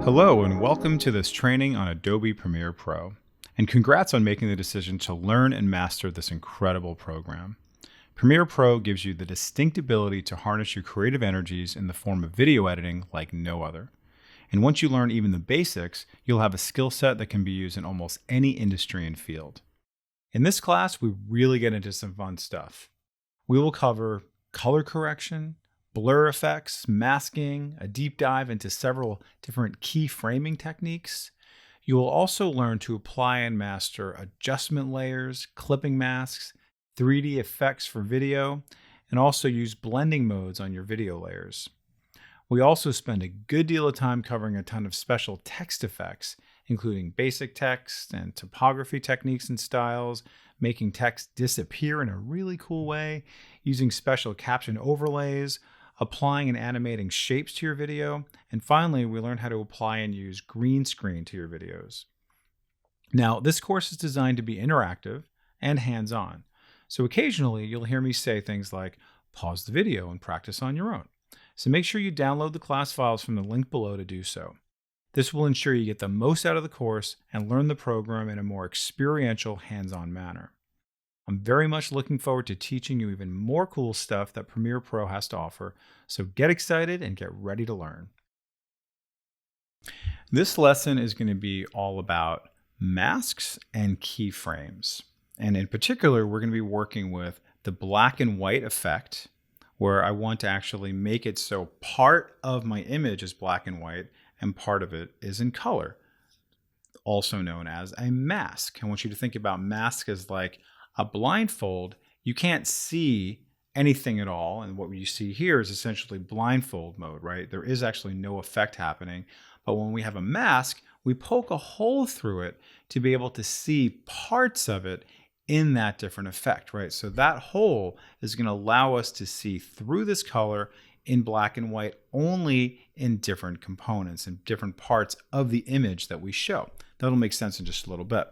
Hello and welcome to this training on Adobe Premiere Pro. And congrats on making the decision to learn and master this incredible program. Premiere Pro gives you the distinct ability to harness your creative energies in the form of video editing like no other. And once you learn even the basics, you'll have a skill set that can be used in almost any industry and field. In this class, we really get into some fun stuff. We will cover color correction, blur effects, masking, a deep dive into several different keyframing techniques. You will also learn to apply and master adjustment layers, clipping masks, 3D effects for video, and also use blending modes on your video layers. We also spend a good deal of time covering a ton of special text effects, including basic text and typography techniques and styles, making text disappear in a really cool way, using special caption overlays, applying and animating shapes to your video, and finally, we learn how to apply and use green screen to your videos. Now, this course is designed to be interactive and hands-on, so occasionally you'll hear me say things like, pause the video and practice on your own. So make sure you download the class files from the link below to do so. This will ensure you get the most out of the course and learn the program in a more experiential, hands-on manner. I'm very much looking forward to teaching you even more cool stuff that Premiere Pro has to offer, so get excited and get ready to learn. This lesson is going to be all about masks and keyframes. And in particular, we're going to be working with the black and white effect, where I want to actually make it so part of my image is black and white and part of it is in color, also known as a mask. I want you to think about mask as like a blindfold. You can't see anything at all, and what you see here is essentially blindfold mode, right? There is actually no effect happening, but when we have a mask, we poke a hole through it to be able to see parts of it in that different effect, right? So that hole is going to allow us to see through this color in black and white only in different components and different parts of the image that we show. That'll make sense in just a little bit.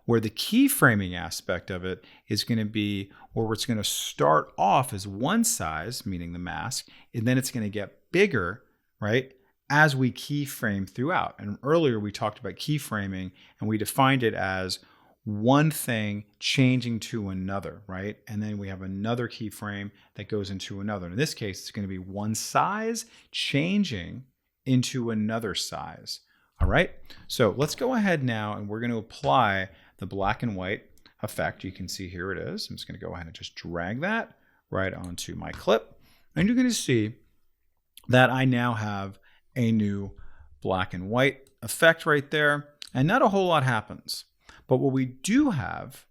Where the keyframing aspect of it is going to be where it's going to start off as one size, meaning the mask, and then it's going to get bigger, right, as we keyframe throughout. And earlier we talked about keyframing and we defined it as one thing changing to another, right? And then we have another keyframe that goes into another. In this case, it's going to be one size changing into another size. All right, so let's go ahead now and we're going to apply the black and white effect. You can see here it is. I'm just going to go ahead and just drag that right onto my clip. And you're going to see that I now have a new black and white effect right there. And not a whole lot happens. But what we do have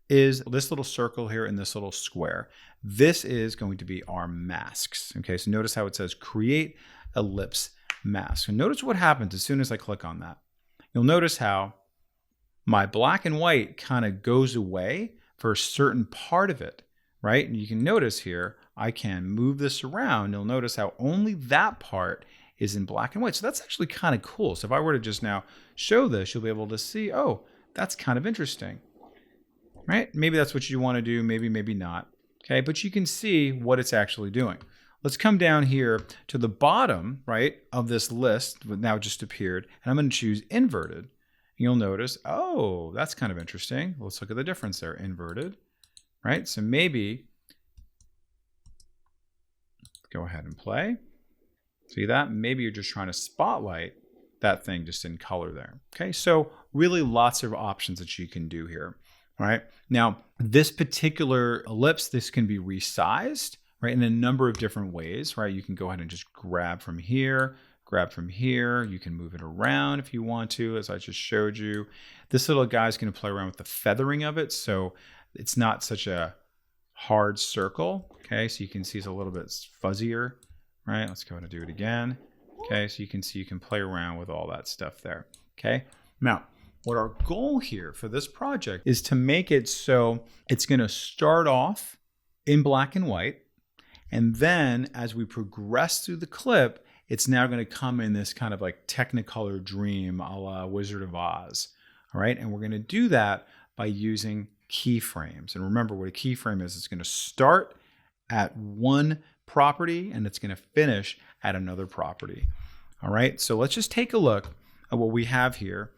is this little circle here and this little square. This is going to be our masks. Okay, so notice how it says create ellipse mask. And notice what happens as soon as I click on that. You'll notice how my black and white kind of goes away for a certain part of it, right? And you can notice here, I can move this around. You'll notice how only that part is in black and white. So that's actually kind of cool. So if I were to just now show this, you'll be able to see, oh, that's kind of interesting, right? Maybe that's what you want to do, maybe not, okay? But you can see what it's actually doing. Let's come down here to the bottom, right, of this list that now just appeared, and I'm going to choose inverted. You'll notice, oh, that's kind of interesting. Let's look at the difference there, inverted, right? So maybe, go ahead and play. See that? Maybe you're just trying to spotlight that thing just in color there. Okay, so really lots of options that you can do here. All right, now this particular ellipse, this can be resized, right, in a number of different ways, right? You can go ahead and just grab from here. You can move it around if you want to, as I just showed you. This little guy is going to play around with the feathering of it, so it's not such a hard circle. Okay, so you can see it's a little bit fuzzier, right? Let's go ahead and do it again. Okay, so you can see you can play around with all that stuff there. Okay, now what our goal here for this project is to make it so it's going to start off in black and white, and then as we progress through the clip, it's now going to come in this kind of like Technicolor dream a la Wizard of Oz. All right, and we're going to do that by using keyframes. And remember what a keyframe is. It's going to start at one property and it's going to finish at another property. All right, so let's just take a look at what we have here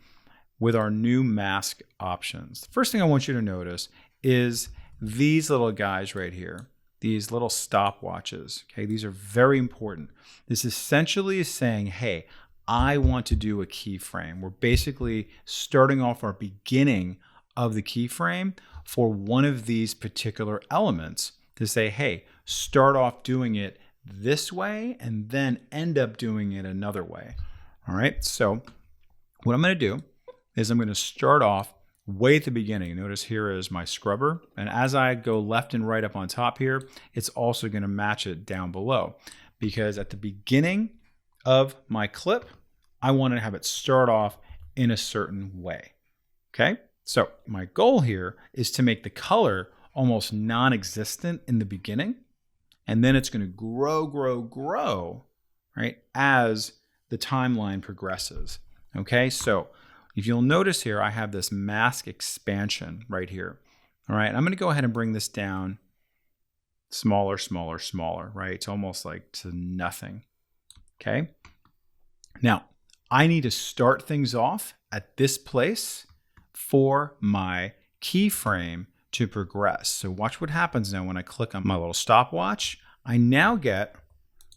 with our new mask options. The first thing I want you to notice is these little guys right here, these little stopwatches. Okay, these are very important. This essentially is saying, hey, I want to do a keyframe. We're basically starting off our beginning of the keyframe for one of these particular elements to say, hey, start off doing it this way and then end up doing it another way. All right, so what I'm going to do is I'm going to start off way at the beginning. Notice here is my scrubber, and as I go left and right up on top here, it's also going to match it down below, because at the beginning of my clip, I want to have it start off in a certain way. Okay, so my goal here is to make the color almost non-existent in the beginning, and then it's going to grow, right, as the timeline progresses. Okay, so if you'll notice here, I have this mask expansion right here. All right, I'm going to go ahead and bring this down smaller, right? It's almost like to nothing. Okay, now I need to start things off at this place for my keyframe to progress. So watch what happens now when I click on my little stopwatch. I now get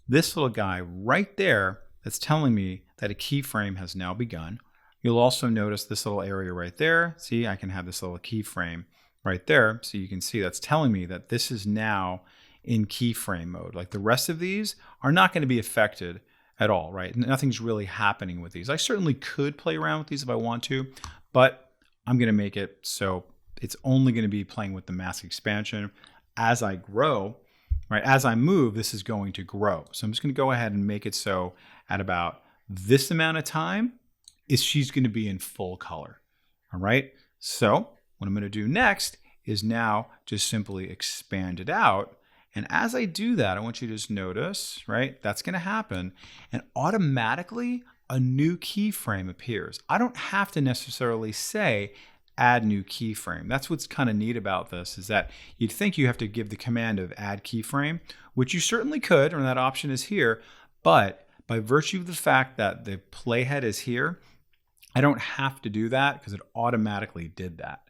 this little guy right there that's telling me that a keyframe has now begun. You'll also notice this little area right there. See, I can have this little keyframe right there. So you can see that's telling me that this is now in keyframe mode. Like the rest of these are not going to be affected at all, right? Nothing's really happening with these. I certainly could play around with these if I want to, but I'm going to make it so it's only going to be playing with the mask expansion. As I grow, right, as I move, this is going to grow. So I'm just going to go ahead and make it so at about this amount of time, she's going to be in full color. All right. So what I'm going to do next is now just simply expand it out. And as I do that, I want you to just notice, right, that's going to happen. And automatically a new keyframe appears. I don't have to necessarily say add new keyframe. That's what's kind of neat about this, is that you'd think you have to give the command of add keyframe, which you certainly could, and that option is here. But by virtue of the fact that the playhead is here, I don't have to do that because it automatically did that.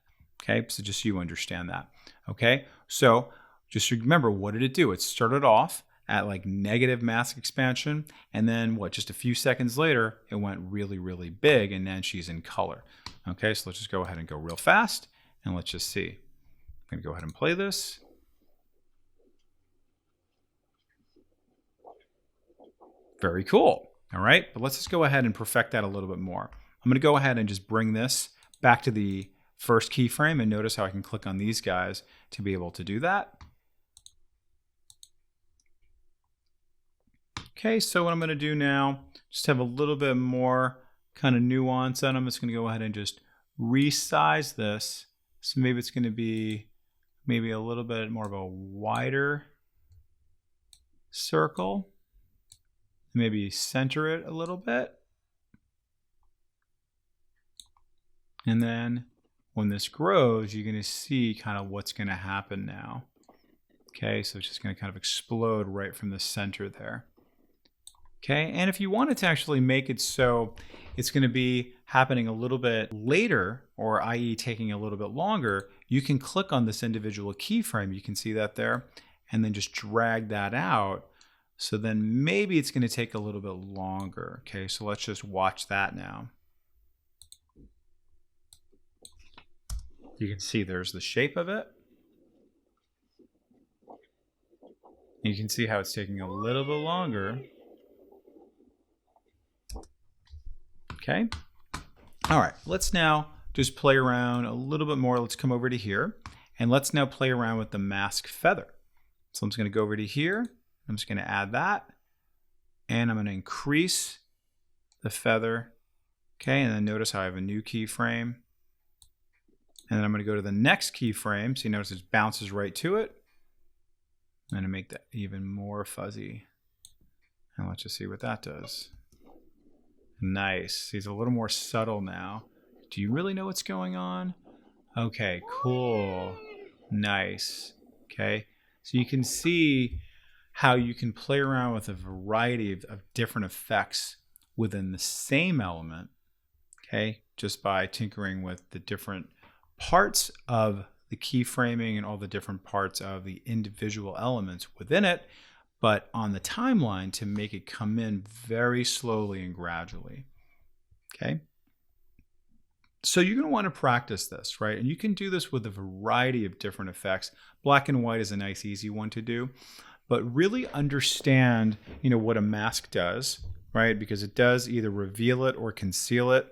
Okay, so just so you understand that. Okay, so just remember, what did it do? It started off at like negative mask expansion, and then what, just a few seconds later, it went really, really big, and then she's in color. Okay, so let's just go ahead and go real fast, and let's just see. I'm gonna go ahead and play this. Very cool. All right, but let's just go ahead and perfect that a little bit more. I'm going to go ahead and just bring this back to the first keyframe, and notice how I can click on these guys to be able to do that. Okay, so what I'm going to do now, just have a little bit more kind of nuance, and I'm just going to go ahead and just resize this. So maybe it's going to be maybe a little bit more of a wider circle. Maybe center it a little bit. And then when this grows, you're going to see kind of what's going to happen now. Okay, so it's just going to kind of explode right from the center there. Okay, and if you wanted to actually make it so it's going to be happening a little bit later, or i.e. taking a little bit longer, you can click on this individual keyframe. You can see that there, and then just drag that out. So then maybe it's going to take a little bit longer. Okay, so let's just watch that now. You can see there's the shape of it. You can see how it's taking a little bit longer. Okay. All right, let's now just play around a little bit more. Let's come over to here, and let's now play around with the mask feather. So I'm just going to go over to here. I'm just going to add that, and I'm going to increase the feather. Okay, and then notice how I have a new keyframe. And then I'm going to go to the next keyframe. So you notice it bounces right to it. I'm going to make that even more fuzzy. And let's just see what that does. Nice. He's a little more subtle now. Do you really know what's going on? Okay, cool. Nice. Okay, so you can see how you can play around with a variety of different effects within the same element, okay, just by tinkering with the different parts of the keyframing and all the different parts of the individual elements within it, but on the timeline to make it come in very slowly and gradually, okay? So you're going to want to practice this, right? And you can do this with a variety of different effects. Black and white is a nice, easy one to do, but really understand, what a mask does, right? Because it does either reveal it or conceal it,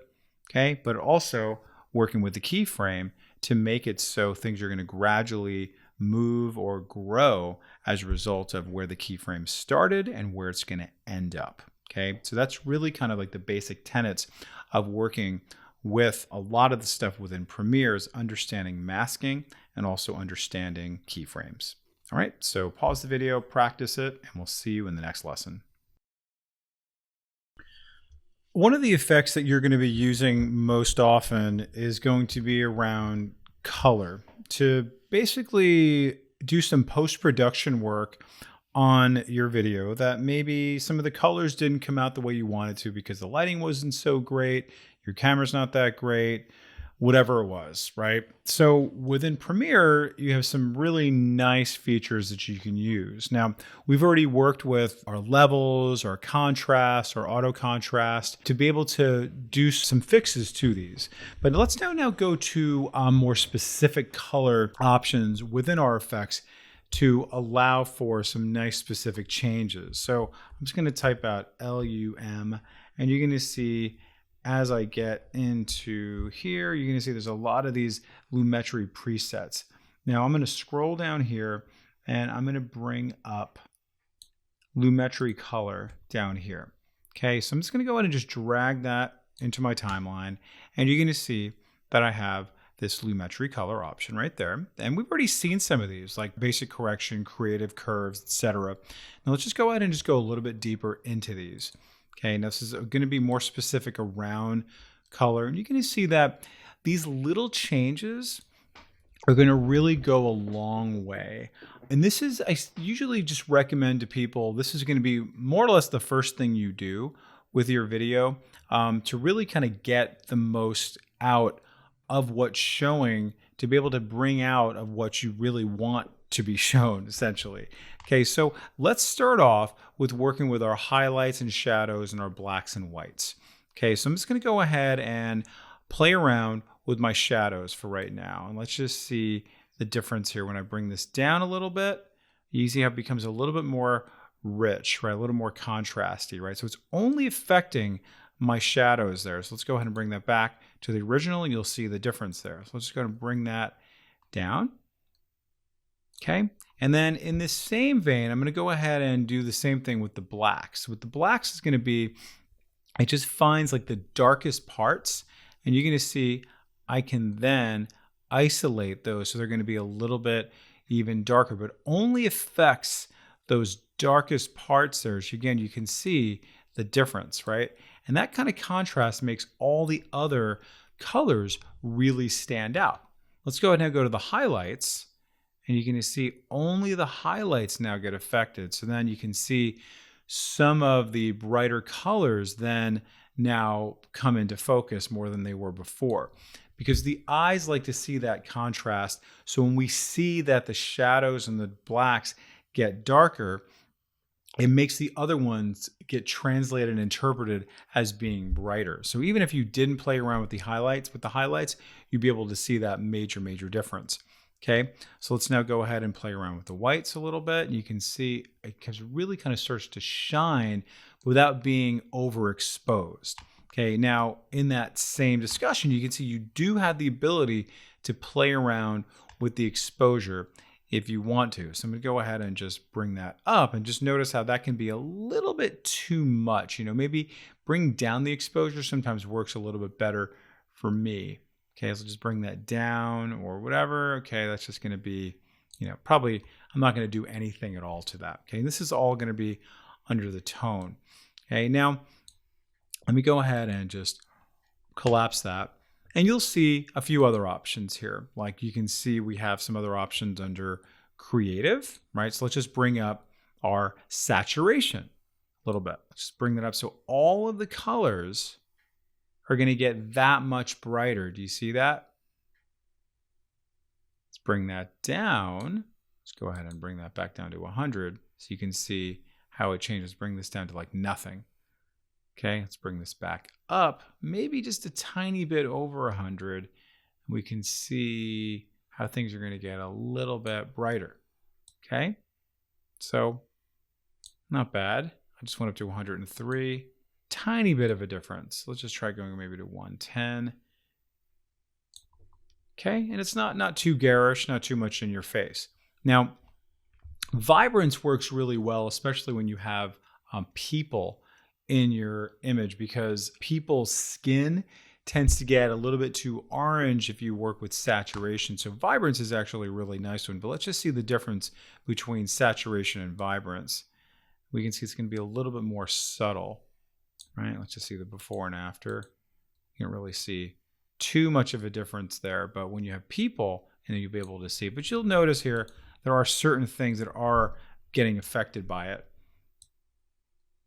okay? But also working with the keyframe to make it so things are going to gradually move or grow as a result of where the keyframe started and where it's going to end up, okay? So that's really kind of like the basic tenets of working with a lot of the stuff within Premiere is understanding masking and also understanding keyframes. All right, so pause the video, practice it, and we'll see you in the next lesson. One of the effects that you're going to be using most often is going to be around color to basically do some post-production work on your video that maybe some of the colors didn't come out the way you wanted to because the lighting wasn't so great, your camera's not that great, whatever it was, right? So within Premiere, you have some really nice features that you can use. Now, we've already worked with our levels, our contrast, our auto contrast to be able to do some fixes to these. But let's now go to more specific color options within our effects to allow for some nice specific changes. So I'm just going to type out LUM, and you're going to see as I get into here, you're going to see there's a lot of these Lumetri presets. Now I'm going to scroll down here and I'm going to bring up Lumetri color down here. Okay, so I'm just going to go ahead and just drag that into my timeline, and you're going to see that I have this Lumetri color option right there. And we've already seen some of these, like basic correction, creative curves, etc. Now let's just go ahead and just go a little bit deeper into these. Okay, now this is going to be more specific around color. And you're going to see that these little changes are going to really go a long way. And this is, I usually just recommend to people, this is going to be more or less the first thing you do with your video to really kind of get the most out of what's showing, to be able to bring out of what you really want to be shown, essentially. Okay, so let's start off with working with our highlights and shadows and our blacks and whites. Okay, so I'm just going to go ahead and play around with my shadows for right now. And let's just see the difference here when I bring this down a little bit. You see how it becomes a little bit more rich, right? A little more contrasty, right? So it's only affecting my shadows there. So let's go ahead and bring that back to the original, and you'll see the difference there. So let's just go ahead and bring that down. Okay, and then in this same vein, I'm going to go ahead and do the same thing with the blacks. With the blacks, it's going to be, it just finds like the darkest parts, and you're going to see I can then isolate those so they're going to be a little bit even darker, but only affects those darkest parts there. So again, you can see the difference, right? And that kind of contrast makes all the other colors really stand out. Let's go ahead and go to the highlights, and you're going to see only the highlights now get affected. So then you can see some of the brighter colors then now come into focus more than they were before, because the eyes like to see that contrast. So when we see that the shadows and the blacks get darker, it makes the other ones get translated and interpreted as being brighter. So even if you didn't play around with the highlights, you'd be able to see that major difference. Okay, so let's now go ahead and play around with the whites a little bit. And you can see it really kind of starts to shine without being overexposed. Okay, now in that same discussion, you can see you do have the ability to play around with the exposure if you want to. So I'm going to go ahead and just bring that up, and just notice how that can be a little bit too much. Maybe bring down the exposure sometimes works a little bit better for me. Okay, so just bring that down or whatever. Okay, that's just going to be, probably I'm not going to do anything at all to that. Okay, this is all going to be under the tone. Okay, now let me go ahead and just collapse that. And you'll see a few other options here. Like you can see we have some other options under creative, right? So let's just bring up our saturation a little bit. Just bring that up. So all of the colors are going to get that much brighter. Do you see that? Let's bring that down. Let's go ahead and bring that back down to 100 so you can see how it changes. Bring this down to like nothing. Okay, let's bring this back up, maybe just a tiny bit over 100. We can see how things are going to get a little bit brighter. Okay, so not bad. I just went up to 103. Tiny bit of a difference. Let's just try going maybe to 110. Okay, and it's not too garish, not too much in your face. Now, vibrance works really well, especially when you have people in your image, because people's skin tends to get a little bit too orange if you work with saturation. So vibrance is actually a really nice one, but let's just see the difference between saturation and vibrance. We can see it's going to be a little bit more subtle, right? Let's just see the before and after. You can't really see too much of a difference there, but when you have people, and then you'll be able to see. But you'll notice here, there are certain things that are getting affected by it.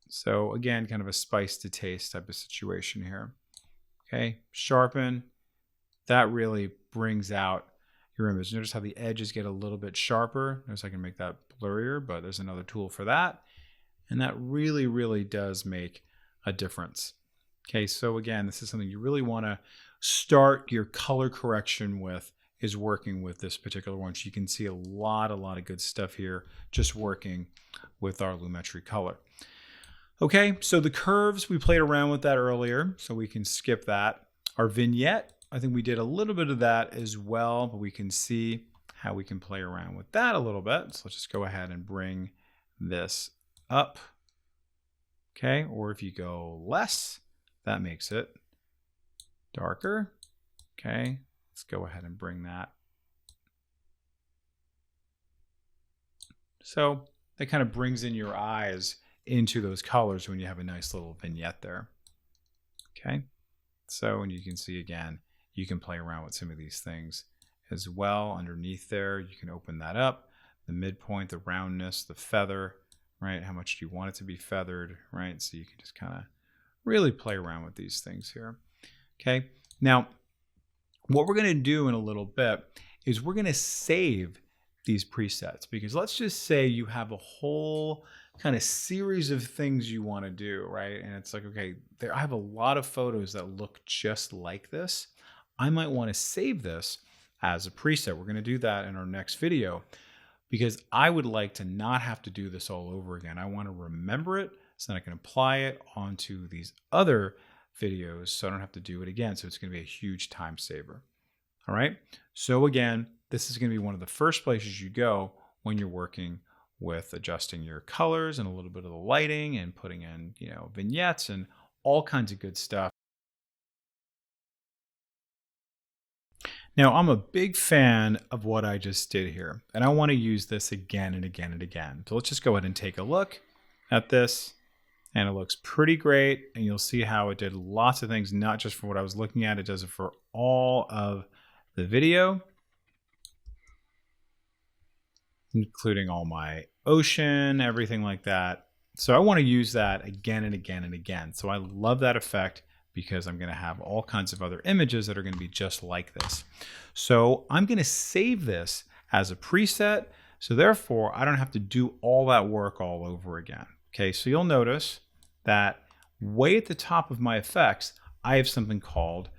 So again, kind of a spice to taste type of situation here. Okay, sharpen. That really brings out your image. Notice how the edges get a little bit sharper. Notice I can make that blurrier, but there's another tool for that. And that really, really does make a difference. Okay, so again, this is something you really want to start your color correction with, is working with this particular one. So you can see a lot of good stuff here just working with our Lumetri color. Okay, so the curves, we played around with that earlier, so we can skip that. Our vignette, I think we did a little bit of that as well, but we can see how we can play around with that a little bit. So let's just go ahead and bring this up. Okay, or if you go less, that makes it darker. Okay, let's go ahead and bring that. So that kind of brings in your eyes into those colors when you have a nice little vignette there. Okay, so, and you can see again, you can play around with some of these things as well. Underneath there, you can open that up. The midpoint, the roundness, the feather, right? How much do you want it to be feathered, right? So you can just kind of really play around with these things here. Okay, now what we're going to do in a little bit is we're going to save these presets, because let's just say you have a whole kind of series of things you want to do, right? And it's like, okay, I have a lot of photos that look just like this. I might want to save this as a preset. We're going to do that in our next video, because I would like to not have to do this all over again. I want to remember it so that I can apply it onto these other videos so I don't have to do it again. So it's going to be a huge time saver. All right. So again, this is going to be one of the first places you go when you're working with adjusting your colors and a little bit of the lighting and putting in, vignettes and all kinds of good stuff. Now, I'm a big fan of what I just did here, and I want to use this again and again and again. So let's just go ahead and take a look at this, and it looks pretty great, and you'll see how it did lots of things, not just for what I was looking at, it does it for all of the video, including all my ocean, everything like that. So I want to use that again and again and again. So I love that effect, because I'm going to have all kinds of other images that are going to be just like this. So I'm going to save this as a preset. So therefore, I don't have to do all that work all over again. Okay, so you'll notice that way at the top of my effects, I have something called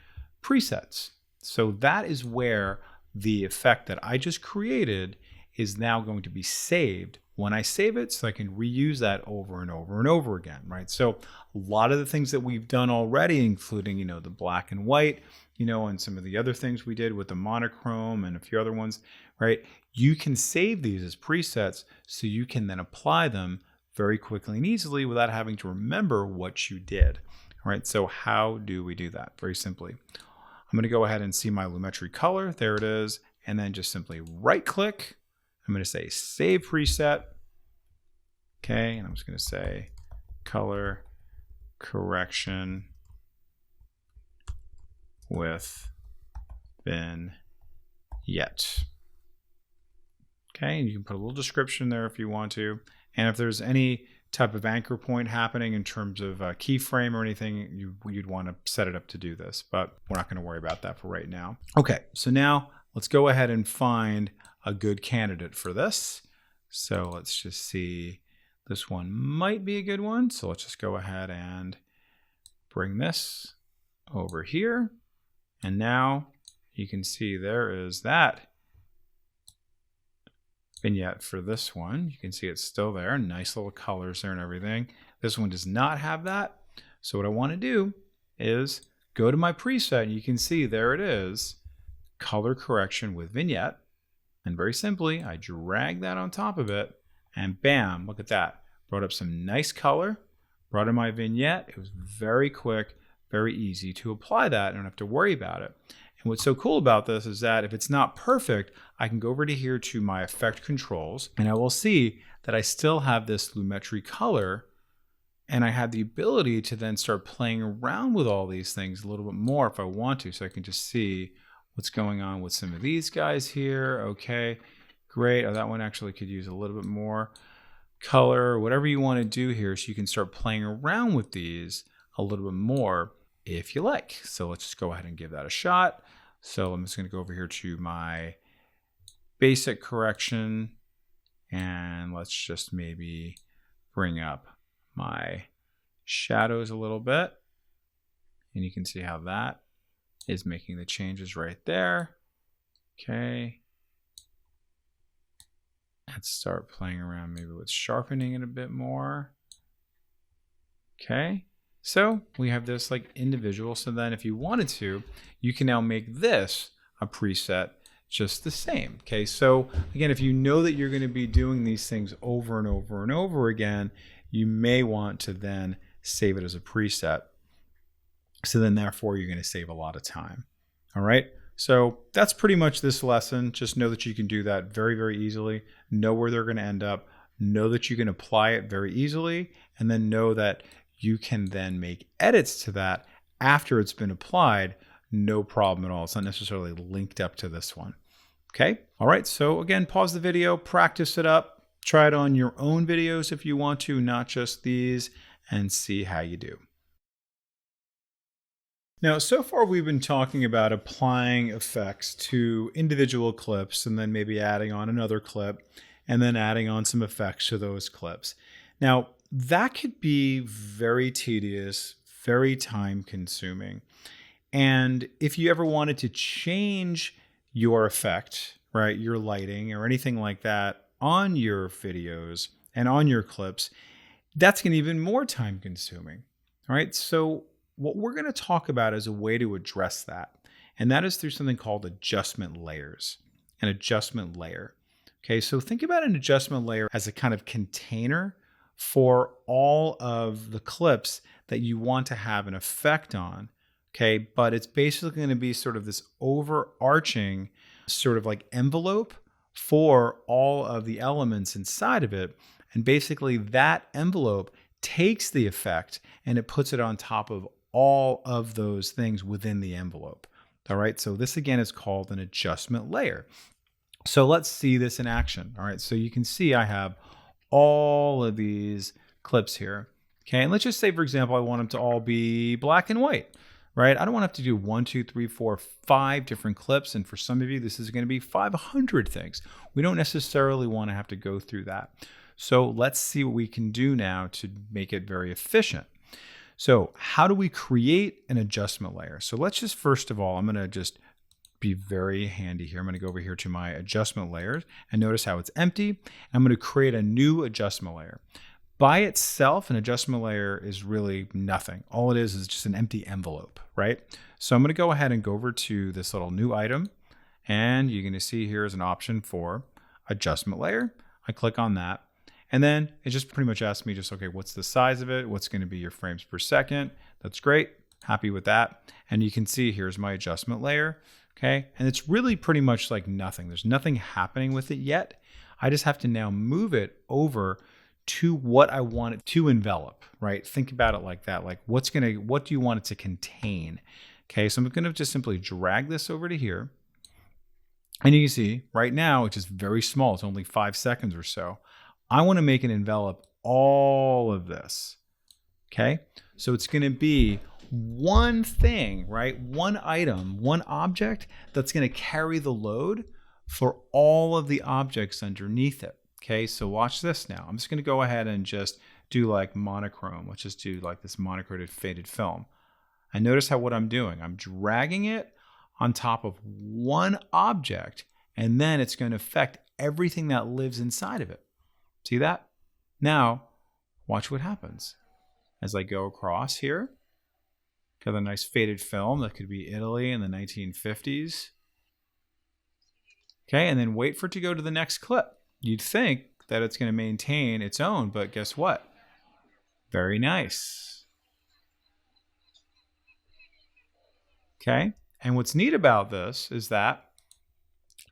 presets. So that is where the effect that I just created is now going to be saved when I save it, so I can reuse that over and over and over again, right? So a lot of the things that we've done already, including, the black and white, and some of the other things we did with the monochrome and a few other ones, right? You can save these as presets so you can then apply them very quickly and easily without having to remember what you did, all right? So how do we do that? Very simply, I'm going to go ahead and see my Lumetri color. There it is. And then just simply right click. I'm going to say save preset. Okay, and I'm just going to say color correction with vignette. Okay, and you can put a little description there if you want to. And if there's any type of anchor point happening in terms of a keyframe or anything, you'd want to set it up to do this, but we're not going to worry about that for right now. Okay, so now let's go ahead and find a good candidate for this. So let's just see, this one might be a good one. So let's just go ahead and bring this over here. And now you can see there is that vignette for this one. You can see it's still there, nice little colors there and everything. This one does not have that. So what I want to do is go to my preset, and you can see there it is, color correction with vignette. And very simply, I drag that on top of it, and bam, look at that. Brought up some nice color, brought in my vignette. It was very quick, very easy to apply that. I don't have to worry about it. And what's so cool about this is that if it's not perfect, I can go over to here to my effect controls, and I will see that I still have this Lumetri color, and I have the ability to then start playing around with all these things a little bit more if I want to. So I can just see what's going on with some of these guys here. Okay, great. Oh, that one actually could use a little bit more color, whatever you want to do here, so you can start playing around with these a little bit more if you like. So let's just go ahead and give that a shot. So I'm just going to go over here to my basic correction, and let's just maybe bring up my shadows a little bit, and you can see how that is making the changes right there. Okay, let's start playing around maybe with sharpening it a bit more. Okay, so we have this like individual. So then if you wanted to, you can now make this a preset just the same. Okay, so again, if you know that you're going to be doing these things over and over and over again, you may want to then save it as a preset. So then therefore you're going to save a lot of time. All right, so that's pretty much this lesson. Just know that you can do that very, very easily. Know where they're going to end up. Know that you can apply it very easily, and then know that you can then make edits to that after it's been applied. No problem at all. It's not necessarily linked up to this one. Okay. All right. So again, pause the video, practice it up, try it on your own videos if you want to, not just these, and see how you do. Now, so far we've been talking about applying effects to individual clips and then maybe adding on another clip and then adding on some effects to those clips. Now, that could be very tedious, very time consuming. And if you ever wanted to change your effect, right, your lighting or anything like that on your videos and on your clips, that's going to be even more time consuming. All right. So what we're going to talk about is a way to address that. And that is through something called adjustment layers, an adjustment layer. Okay. So think about an adjustment layer as a kind of container for all of the clips that you want to have an effect on. Okay, but it's basically going to be sort of this overarching sort of like envelope for all of the elements inside of it. And basically that envelope takes the effect and it puts it on top of all of those things within the envelope. All right, so this again is called an adjustment layer. So let's see this in action. All right, so you can see I have all of these clips here. Okay, and let's just say, for example, I want them to all be black and white. Right? I don't want to have to do 1, 2, 3, 4, 5 different clips. And for some of you, this is going to be 500 things. We don't necessarily want to have to go through that. So let's see what we can do now to make it very efficient. So how do we create an adjustment layer? So let's just, first of all, I'm going to just be very handy here. I'm going to go over here to my adjustment layers and notice how it's empty. I'm going to create a new adjustment layer. By itself, an adjustment layer is really nothing. All it is just an empty envelope, right? So I'm going to go ahead and go over to this little new item, and you're going to see here is an option for adjustment layer. I click on that, and then it just pretty much asks me just, okay, what's the size of it? What's going to be your frames per second? That's great. Happy with that. And you can see here's my adjustment layer, okay? And it's really pretty much like nothing. There's nothing happening with it yet. I just have to now move it over to what I want it to envelop, right? Think about it like that. Like what do you want it to contain? Okay, so I'm going to just simply drag this over to here. And you can see right now, it's just very small. It's only 5 seconds or so. I want to make it envelop all of this. Okay, so it's going to be one thing, right? One item, one object that's going to carry the load for all of the objects underneath it. Okay, so watch this now. I'm just going to go ahead and just do like monochrome. Let's just do like this monochrome faded film. And notice how what I'm doing, I'm dragging it on top of one object, and then it's going to affect everything that lives inside of it. See that? Now, watch what happens. As I go across here, got a nice faded film that could be Italy in the 1950s. Okay, and then wait for it to go to the next clip. You'd think that it's going to maintain its own, but guess what? Very nice. Okay, and what's neat about this is that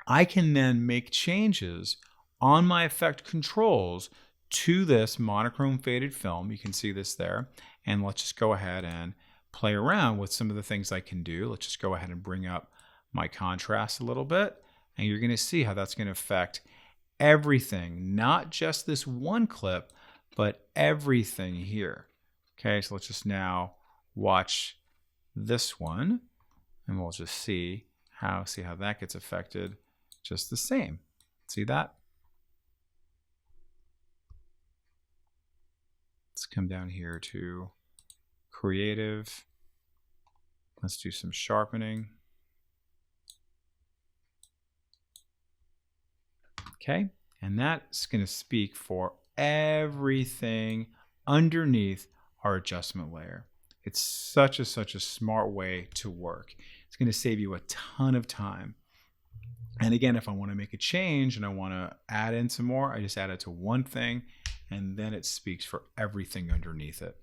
I can then make changes on my effect controls to this monochrome faded film. You can see this there. And let's just go ahead and play around with some of the things I can do. Let's just go ahead and bring up my contrast a little bit. And you're going to see how that's going to affect everything, not just this one clip, but everything here. Okay, so let's just now watch this one, and we'll just see how that gets affected just the same. See that? Let's come down here to creative. Let's do some sharpening. Okay, and that's going to speak for everything underneath our adjustment layer. It's such a smart way to work. It's going to save you a ton of time. And again, if I want to make a change and I want to add in some more, I just add it to one thing, and then it speaks for everything underneath it.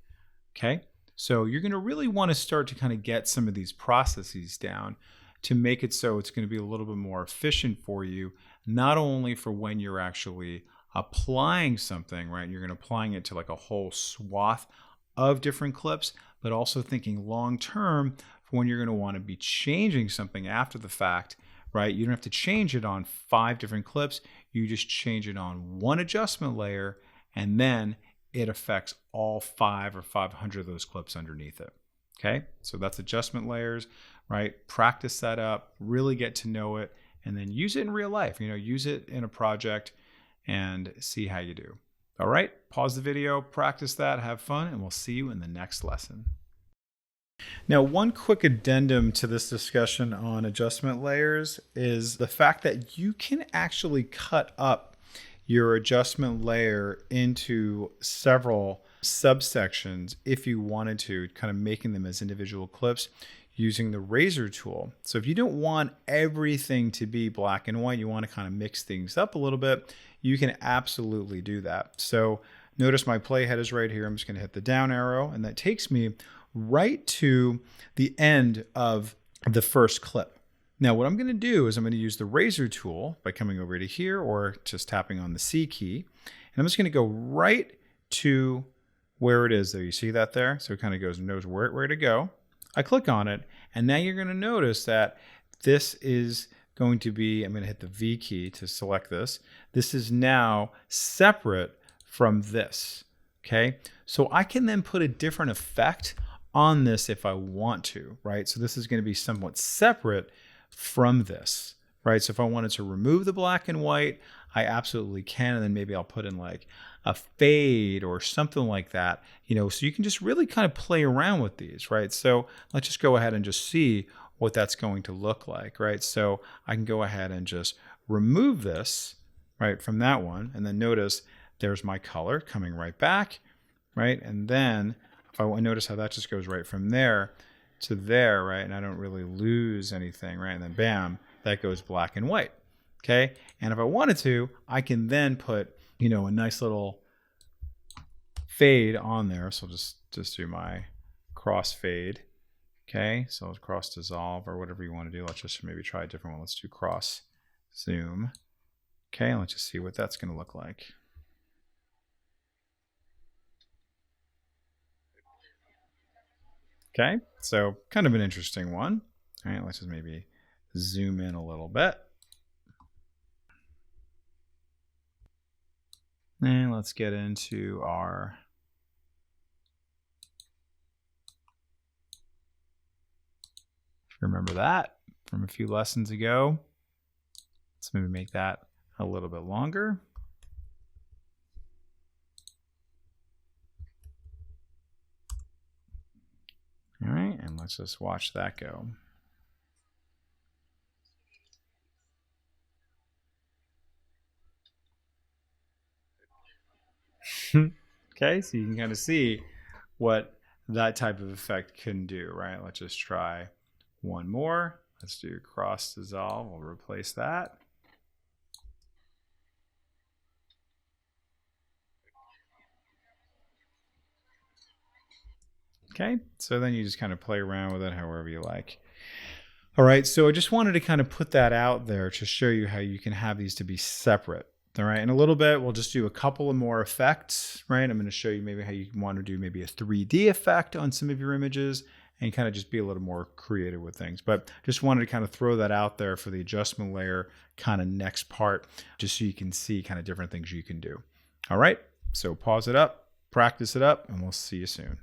Okay, so you're going to really want to start to kind of get some of these processes down to make it so it's going to be a little bit more efficient for you, not only for when you're actually applying something, right? You're going to applying it to like a whole swath of different clips, but also thinking long term for when you're going to want to be changing something after the fact, right? You don't have to change it on 5 different clips. You just change it on one adjustment layer, and then it affects all 5 or 500 of those clips underneath it. Okay, so that's adjustment layers, right? Practice that up, really get to know it, and then use it in real life. Use it in a project and see how you do. All right, pause the video, practice that, have fun, and we'll see you in the next lesson. Now, one quick addendum to this discussion on adjustment layers is the fact that you can actually cut up your adjustment layer into several subsections if you wanted to, kind of making them as individual clips using the razor tool. So if you don't want everything to be black and white, you want to kind of mix things up a little bit, you can absolutely do that. So notice my playhead is right here. I'm just going to hit the down arrow, and that takes me right to the end of the first clip. Now what I'm going to do is I'm going to use the razor tool by coming over to here or just tapping on the C key. And I'm just going to go right to where it is there. You see that there? So it kind of knows where to go. I click on it, and now you're going to notice that this is going to be, I'm going to hit the V key to select this. This is now separate from this. Okay, so I can then put a different effect on this if I want to, right? So this is going to be somewhat separate from this, right? So if I wanted to remove the black and white, I absolutely can, and then maybe I'll put in like a fade or something like that, so you can just really kind of play around with these, right? So let's just go ahead and just see what that's going to look like, right? So I can go ahead and just remove this, right, from that one, and then notice there's my color coming right back, right? And then if I notice how that just goes right from there to there, right? And I don't really lose anything, right? And then bam, that goes black and white, okay? And if I wanted to, I can then put, a nice little fade on there. So just do my cross fade, okay? So cross dissolve or whatever you want to do. Let's just maybe try a different one. Let's do cross zoom, okay? And let's just see what that's going to look like. Okay, so kind of an interesting one. All right, let's just maybe zoom in a little bit. And let's get into our remember that from a few lessons ago. Let's maybe make that a little bit longer. All right, and let's just watch that go. Okay, so you can kind of see what that type of effect can do, right? Let's just try one more. Let's do cross dissolve. We'll replace that. Okay, so then you just kind of play around with it however you like. All right, so I just wanted to kind of put that out there to show you how you can have these to be separate. All right, in a little bit, we'll just do a couple of more effects, right? I'm going to show you maybe how you want to do maybe a 3D effect on some of your images and kind of just be a little more creative with things. But just wanted to kind of throw that out there for the adjustment layer kind of next part, just so you can see kind of different things you can do. All right, so pause it up, practice it up, and we'll see you soon.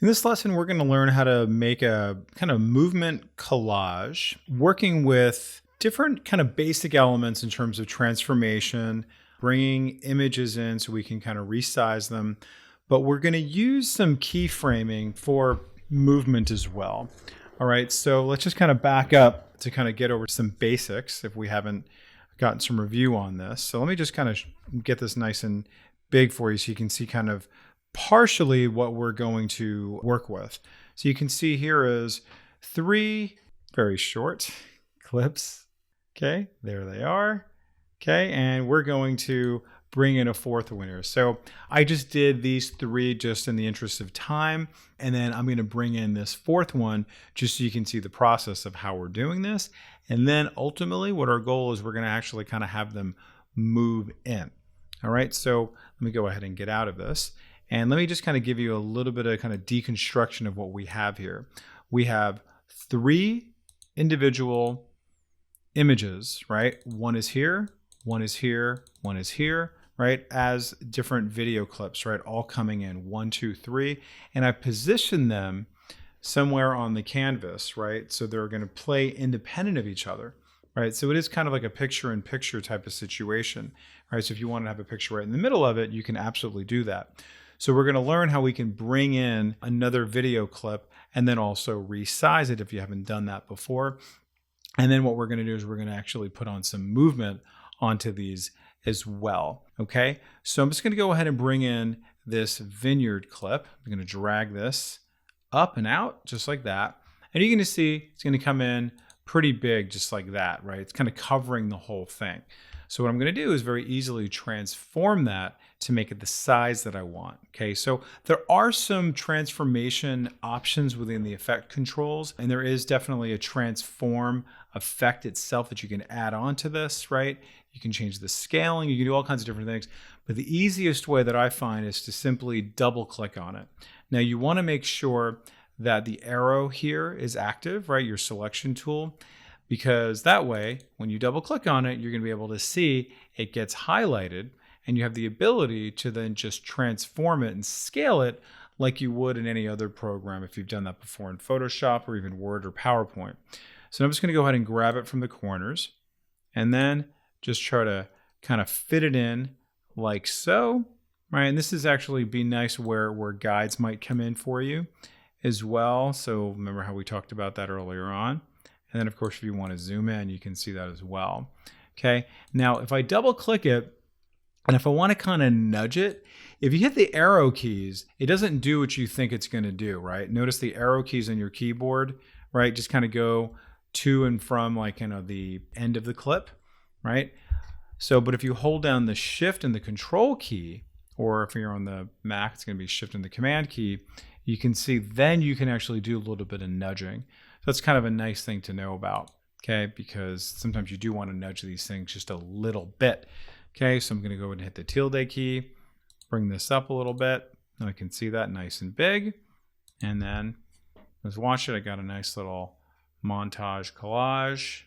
In this lesson, we're going to learn how to make a kind of movement collage, working with different kind of basic elements in terms of transformation, bringing images in so we can kind of resize them. But we're going to use some keyframing for movement as well. All right, so let's just kind of back up to kind of get over some basics if we haven't gotten some review on this. So let me just kind of get this nice and big for you so you can see kind of partially what we're going to work with. So you can see here is 3 very short clips. Okay, there they are. Okay, and we're going to bring in a 4th one here. So I just did these 3 just in the interest of time, and then I'm going to bring in this 4th one just so you can see the process of how we're doing this. And then ultimately what our goal is, we're going to actually kind of have them move in. All right, so let me go ahead and get out of this. And let me just kind of give you a little bit of kind of deconstruction of what we have here. We have 3 individual images, right? One is here, one is here, one is here, right? As different video clips, right? All coming in 1, 2, 3. And I position them somewhere on the canvas, right? So they're going to play independent of each other, right? So it is kind of like a picture-in-picture type of situation, right? So if you want to have a picture right in the middle of it, you can absolutely do that. So we're going to learn how we can bring in another video clip and then also resize it if you haven't done that before. And then what we're going to do is we're going to actually put on some movement onto these as well. Okay, so I'm just going to go ahead and bring in this vineyard clip. I'm going to drag this up and out just like that. And you're going to see it's going to come in pretty big just like that, right? It's kind of covering the whole thing. So what I'm going to do is very easily transform that to make it the size that I want. Okay, so there are some transformation options within the effect controls, and there is definitely a transform effect itself that you can add on to this, right? You can change the scaling, you can do all kinds of different things, but the easiest way that I find is to simply double click on it. Now you want to make sure that the arrow here is active, right? Your selection tool. Because that way, when you double click on it, you're going to be able to see it gets highlighted, and you have the ability to then just transform it and scale it like you would in any other program if you've done that before in Photoshop or even Word or PowerPoint. So I'm just going to go ahead and grab it from the corners and then just try to kind of fit it in like so, right? And this is actually be nice where guides might come in for you as well. So remember how we talked about that earlier on. And then of course, if you want to zoom in, you can see that as well. Okay, now if I double click it, and if I want to kind of nudge it, if you hit the arrow keys, it doesn't do what you think it's going to do, right? Notice the arrow keys on your keyboard, right? Just kind of go to and from like, the end of the clip, right? So, but if you hold down the shift and the control key, or if you're on the Mac, it's going to be shift and the command key, you can see then you can actually do a little bit of nudging. So that's kind of a nice thing to know about, okay? Because sometimes you do want to nudge these things just a little bit. Okay, so I'm going to go ahead and hit the tilde key, bring this up a little bit. Now I can see that nice and big. And then let's watch it. I got a nice little montage collage.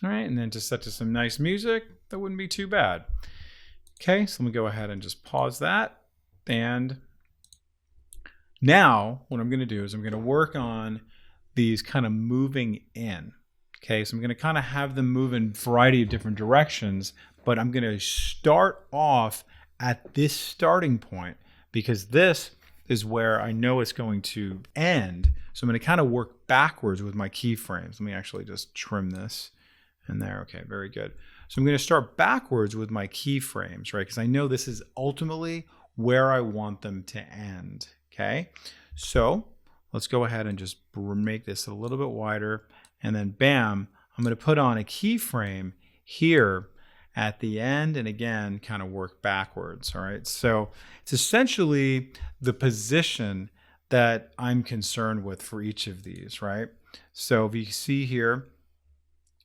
All right, and then just set to some nice music. That wouldn't be too bad. Okay, so let me go ahead and just pause that. And now what I'm going to do is I'm going to work on these kind of moving in. Okay, so I'm going to kind of have them move in a variety of different directions, but I'm going to start off at this starting point because this is where I know it's going to end. So I'm going to kind of work backwards with my keyframes. Let me actually just trim this in there. Okay, very good. So I'm going to start backwards with my keyframes, right? Because I know this is ultimately where I want them to end. Okay, so let's go ahead and just make this a little bit wider. And then bam, I'm going to put on a keyframe here at the end and again kind of work backwards. All right, so it's essentially the position that I'm concerned with for each of these, right? So if you see here,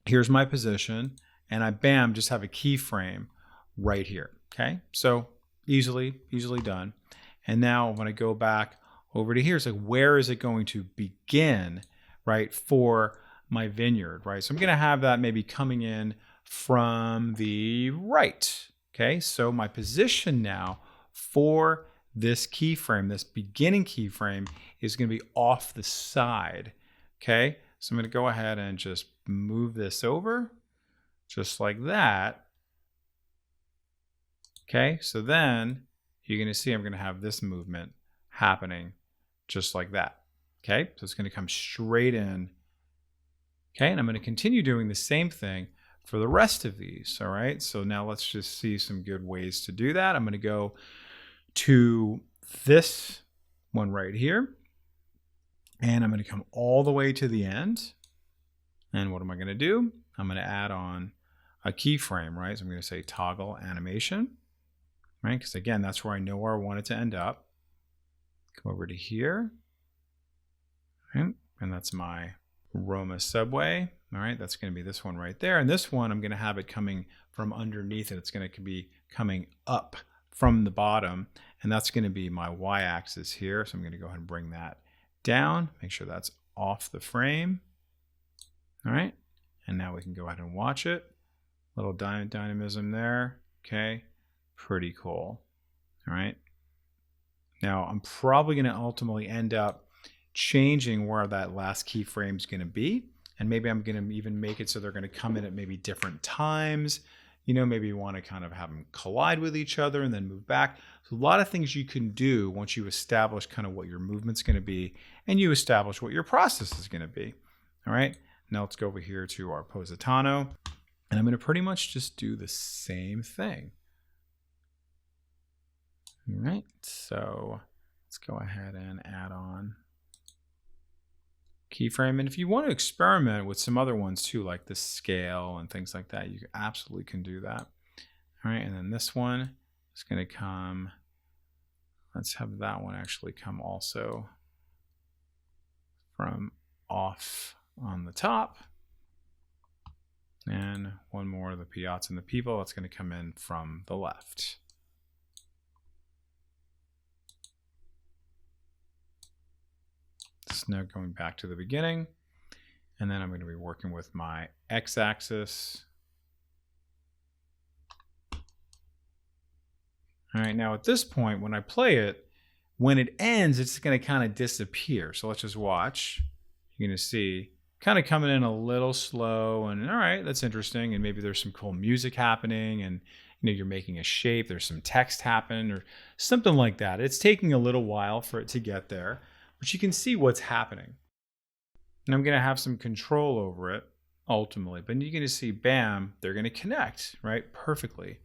here's my position and I bam just have a keyframe right here. Okay, so easily done. And now when I go back over to here, it's like, where is it going to begin, right, for my vineyard, right? So I'm going to have that maybe coming in from the right. Okay, so my position now for this keyframe, this beginning keyframe, is going to be off the side. Okay, so I'm going to go ahead and just move this over just like that. Okay, so then you're going to see I'm going to have this movement happening just like that. Okay, so it's going to come straight in. Okay, and I'm going to continue doing the same thing for the rest of these. All right, so now let's just see some good ways to do that. I'm going to go to this one right here, and I'm going to come all the way to the end. And what am I going to do? I'm going to add on a keyframe, right? So I'm going to say toggle animation, right? Because again, that's where I know where I want it to end up. Come over to here, right? And that's my Roma subway. All right, that's going to be this one right there. And this one, I'm going to have it coming from underneath it. It's going to be coming up from the bottom. And that's going to be my y-axis here. So I'm going to go ahead and bring that down. Make sure that's off the frame. All right, and now we can go ahead and watch it. Little dynamism there. Okay, pretty cool. All right. Now I'm probably going to ultimately end up changing where that last keyframe is going to be. And maybe I'm going to even make it so they're going to come in at maybe different times. You know, maybe you want to kind of have them collide with each other and then move back. So a lot of things you can do once you establish kind of what your movement's going to be and you establish what your process is going to be. All right. Now let's go over here to our Positano. And I'm going to pretty much just do the same thing. All right, so let's go ahead and add on keyframe. And if you want to experiment with some other ones too, like the scale and things like that, you absolutely can do that. All right, and then this one is going to come, let's have that one actually come also from off on the top. And one more of the Piazza and the people, that's going to come in from the left. So now going back to the beginning, and then I'm going to be working with my x-axis. All right, now at this point, when I play it, when it ends, it's going to kind of disappear. So let's just watch. You're going to see kind of coming in a little slow, and all right, that's interesting. And maybe there's some cool music happening, and you know, you're making a shape, there's some text happen or something like that. It's taking a little while for it to get there, but you can see what's happening. And I'm going to have some control over it ultimately, but you're going to see, bam, they're going to connect, right? Perfectly.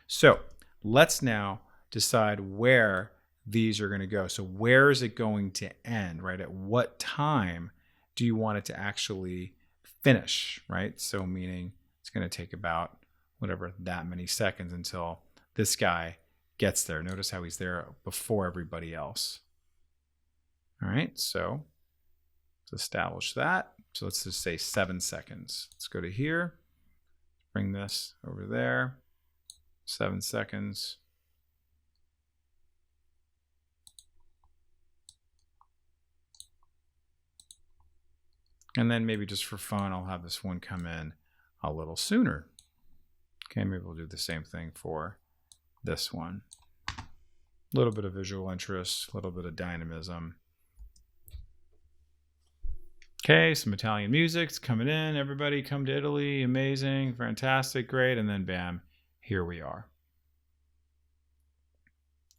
So let's now decide where these are going to go. So where is it going to end, right? At what time do you want it to actually finish, right? So meaning it's going to take about whatever that many seconds until this guy gets there. Notice how he's there before everybody else. All right, so let's establish that. So let's just say 7 seconds. Let's go to here, bring this over there, 7 seconds. And then maybe just for fun, I'll have this one come in a little sooner. Okay, maybe we'll do the same thing for this one. A little bit of visual interest, a little bit of dynamism. Okay, some Italian music's coming in. Everybody come to Italy. Amazing, fantastic, great. And then bam, here we are.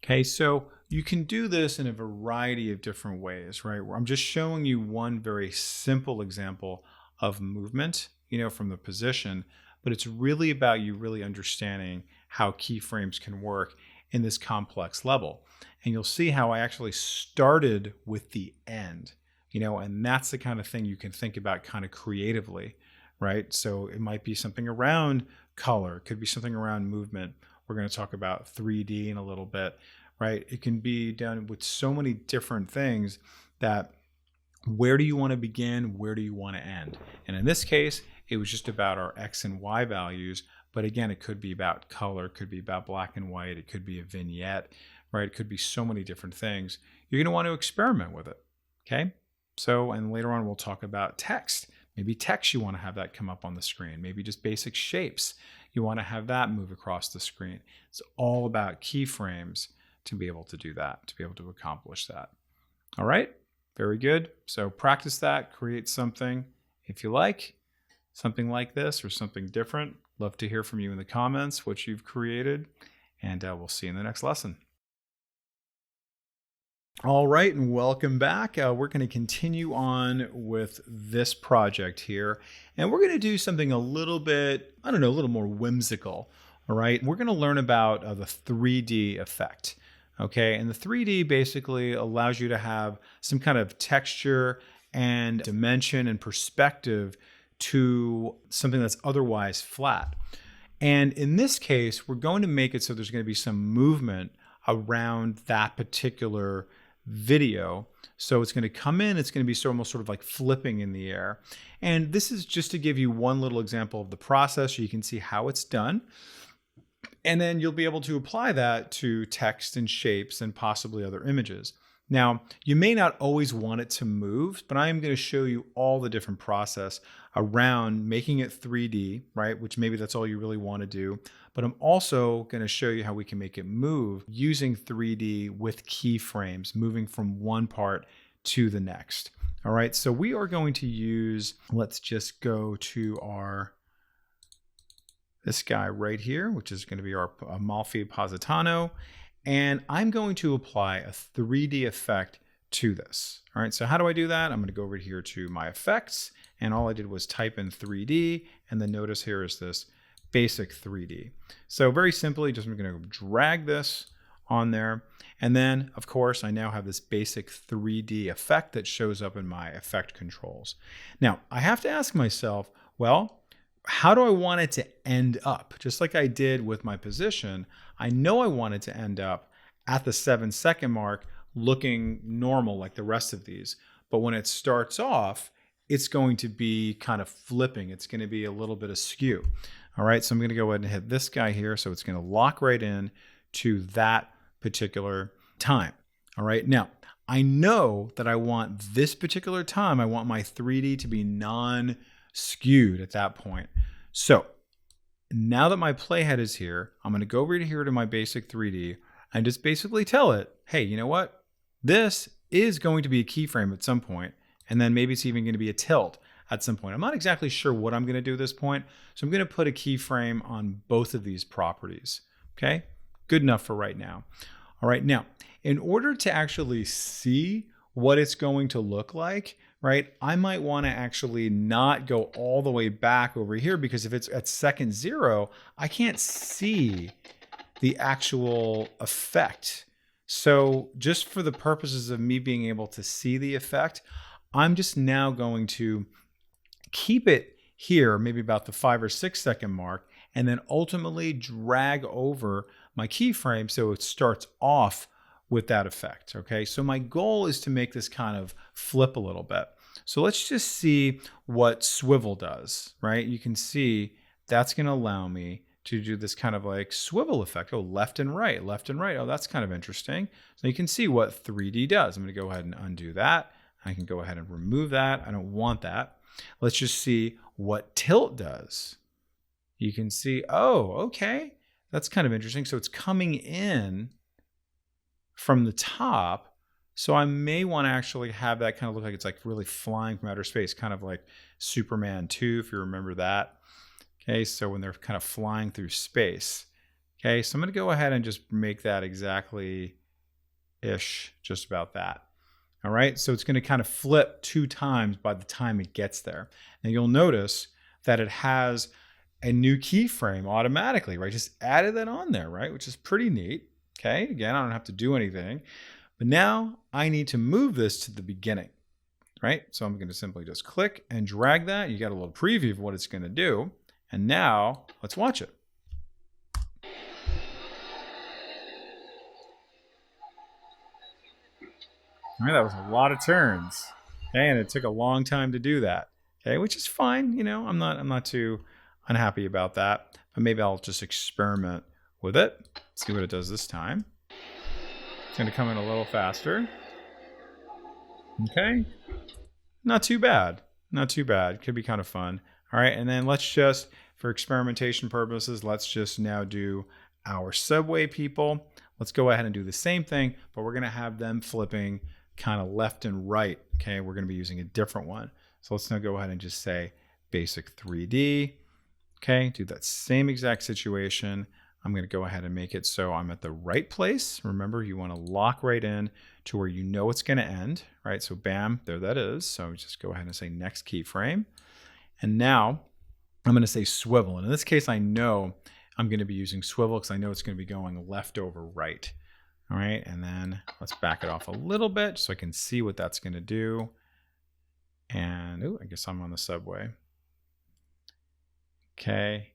Okay, so you can do this in a variety of different ways, right? I'm just showing you one very simple example of movement, from the position, but it's really about you really understanding how keyframes can work in this complex level. And you'll see how I actually started with the end, and that's the kind of thing you can think about kind of creatively, right? So it might be something around color, it could be something around movement. We're going to talk about 3D in a little bit, right? It can be done with so many different things that where do you want to begin? Where do you want to end? And in this case, it was just about our X and Y values. But again, it could be about color, it could be about black and white, it could be a vignette, right? It could be so many different things. You're going to want to experiment with it, okay? So, and later on, we'll talk about text. Maybe text, you want to have that come up on the screen. Maybe just basic shapes. You want to have that move across the screen. It's all about keyframes to be able to do that, to be able to accomplish that. All right, very good. So practice that, create something if you like, something like this or something different. Love to hear from you in the comments, what you've created, and we'll see you in the next lesson. All right, and welcome back. We're going to continue on with this project here, and we're going to do something a little bit, a little more whimsical. All right, we're going to learn about the 3D effect. Okay, and the 3D basically allows you to have some kind of texture and dimension and perspective to something that's otherwise flat. And in this case, we're going to make it so there's going to be some movement around that particular video. So it's going to come in, it's going to be almost sort of like flipping in the air. And this is just to give you one little example of the process so you can see how it's done. And then you'll be able to apply that to text and shapes and possibly other images. Now, you may not always want it to move, but I am going to show you all the different process around making it 3D, right? Which maybe that's all you really want to do. But I'm also going to show you how we can make it move using 3D with keyframes, moving from one part to the next. All right, so we are going to use, let's just go to this guy right here, which is going to be our Amalfi Positano. And I'm going to apply a 3D effect to this. All right, so how do I do that? I'm going to go over here to my effects, and all I did was type in 3D, and then notice here is this basic 3D. So very simply, just I'm going to drag this on there. And then, of course, I now have this basic 3D effect that shows up in my effect controls. Now, I have to ask myself, well, how do I want it to end up? Just like I did with my position, I know I want it to end up at the 7-second mark looking normal like the rest of these. But when it starts off, it's going to be kind of flipping. It's going to be a little bit askew. All right, so I'm going to go ahead and hit this guy here. So it's going to lock right in to that particular time. All right, now I know that I want this particular time, I want my 3D to be non-skewed at that point. So now that my playhead is here, I'm going to go over here to my basic 3D and just basically tell it, hey, you know what? This is going to be a keyframe at some point, and then maybe it's even going to be a tilt at some point. I'm not exactly sure what I'm going to do at this point, so I'm going to put a keyframe on both of these properties. Okay, good enough for right now. All right, now, in order to actually see what it's going to look like, right, I might want to actually not go all the way back over here, because if it's at second 0, I can't see the actual effect. So just for the purposes of me being able to see the effect, I'm just now going to keep it here, maybe about the 5 or 6 second mark, and then ultimately drag over my keyframe so it starts off with that effect. Okay, so my goal is to make this kind of flip a little bit. So let's just see what swivel does, right? You can see that's going to allow me to do this kind of like swivel effect. Oh, left and right, left and right. Oh, that's kind of interesting. So you can see what 3D does. I'm going to go ahead and undo that. I can go ahead and remove that. I don't want that. Let's just see what tilt does. you can see, oh, okay, that's kind of interesting. So it's coming in from the top. So I may want to actually have that kind of look like it's like really flying from outer space, kind of like Superman 2, if you remember that. Okay, so when they're kind of flying through space. Okay, so I'm going to go ahead and just make that exactly ish, just about that. All right, so it's going to kind of flip 2 times by the time it gets there. And you'll notice that it has a new keyframe automatically, right? Just added that on there, right? Which is pretty neat. Okay, again, I don't have to do anything. But now I need to move this to the beginning, right? So I'm going to simply just click and drag that. You got a little preview of what it's going to do. And now let's watch it. All right, that was a lot of turns. Okay, and it took a long time to do that. Okay, which is fine. You know, I'm not too unhappy about that. But maybe I'll just experiment with it. See what it does this time. It's going to come in a little faster. Okay, not too bad. Not too bad. Could be kind of fun. All right, and then let's just, for experimentation purposes, let's just now do our subway people. Let's go ahead and do the same thing, but we're going to have them flipping kind of left and right. Okay, we're going to be using a different one. So let's now go ahead and just say basic 3D. Okay, do that same exact situation. I'm going to go ahead and make it so I'm at the right place. Remember, you want to lock right in to where you know it's going to end, right? So bam, there that is. So just go ahead and say next keyframe. And now I'm going to say swivel. And in this case, I know I'm going to be using swivel because I know it's going to be going left over right. All right, and then let's back it off a little bit so I can see what that's going to do. And ooh, I guess I'm on the subway. Okay.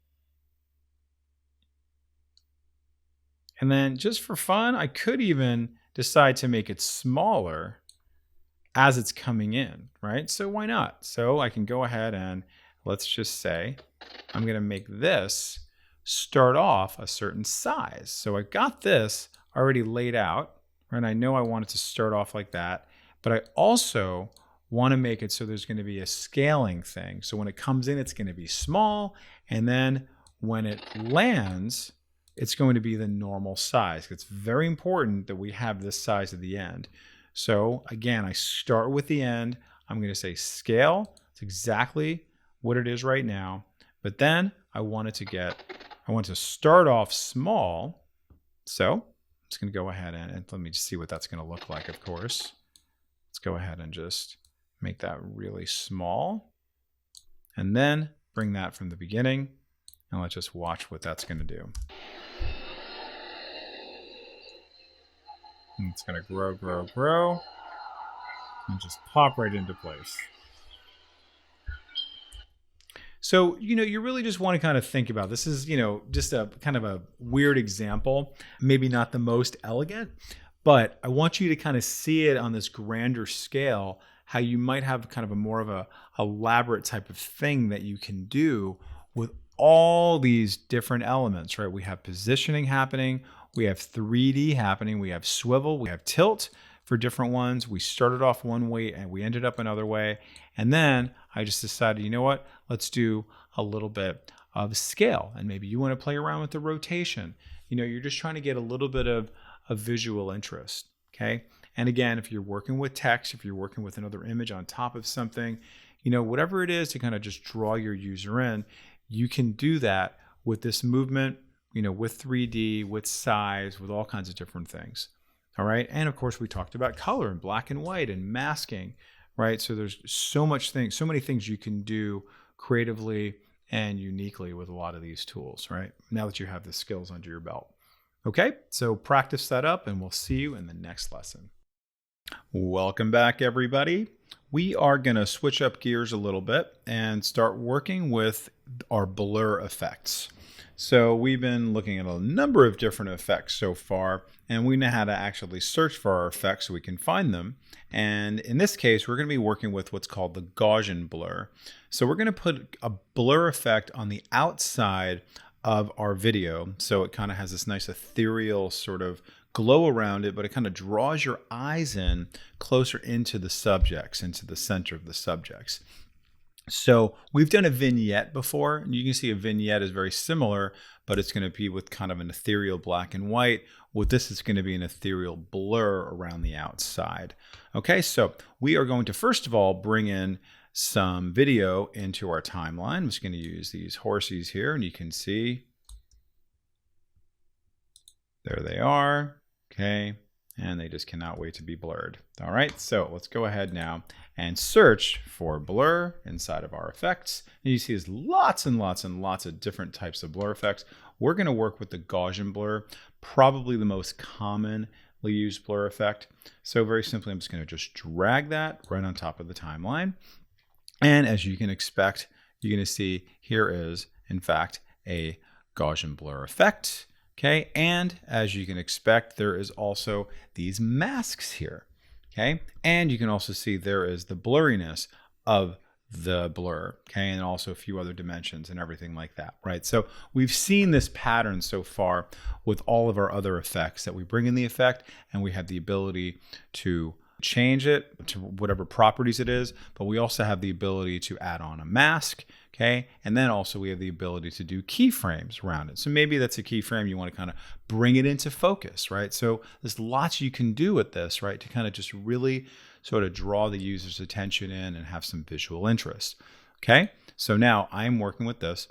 And then just for fun, I could even decide to make it smaller as it's coming in, right? So why not? So I can go ahead and let's just say I'm going to make this start off a certain size. So I've got this already laid out, right? I know I want it to start off like that, but I also want to make it so there's going to be a scaling thing. So when it comes in, it's going to be small, and then when it lands, it's going to be the normal size. It's very important that we have this size at the end. So again, I start with the end. I'm going to say scale. It's exactly what it is right now. But then I want to start off small. So I'm just going to go ahead and let me just see what that's going to look like, of course. Let's go ahead and just make that really small. And then bring that from the beginning. And let's just watch what that's going to do. And it's going to grow, grow, grow. And just pop right into place. So, you really just want to kind of think about this is, just a kind of a weird example, maybe not the most elegant, but I want you to kind of see it on this grander scale, how you might have kind of a more of a elaborate type of thing that you can do with all these different elements, right? We have positioning happening, we have 3D happening, we have swivel, we have tilt for different ones. We started off one way and we ended up another way. And then I just decided, you know what? Let's do a little bit of scale. And maybe you want to play around with the rotation. You're just trying to get a little bit of a visual interest, okay? And again, if you're working with text, if you're working with another image on top of something, whatever it is to kind of just draw your user in, you can do that with this movement, with 3D, with size, with all kinds of different things. All right. And of course, we talked about color and black and white and masking, right? So there's so many things you can do creatively and uniquely with a lot of these tools, right? Now that you have the skills under your belt. Okay. So practice that up and we'll see you in the next lesson. Welcome back, everybody. We are going to switch up gears a little bit and start working with our blur effects. So we've been looking at a number of different effects so far, and we know how to actually search for our effects so we can find them. And in this case, we're going to be working with what's called the Gaussian blur. So we're going to put a blur effect on the outside of our video. So it kind of has this nice ethereal sort of glow around it, but it kind of draws your eyes in closer into the subjects, into the center of the subjects. So we've done a vignette before, and you can see a vignette is very similar, but it's going to be with kind of an ethereal black and white. With this, it's going to be an ethereal blur around the outside. Okay, so we are going to first of all bring in some video into our timeline. I'm just going to use these horses here, and you can see there they are. Okay, and they just cannot wait to be blurred. All right, so let's go ahead now and search for blur inside of our effects. And you see there's lots and lots and lots of different types of blur effects. We're going to work with the Gaussian blur, probably the most commonly used blur effect. So very simply, I'm just going to just drag that right on top of the timeline. And as you can expect, you're going to see here is, in fact, a Gaussian blur effect. Okay, and as you can expect, there is also these masks here. Okay, and you can also see there is the blurriness of the blur. Okay, and also a few other dimensions and everything like that, right? So we've seen this pattern so far with all of our other effects that we bring in the effect, and we have the ability to change it to whatever properties it is, but we also have the ability to add on a mask, okay? And then also we have the ability to do keyframes around it. So maybe that's a keyframe, you want to kind of bring it into focus, right? So there's lots you can do with this, right? To kind of just really sort of draw the user's attention in and have some visual interest, okay? So now I'm working with this,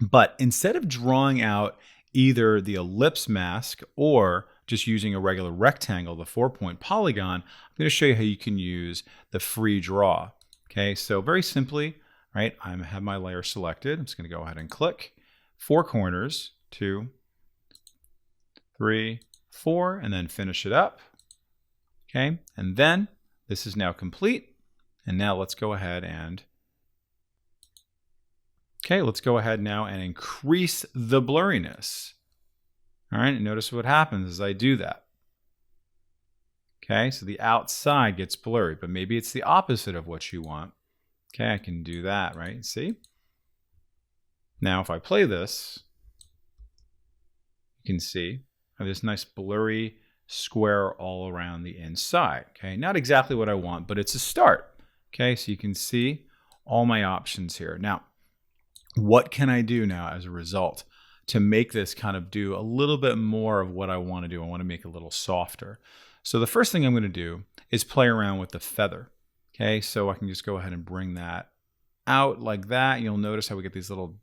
but instead of drawing out either the ellipse mask or just using a regular rectangle, the 4-point polygon, I'm going to show you how you can use the free draw. Okay, so very simply, right, I have my layer selected. I'm just going to go ahead and click 4 corners, 2, 3, 4, and then finish it up. Okay, and then this is now complete. And now let's go ahead and let's go ahead now and increase the blurriness. All right, and notice what happens as I do that. Okay, so the outside gets blurry, but maybe it's the opposite of what you want. Okay, I can do that, right? See? Now, if I play this, you can see I have this nice blurry square all around the inside. Okay, not exactly what I want, but it's a start. Okay, so you can see all my options here. Now, what can I do now as a result to make this kind of do a little bit more of what I want to do? I want to make it a little softer. So the first thing I'm going to do is play around with the feather. Okay, so I can just go ahead and bring that out like that. You'll notice how we get these little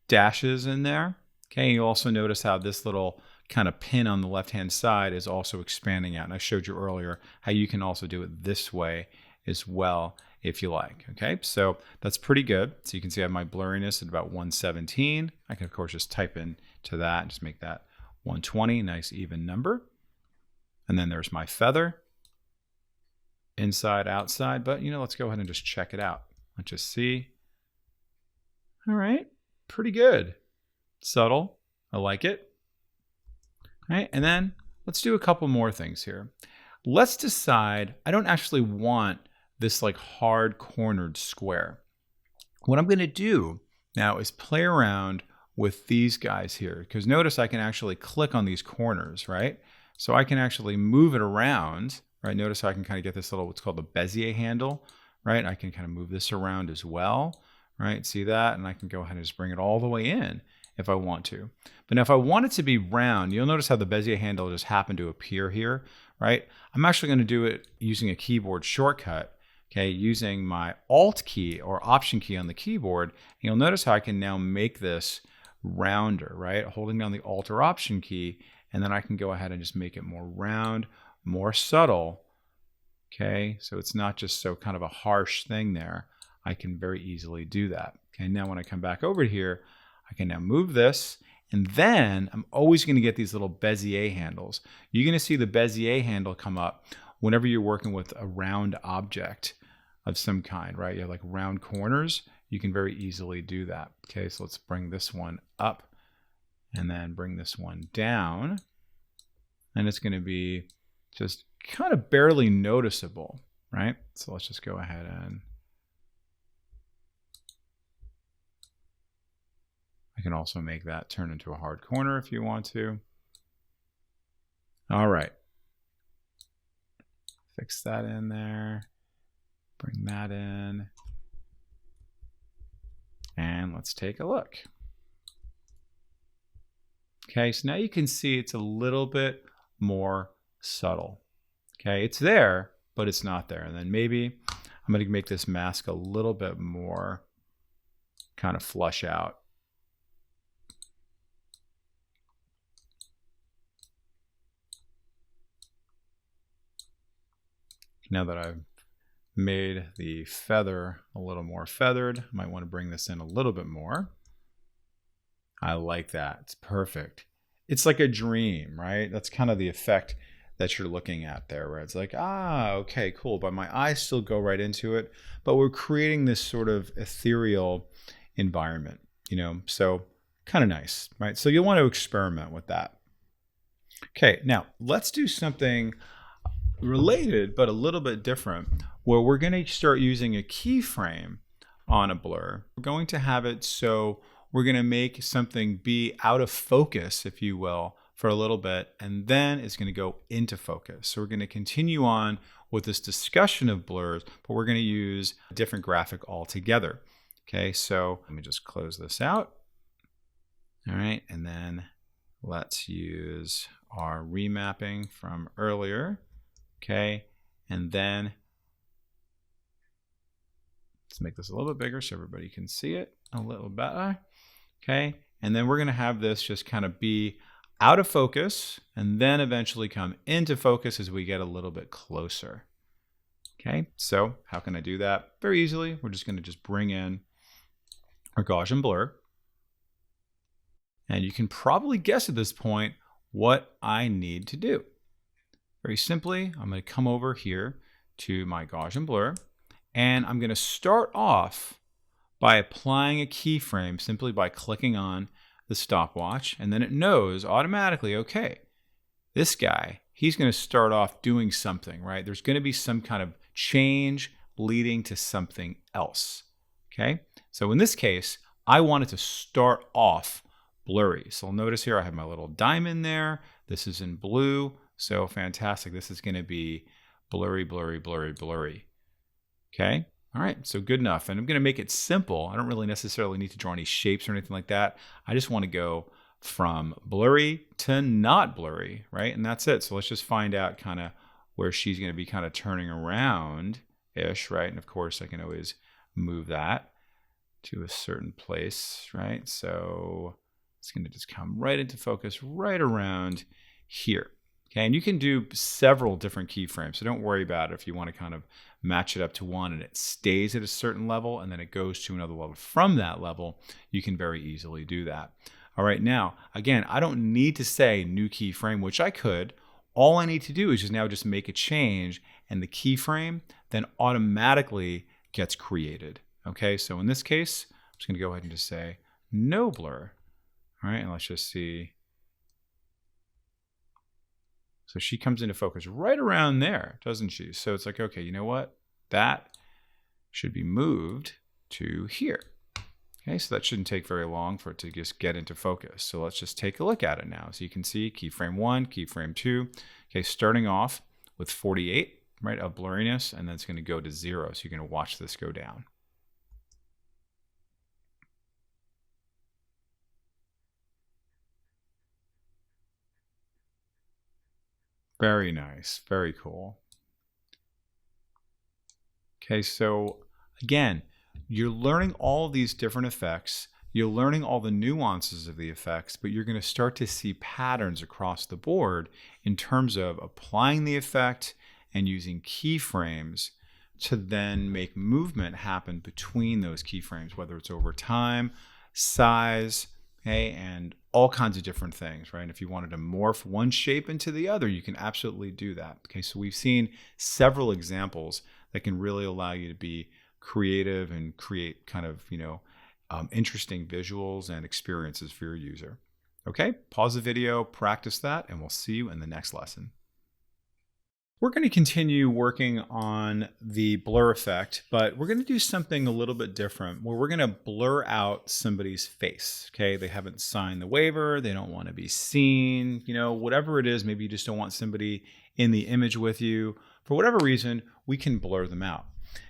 dashes in there. Okay, you'll also notice how this little kind of pin on the left-hand side is also expanding out. And I showed you earlier how you can also do it this way as well if you like. Okay, so that's pretty good. So you can see I have my blurriness at about 117. I can of course just type in to that, just make that 120, nice even number. And then there's my feather, inside, outside, but let's go ahead and just check it out. Let's just see. All right, pretty good. Subtle, I like it. All right, and then let's do a couple more things here. Let's decide, I don't actually want this like hard cornered square. What I'm going to do now is play around with these guys here, because notice I can actually click on these corners, right? So I can actually move it around, right? Notice how I can kind of get this little, what's called the Bezier handle, right? I can kind of move this around as well, right? See that? And I can go ahead and just bring it all the way in if I want to. But now if I want it to be round, you'll notice how the Bezier handle just happened to appear here, right? I'm actually going to do it using a keyboard shortcut, okay, using my Alt key or Option key on the keyboard. And you'll notice how I can now make this rounder, right? Holding down the Alt or Option key, and then I can go ahead and just make it more round, more subtle, okay? So it's not just so kind of a harsh thing there. I can very easily do that. Okay, now when I come back over here, I can now move this, and then I'm always going to get these little Bezier handles. You're going to see the Bezier handle come up whenever you're working with a round object of some kind, right? You have like round corners. You can very easily do that. Okay, so let's bring this one up and then bring this one down. And it's going to be just kind of barely noticeable, right? So let's just go ahead and I can also make that turn into a hard corner if you want to. All right. Fix that in there. Bring that in. And let's take a look. Okay, so now you can see it's a little bit more subtle. Okay, it's there, but it's not there. And then maybe I'm going to make this mask a little bit more kind of flush out. Now that I've made the feather a little more feathered, I might want to bring this in a little bit more. I like that. It's perfect. It's like a dream, right? That's kind of the effect that you're looking at there, where it's like, ah, okay, cool. But my eyes still go right into it. But we're creating this sort of ethereal environment, so kind of nice, right? So you'll want to experiment with that. Okay, now let's do something related, but a little bit different, where we're going to start using a keyframe on a blur. We're going to have it so we're going to make something be out of focus, if you will, for a little bit, and then it's going to go into focus. So we're going to continue on with this discussion of blurs, but we're going to use a different graphic altogether. Okay, so let me just close this out. All right, and then let's use our remapping from earlier. Okay, and then let's make this a little bit bigger so everybody can see it a little better. Okay, and then we're going to have this just kind of be out of focus and then eventually come into focus as we get a little bit closer. Okay, so how can I do that? Very easily. We're just going to just bring in our Gaussian blur. And you can probably guess at this point what I need to do. Very simply, I'm going to come over here to my Gaussian blur, and I'm going to start off by applying a keyframe simply by clicking on the stopwatch, and then it knows automatically, okay, this guy, he's going to start off doing something, right? There's going to be some kind of change leading to something else, okay? So in this case, I want it to start off blurry. So notice here I have my little diamond there. This is in blue. So fantastic. This is going to be blurry, blurry, blurry, blurry. Okay. All right. So good enough. And I'm going to make it simple. I don't really necessarily need to draw any shapes or anything like that. I just want to go from blurry to not blurry, right? And that's it. So let's just find out kind of where she's going to be kind of turning around-ish, right? And of course, I can always move that to a certain place, right? So it's going to just come right into focus right around here. Okay, and you can do several different keyframes, so don't worry about it if you want to kind of match it up to one and it stays at a certain level and then it goes to another level from that level. You can very easily do that. All right, now, again, I don't need to say new keyframe, which I could. All I need to do is just make a change, and the keyframe then automatically gets created. Okay, so in this case, I'm just going to go ahead and just say no blur. All right, and let's just see. So she comes into focus right around there, doesn't she? So it's like, okay, you know what? That should be moved to here. Okay, so that shouldn't take very long for it to just get into focus. So let's just take a look at it now. So you can see keyframe 1, keyframe 2. Okay, starting off with 48, right, of blurriness, and then it's going to go to 0. So you're going to watch this go down. Very nice. Very cool. Okay, so again, you're learning all of these different effects. You're learning all the nuances of the effects, but you're going to start to see patterns across the board in terms of applying the effect and using keyframes to then make movement happen between those keyframes, whether it's over time, size, okay, and all kinds of different things, right? And if you wanted to morph one shape into the other, you can absolutely do that. Okay, so we've seen several examples that can really allow you to be creative and create kind of, interesting visuals and experiences for your user. Okay, pause the video, practice that, and we'll see you in the next lesson. We're going to continue working on the blur effect, but we're going to do something a little bit different where we're going to blur out somebody's face. Okay, they haven't signed the waiver, they don't want to be seen, whatever it is, maybe you just don't want somebody in the image with you. For whatever reason, we can blur them out.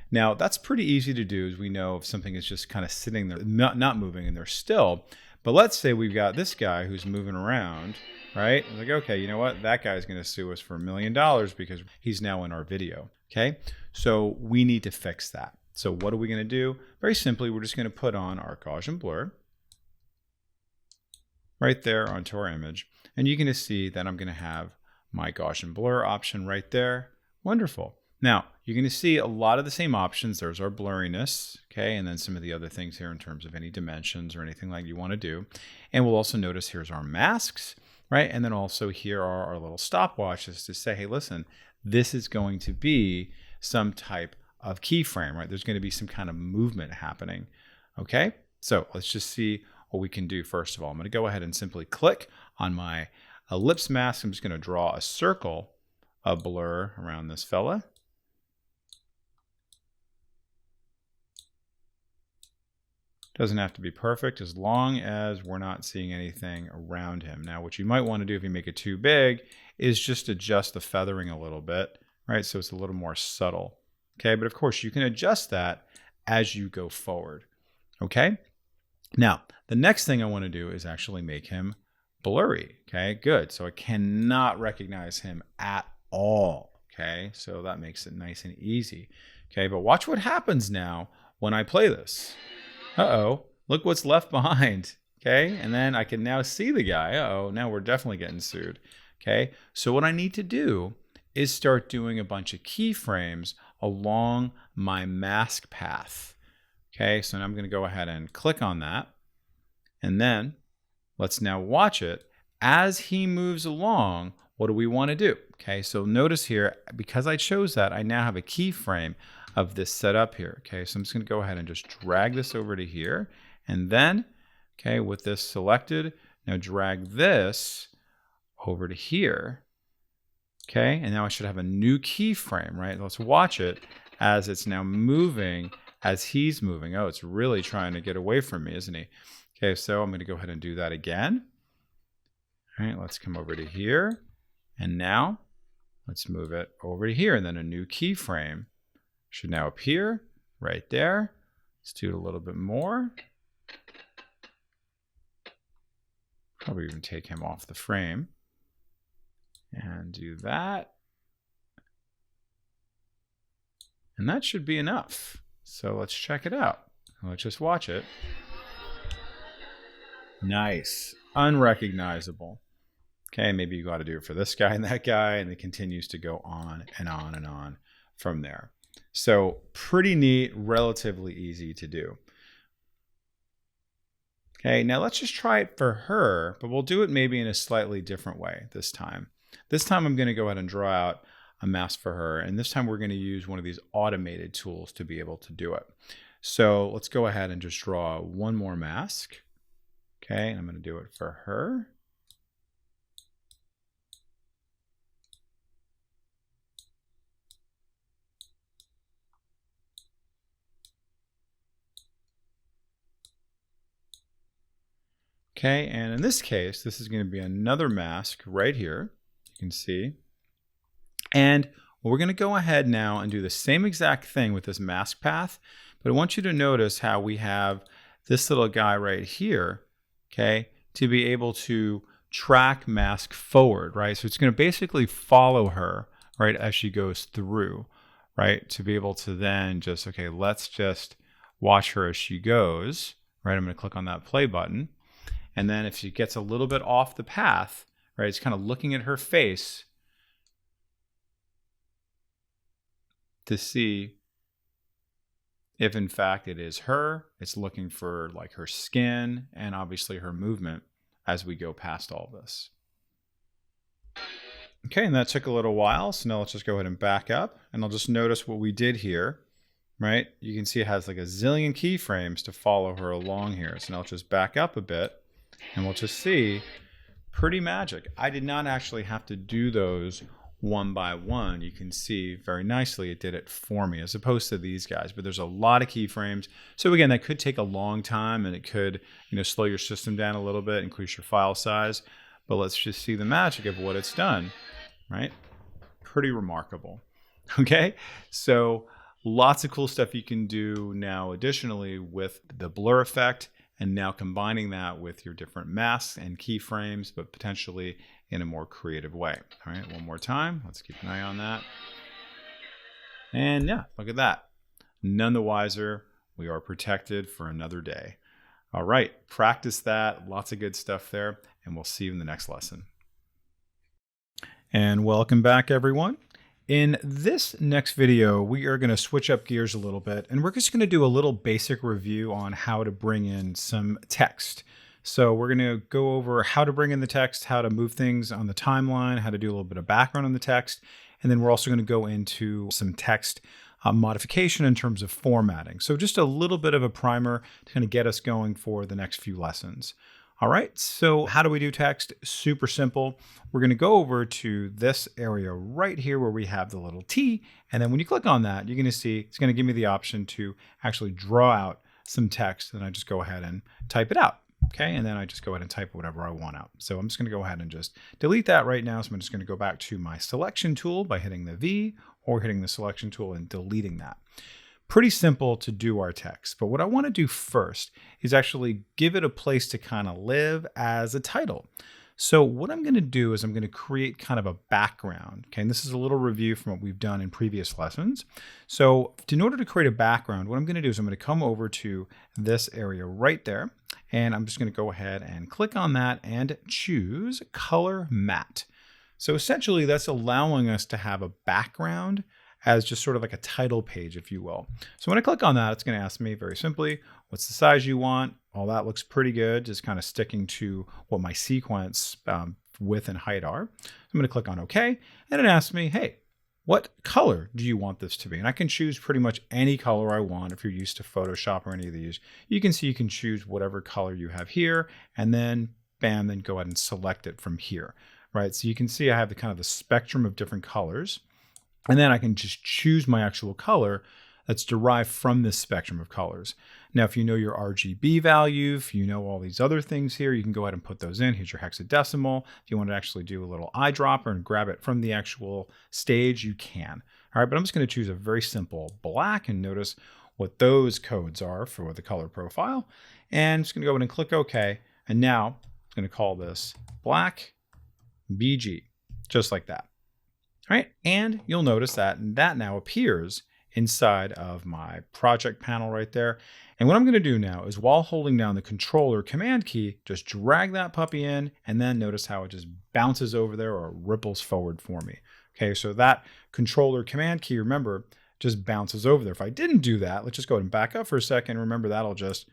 Now, that's pretty easy to do, as we know if something is just kind of sitting there, not moving, and they're still. But let's say we've got this guy who's moving around, right? Like, okay, you know what? That guy's going to sue us for $1 million because he's now in our video, okay? So we need to fix that. So what are we going to do? Very simply, we're just going to put on our Gaussian blur right there onto our image. And you're going to see that I'm going to have my Gaussian blur option right there. Wonderful. Now, you're going to see a lot of the same options. There's our blurriness, okay, and then some of the other things here in terms of any dimensions or anything like you want to do. And we'll also notice here's our masks, right? And then also here are our little stopwatches to say, hey, listen, this is going to be some type of keyframe, right? There's going to be some kind of movement happening, okay? So let's just see what we can do first of all. I'm going to go ahead and simply click on my ellipse mask. I'm just going to draw a circle of blur around this fella. Doesn't have to be perfect as long as we're not seeing anything around him. Now, what you might want to do if you make it too big is just adjust the feathering a little bit, right? So it's a little more subtle, okay? But of course, you can adjust that as you go forward, okay? Now, the next thing I want to do is actually make him blurry, okay? Good, so I cannot recognize him at all, okay? So that makes it nice and easy, okay? But watch what happens now when I play this. Uh-oh, look what's left behind, okay? And then I can now see the guy. Uh-oh, now we're definitely getting sued, okay? So what I need to do is start doing a bunch of keyframes along my mask path, okay? So now I'm gonna go ahead and click on that. And then let's now watch it. As he moves along, what do we wanna do? Okay, so notice here, because I chose that, I now have a keyframe of this set up here. Okay, so I'm just going to go ahead and just drag this over to here. And then, okay, with this selected, now drag this over to here. Okay, and now I should have a new keyframe, right? Let's watch it as it's now moving, as he's moving. Oh, it's really trying to get away from me, isn't he? Okay, so I'm going to go ahead and do that again. All right, let's come over to here. And now let's move it over to here, and then a new keyframe should now appear right there. Let's do it a little bit more. Probably even take him off the frame and do that. And that should be enough. So let's check it out. Let's just watch it. Nice. Unrecognizable. Okay, maybe you got to do it for this guy and that guy, and it continues to go on and on and on from there. So pretty neat, relatively easy to do. Okay, now let's just try it for her, but we'll do it maybe in a slightly different way this time. This time I'm going to go ahead and draw out a mask for her, and this time we're going to use one of these automated tools to be able to do it. So let's go ahead and just draw one more mask. Okay, and I'm going to do it for her. Okay, and in this case, this is going to be another mask right here. You can see. And we're going to go ahead now and do the same exact thing with this mask path. But I want you to notice how we have this little guy right here, okay, to be able to track mask forward, right? So it's going to basically follow her, right, as she goes through, right, to be able to then just, okay, let's just watch her as she goes, right? I'm going to click on that play button. And then if she gets a little bit off the path, right, it's kind of looking at her face to see if in fact it is her. It's looking for like her skin and obviously her movement as we go past all this. Okay, and that took a little while. So now let's just go ahead and back up, and I'll just notice what we did here, right? You can see it has like a zillion keyframes to follow her along here. So now let's just back up a bit. And we'll just see, pretty magic. I did not actually have to do those one by one. You can see very nicely it did it for me as opposed to these guys. But there's a lot of keyframes. So again, that could take a long time, and it could, slow your system down a little bit, increase your file size. But let's just see the magic of what it's done, right? Pretty remarkable. Okay, so Lots of cool stuff you can do now additionally with the blur effect, and now combining that with your different masks and keyframes, but potentially in a more creative way. All right, one more time. Let's keep an eye on that. And yeah, look at that. None the wiser. We are protected for another day. All right, practice that. Lots of good stuff there, and we'll see you in the next lesson. And welcome back, everyone. In this next video, we are going to switch up gears a little bit, and we're just going to do a little basic review on how to bring in some text. So we're going to go over how to bring in the text, how to move things on the timeline, how to do a little bit of background on the text, and then we're also going to go into some text modification in terms of formatting. So just a little bit of a primer to kind of get us going for the next few lessons. All right, so how do we do text? Super simple. We're going to go over to this area right here where we have the little T, and then when you click on that, you're going to see it's going to give me the option to actually draw out some text, and I just go ahead and type it out. Okay, and then I just go ahead and type whatever I want out. So I'm just going to go ahead and just delete that right now. So I'm just going to go back to my selection tool by hitting the V or hitting the selection tool and deleting that. Pretty simple to do our text, but what I want to do first is actually give it a place to kind of live as a title. So what I'm going to do is I'm going to create kind of a background. Okay, and this is a little review from what we've done in previous lessons. So in order to create a background, what I'm going to do is I'm going to come over to this area right there, and I'm just going to go ahead and click on that and choose Color Matte. So essentially that's allowing us to have a background as just sort of like a title page, if you will. So when I click on that, it's going to ask me very simply, what's the size you want? All that looks pretty good, just kind of sticking to what my sequence width and height are. So I'm going to click on OK, and it asks me, hey, what color do you want this to be? And I can choose pretty much any color I want. If you're used to Photoshop or any of these, you can see you can choose whatever color you have here, and then bam, then go ahead and select it from here, right? So you can see I have the kind of the spectrum of different colors. And then I can just choose my actual color that's derived from this spectrum of colors. Now, if you know your RGB value, if you know all these other things here, you can go ahead and put those in. Here's your hexadecimal. If you want to actually do a little eyedropper and grab it from the actual stage, you can. All right, but I'm just going to choose a very simple black, and notice what those codes are for the color profile. And I'm just going to go ahead and click OK. And now I'm going to call this black BG, just like that. All right, and you'll notice that that now appears inside of my project panel right there. And what I'm going to do now is, while holding down the controller command key, just drag that puppy in, and then notice how it just bounces over there or ripples forward for me. Okay, so that controller command key, remember, just bounces over there. If I didn't do that, let's just go ahead and back up for a second. Remember, that'll just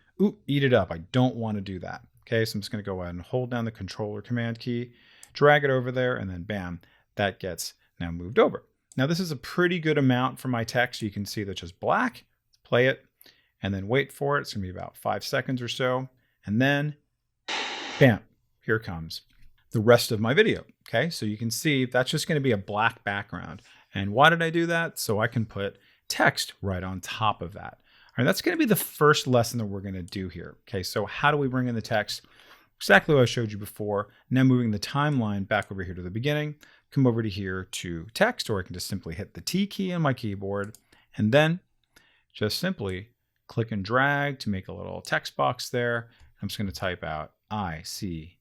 eat it up. I don't want to do that. Okay, so I'm just going to go ahead and hold down the controller command key, drag it over there, and then bam, that gets now moved over. Now this is a pretty good amount for my text. You can see that's just black. Play it and then wait for it. It's gonna be about 5 seconds or so. And then bam, here comes the rest of my video. Okay, so you can see that's just gonna be a black background. And why did I do that? So I can put text right on top of that. All right, that's gonna be the first lesson that we're gonna do here. Okay, so how do we bring in the text? Exactly what I showed you before. Now moving the timeline back over here to the beginning, come over to here to text, or I can just simply hit the T key on my keyboard, and then just simply click and drag to make a little text box there. I'm just going to type out ICELANT,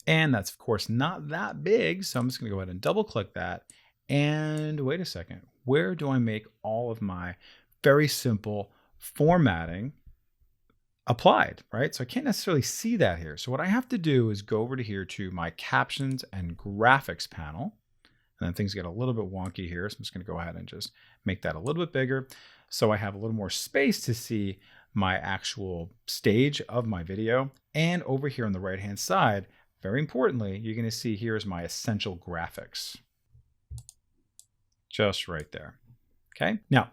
and that's of course not that big, so I'm just going to go ahead and double click that. And wait a second, where do I make all of my very simple formatting applied, right? So I can't necessarily see that here. So what I have to do is go over to here to my captions and graphics panel. And then things get a little bit wonky here. So I'm just going to go ahead and just make that a little bit bigger, so I have a little more space to see my actual stage of my video. And over here on the right hand side, very importantly, you're going to see here is my essential graphics. Just right there. Okay. Now,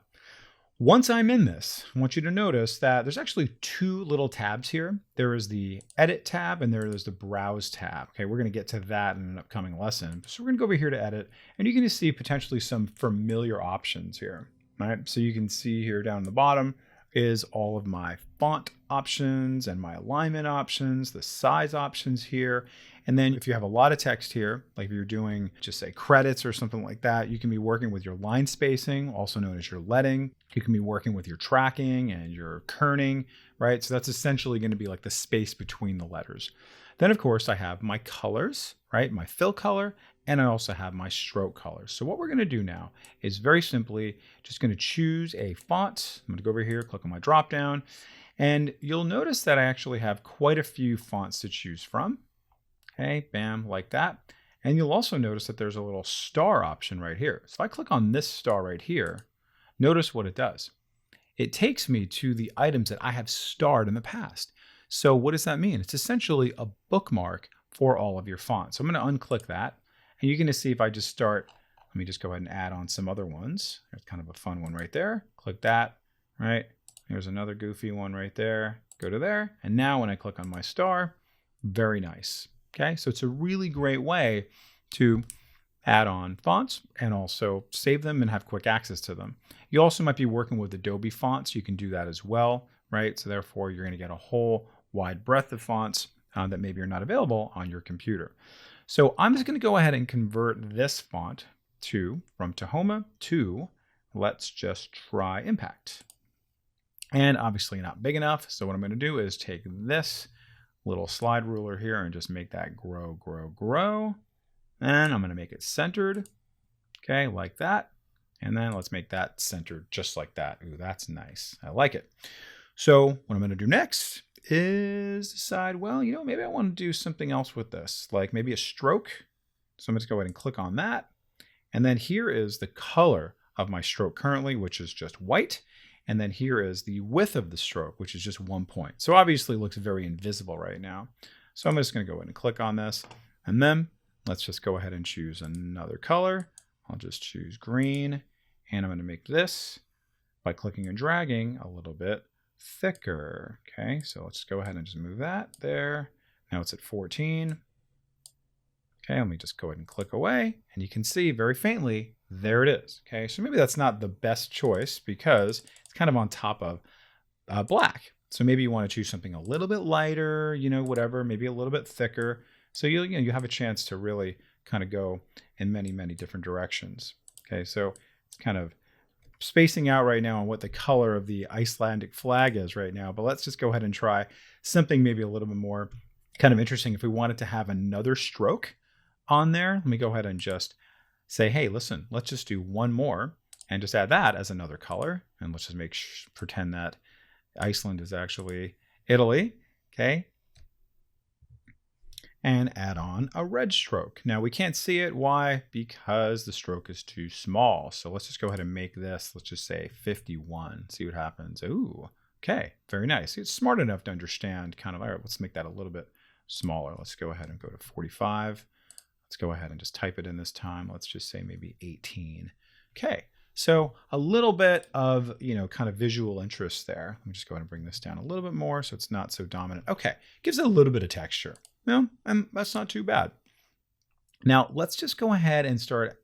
once I'm in this, I want you to notice that there's actually 2 little tabs here. There is the Edit tab, and there is the Browse tab. Okay, we're going to get to that in an upcoming lesson. So we're going to go over here to Edit, and you're going to see potentially some familiar options here. Right? So you can see here down the bottom, is all of my font options and my alignment options, the size options here. And then if you have a lot of text here, like if you're doing just say credits or something like that, you can be working with your line spacing, also known as your leading. You can be working with your tracking and your kerning, right? So that's essentially going to be like the space between the letters. Then of course I have my colors, right? My fill color, and I also have my stroke colors. So what we're going to do now is very simply just going to choose a font. I'm going to go over here, click on my drop down, and you'll notice that I actually have quite a few fonts to choose from. Okay, bam, like that. And you'll also notice that there's a little star option right here. So if I click on this star right here, notice what it does. It takes me to the items that I have starred in the past. So what does that mean? It's essentially a bookmark for all of your fonts. So I'm going to unclick that. And you're going to see if I just start, let me just go ahead and add on some other ones. There's kind of a fun one right there. Click that, right? There's another goofy one right there. Go to there. And now when I click on my star, very nice. Okay, so it's a really great way to add on fonts and also save them and have quick access to them. You also might be working with Adobe fonts. You can do that as well, right? So therefore, you're going to get a whole wide breadth of fonts that maybe are not available on your computer. So I'm just going to go ahead and convert this font from Tahoma to, let's just try Impact. And obviously not big enough. So what I'm going to do is take this little slide ruler here and just make that grow, grow, grow. And I'm going to make it centered. Okay, like that. And then let's make that centered just like that. Ooh, that's nice. I like it. So what I'm going to do next is decide, well, you know, maybe I want to do something else with this, like maybe a stroke. So I'm just going to go ahead and click on that. And then here is the color of my stroke currently, which is just white. And then here is the width of the stroke, which is just 1 point. So obviously it looks very invisible right now. So I'm just going to go ahead and click on this. And then let's just go ahead and choose another color. I'll just choose green. And I'm going to make this by clicking and dragging a little bit thicker. Okay, so let's go ahead and just move that there. Now it's at 14. Okay, let me just go ahead and click away. And you can see very faintly, there it is. Okay, so maybe that's not the best choice because it's kind of on top of black. So maybe you want to choose something a little bit lighter, you know, whatever, maybe a little bit thicker. So you have a chance to really kind of go in many, many different directions. Okay, so it's kind of spacing out right now on what the color of the Icelandic flag is right now, but let's just go ahead and try something maybe a little bit more kind of interesting. If we wanted to have another stroke on there, let me go ahead and just say, hey, listen, let's just do one more and just add that as another color. And let's just pretend that Iceland is actually Italy. Okay. And add on a red stroke. Now we can't see it. Why? Because the stroke is too small. So let's just go ahead and make this, let's just say 51, see what happens. Ooh, okay, very nice. It's smart enough to understand kind of, all right, let's make that a little bit smaller. Let's go ahead and go to 45. Let's go ahead and just type it in this time. Let's just say maybe 18. Okay, so a little bit of, kind of visual interest there. Let me just go ahead and bring this down a little bit more so it's not so dominant. Okay, gives it a little bit of texture. No, and that's not too bad. Now let's just go ahead and start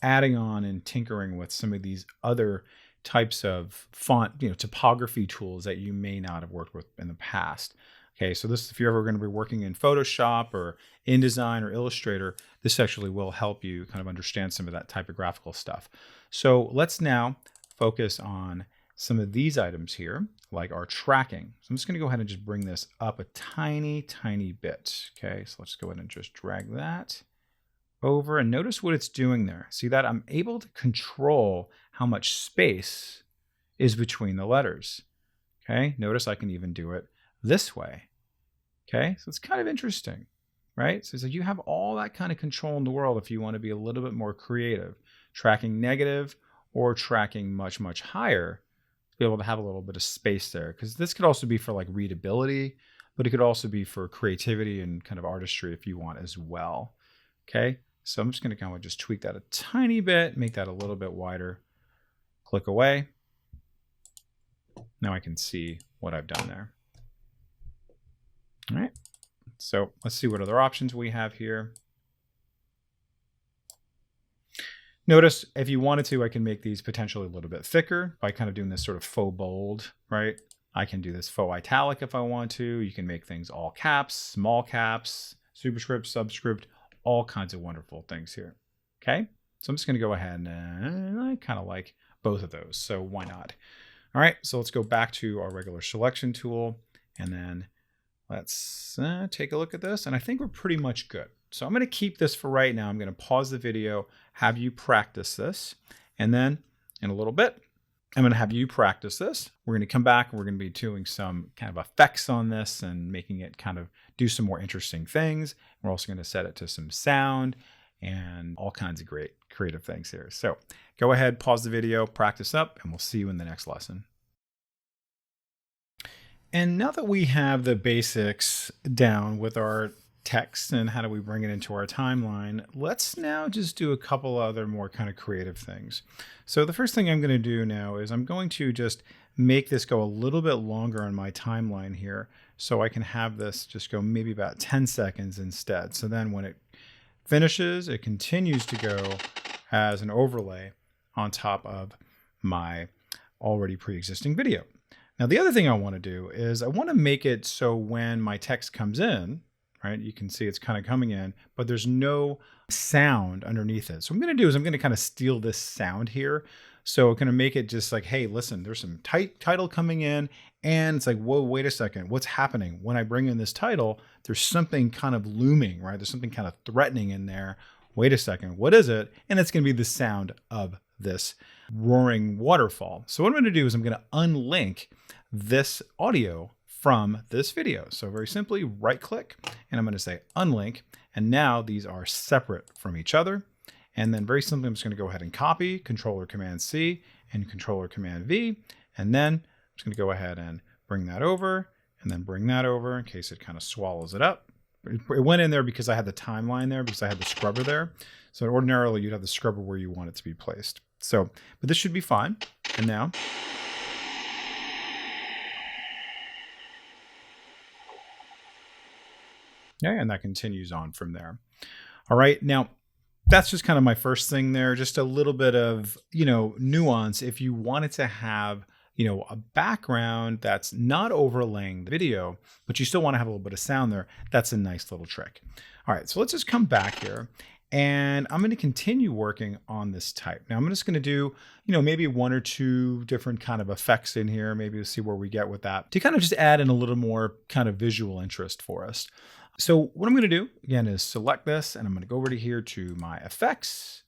adding on and tinkering with some of these other types of font, typography tools that you may not have worked with in the past. Okay, so this, if you're ever going to be working in Photoshop or InDesign or Illustrator, this actually will help you kind of understand some of that typographical stuff. So let's now focus on some of these items here, like our tracking. So I'm just going to go ahead and just bring this up a tiny, tiny bit. Okay, so let's go ahead and just drag that over and notice what it's doing there. See that? I'm able to control how much space is between the letters. Okay, notice I can even do it this way. Okay, so it's kind of interesting, right? So you have all that kind of control in the world if you want to be a little bit more creative, tracking negative or tracking much, much higher. Be able to have a little bit of space there, because this could also be for like readability, but it could also be for creativity and kind of artistry if you want as well. Okay, so I'm just going to kind of just tweak that a tiny bit, make that a little bit wider, click away. Now I can see what I've done there. All right, so let's see what other options we have here. Notice if you wanted to, I can make these potentially a little bit thicker by kind of doing this sort of faux bold, right? I can do this faux italic if I want to. You can make things all caps, small caps, superscript, subscript, all kinds of wonderful things here. Okay, so I'm just going to go ahead and I kind of like both of those, so why not? All right, so let's go back to our regular selection tool, and then let's take a look at this, and I think we're pretty much good. So I'm going to keep this for right now. I'm going to pause the video, have you practice this, and then in a little bit, I'm going to have you practice this. We're going to come back and we're going to be doing some kind of effects on this and making it kind of do some more interesting things. We're also going to set it to some sound and all kinds of great creative things here. So go ahead, pause the video, practice up, and we'll see you in the next lesson. And now that we have the basics down with our text and how do we bring it into our timeline, let's now just do a couple other more kind of creative things. So the first thing I'm going to do now is I'm going to just make this go a little bit longer on my timeline here, so I can have this just go maybe about 10 seconds instead. So then when it finishes, it continues to go as an overlay on top of my already pre-existing video. Now, the other thing I want to do is I want to make it so when my text comes in, right, you can see it's kind of coming in, but there's no sound underneath it. So what I'm going to do is I'm going to kind of steal this sound here. So I'm going to make it just like, hey, listen, there's some title coming in, and it's like, whoa, wait a second, what's happening? When I bring in this title, there's something kind of looming, right? There's something kind of threatening in there. Wait a second, what is it? And it's going to be the sound of this roaring waterfall. So what I'm going to do is I'm going to unlink this audio from this video. So very simply, right click, and I'm going to say unlink. And now these are separate from each other. And then very simply, I'm just going to go ahead and copy, Control or Command C and Control or Command V. And then I'm just going to go ahead and bring that over and then bring that over in case it kind of swallows it up. It went in there because I had the timeline there, because I had the scrubber there. So ordinarily you'd have the scrubber where you want it to be placed. So, but this should be fine. And now, yeah, and that continues on from there. All right, now that's just kind of my first thing there. Just a little bit of, nuance. If you wanted to have, a background that's not overlaying the video, but you still want to have a little bit of sound there, that's a nice little trick. All right, so let's just come back here. And I'm going to continue working on this type. Now I'm just going to do, maybe one or two different kind of effects in here. Maybe we'll see where we get with that to kind of just add in a little more kind of visual interest for us. So what I'm going to do again is select this, and I'm going to go over to here to my effects.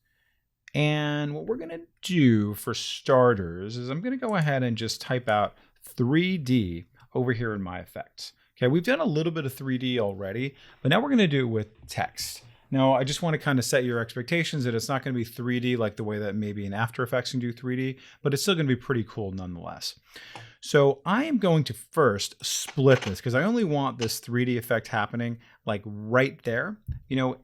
And what we're going to do for starters is I'm going to go ahead and just type out 3D over here in my effects. Okay, we've done a little bit of 3D already, but now we're going to do it with text. Now, I just want to kind of set your expectations that it's not going to be 3D like the way that maybe in After Effects can do 3D, but it's still going to be pretty cool nonetheless. So I am going to first split this because I only want this 3D effect happening like right there,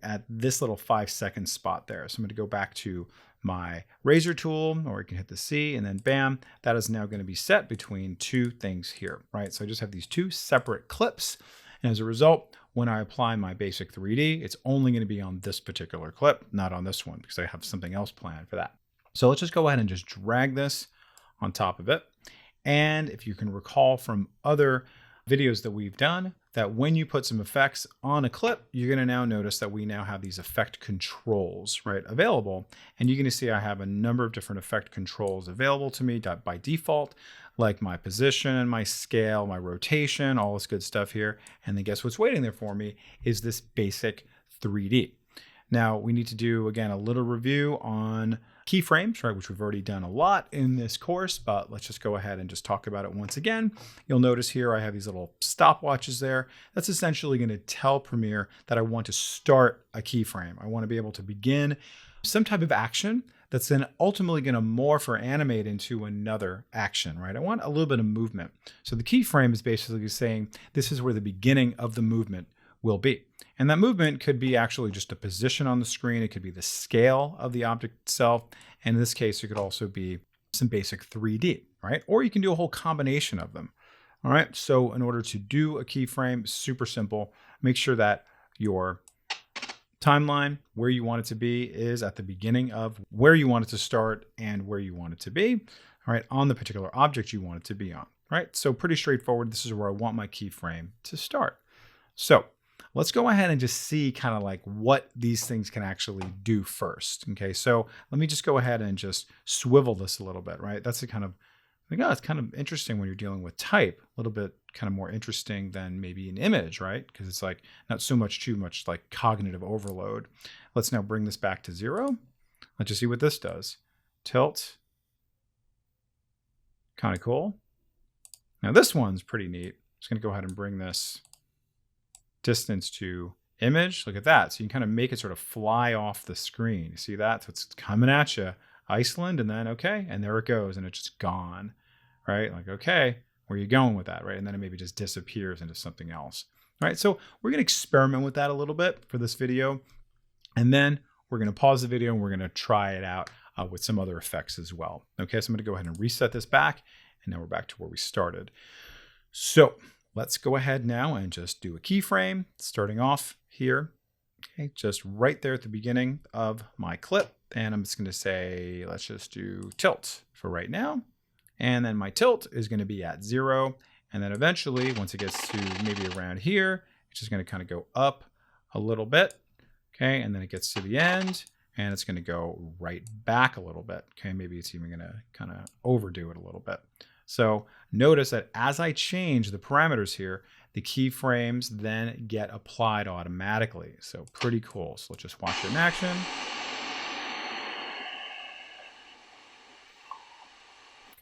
at this little 5-second spot there. So I'm going to go back to my razor tool, or you can hit the C, and then bam, that is now going to be set between two things here, right? So I just have these two separate clips. And as a result, when I apply my basic 3D, it's only going to be on this particular clip, not on this one, because I have something else planned for that. So let's just go ahead and just drag this on top of it. And if you can recall from other videos that we've done, that when you put some effects on a clip, you're going to now notice that we now have these effect controls, right, available. And you're going to see I have a number of different effect controls available to me by default, like my position, my scale, my rotation, all this good stuff here. And then guess what's waiting there for me is this basic 3D. Now we need to do, again, a little review on keyframes, right, which we've already done a lot in this course, but let's just go ahead and just talk about it once again. You'll notice here I have these little stopwatches there. That's essentially going to tell Premiere that I want to start a keyframe. I want to be able to begin some type of action that's then ultimately going to morph or animate into another action, right? I want a little bit of movement. So the keyframe is basically saying this is where the beginning of the movement will be. And that movement could be actually just a position on the screen. It could be the scale of the object itself. And in this case, it could also be some basic 3D, right? Or you can do a whole combination of them. All right. So in order to do a keyframe, super simple. Make sure that your timeline. Where you want it to be is at the beginning of where you want it to start and where you want it to be, all right, on the particular object you want it to be on, right? So pretty straightforward. This is where I want my keyframe to start. So let's go ahead and just see kind of like what these things can actually do first. Okay, so let me just go ahead and just swivel this a little bit, right? That's the kind of, I think, oh, it's kind of interesting when you're dealing with type, a little bit kind of more interesting than maybe an image, right? Because it's like not so much too much like cognitive overload. Let's now bring this back to 0. Let's just see what this does. Tilt. Kind of cool. Now this one's pretty neat. Just going to go ahead and bring this distance to image. Look at that. So you can kind of make it sort of fly off the screen. You see that? So it's coming at you. Iceland, and then okay, and there it goes, and it's just gone, right? Like, okay, where are you going with that, right? And then it maybe just disappears into something else. All right, so we're gonna experiment with that a little bit for this video, and then we're gonna pause the video and we're gonna try it out with some other effects as well. Okay, so I'm gonna go ahead and reset this back, and now we're back to where we started. So let's go ahead now and just do a keyframe, starting off here, okay, just right there at the beginning of my clip. And I'm just going to say, let's just do tilt for right now. And then my tilt is going to be at 0. And then eventually, once it gets to maybe around here, it's just going to kind of go up a little bit. Okay, and then it gets to the end, and it's going to go right back a little bit. Okay, maybe it's even going to kind of overdo it a little bit. So notice that as I change the parameters here, the keyframes then get applied automatically. So pretty cool. So let's just watch it in action.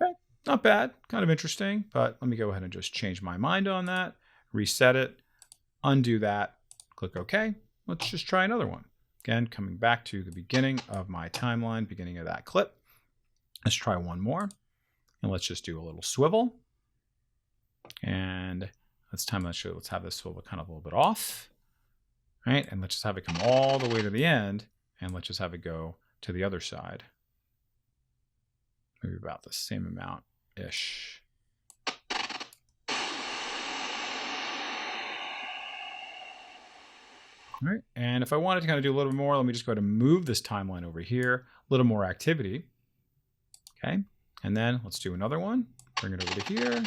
Okay, not bad, kind of interesting, but let me go ahead and just change my mind on that, reset it, undo that, click OK. Let's just try another one. Again, coming back to the beginning of my timeline, beginning of that clip. Let's try one more, and let's just do a little swivel. And let's have this swivel kind of a little bit off, right? And let's just have it come all the way to the end, and let's just have it go to the other side. Maybe about the same amount-ish. All right, and if I wanted to kind of do a little bit more, let me just go ahead and move this timeline over here, a little more activity. Okay, and then let's do another one. Bring it over to here.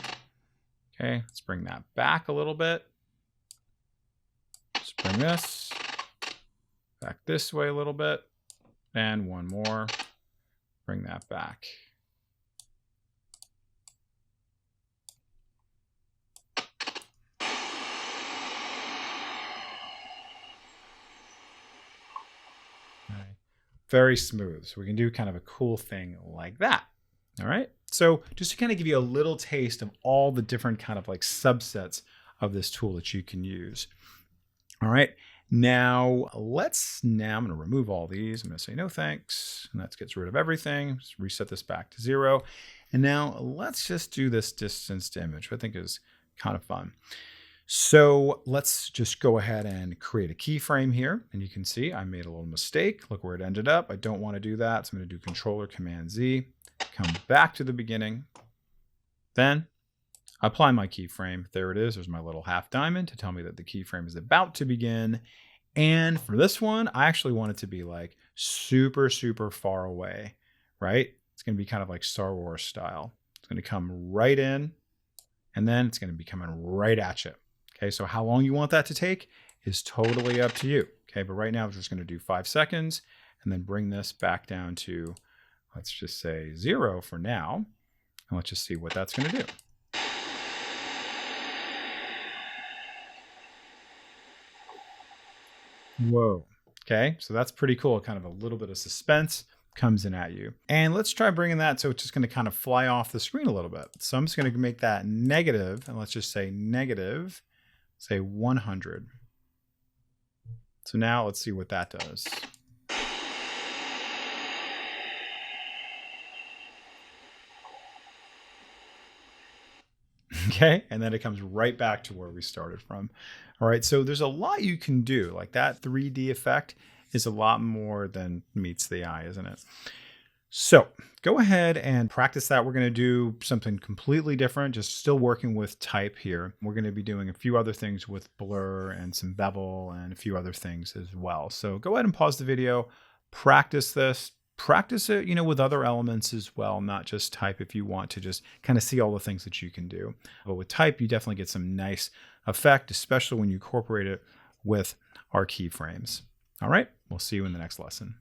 Okay, let's bring that back a little bit. Let's bring this back this way a little bit. And one more. Bring that back. Very smooth. So we can do kind of a cool thing like that. All right. So just to kind of give you a little taste of all the different kind of like subsets of this tool that you can use. All right. Now I'm going to remove all these. I'm going to say no thanks. And that gets rid of everything. Just reset this back to 0. And now let's just do this distance to image, which I think is kind of fun. So let's just go ahead and create a keyframe here. And you can see I made a little mistake. Look where it ended up. I don't want to do that. So I'm going to do Control or Command Z, come back to the beginning. Then apply my keyframe. There it is. There's my little half diamond to tell me that the keyframe is about to begin. And for this one, I actually want it to be like super, super far away, right? It's going to be kind of like Star Wars style. It's going to come right in, and then it's going to be coming right at you. Okay, so how long you want that to take is totally up to you. Okay, but right now we're just going to do 5 seconds and then bring this back down to, let's just say 0 for now. And let's just see what that's going to do. Whoa. Okay, so that's pretty cool. Kind of a little bit of suspense comes in at you. And let's try bringing that so it's just going to kind of fly off the screen a little bit. So I'm just going to make that negative, and let's just say negative, say 100. So now let's see what that does. Okay, and then it comes right back to where we started from. All right, so there's a lot you can do. Like that 3D effect is a lot more than meets the eye, isn't it? So go ahead and practice that. We're going to do something completely different, just still working with type here. We're going to be doing a few other things with blur and some bevel and a few other things as well. So go ahead and pause the video, practice this. Practice it, with other elements as well, not just type if you want to just kind of see all the things that you can do. But with type, you definitely get some nice effect, especially when you incorporate it with our keyframes. All right, we'll see you in the next lesson.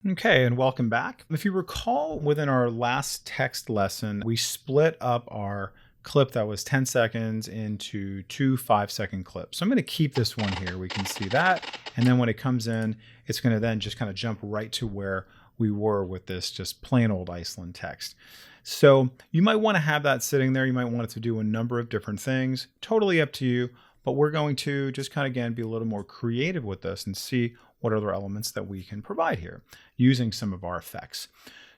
Okay, and welcome back. If you recall, within our last text lesson, we split up our clip that was 10 seconds into 2 5-second clips. So I'm going to keep this one here. We can see that. And then when it comes in, it's going to then just kind of jump right to where we were with this just plain old Iceland text. So you might want to have that sitting there. You might want it to do a number of different things. Totally up to you. But we're going to just kind of, again, be a little more creative with this and see what other elements that we can provide here using some of our effects.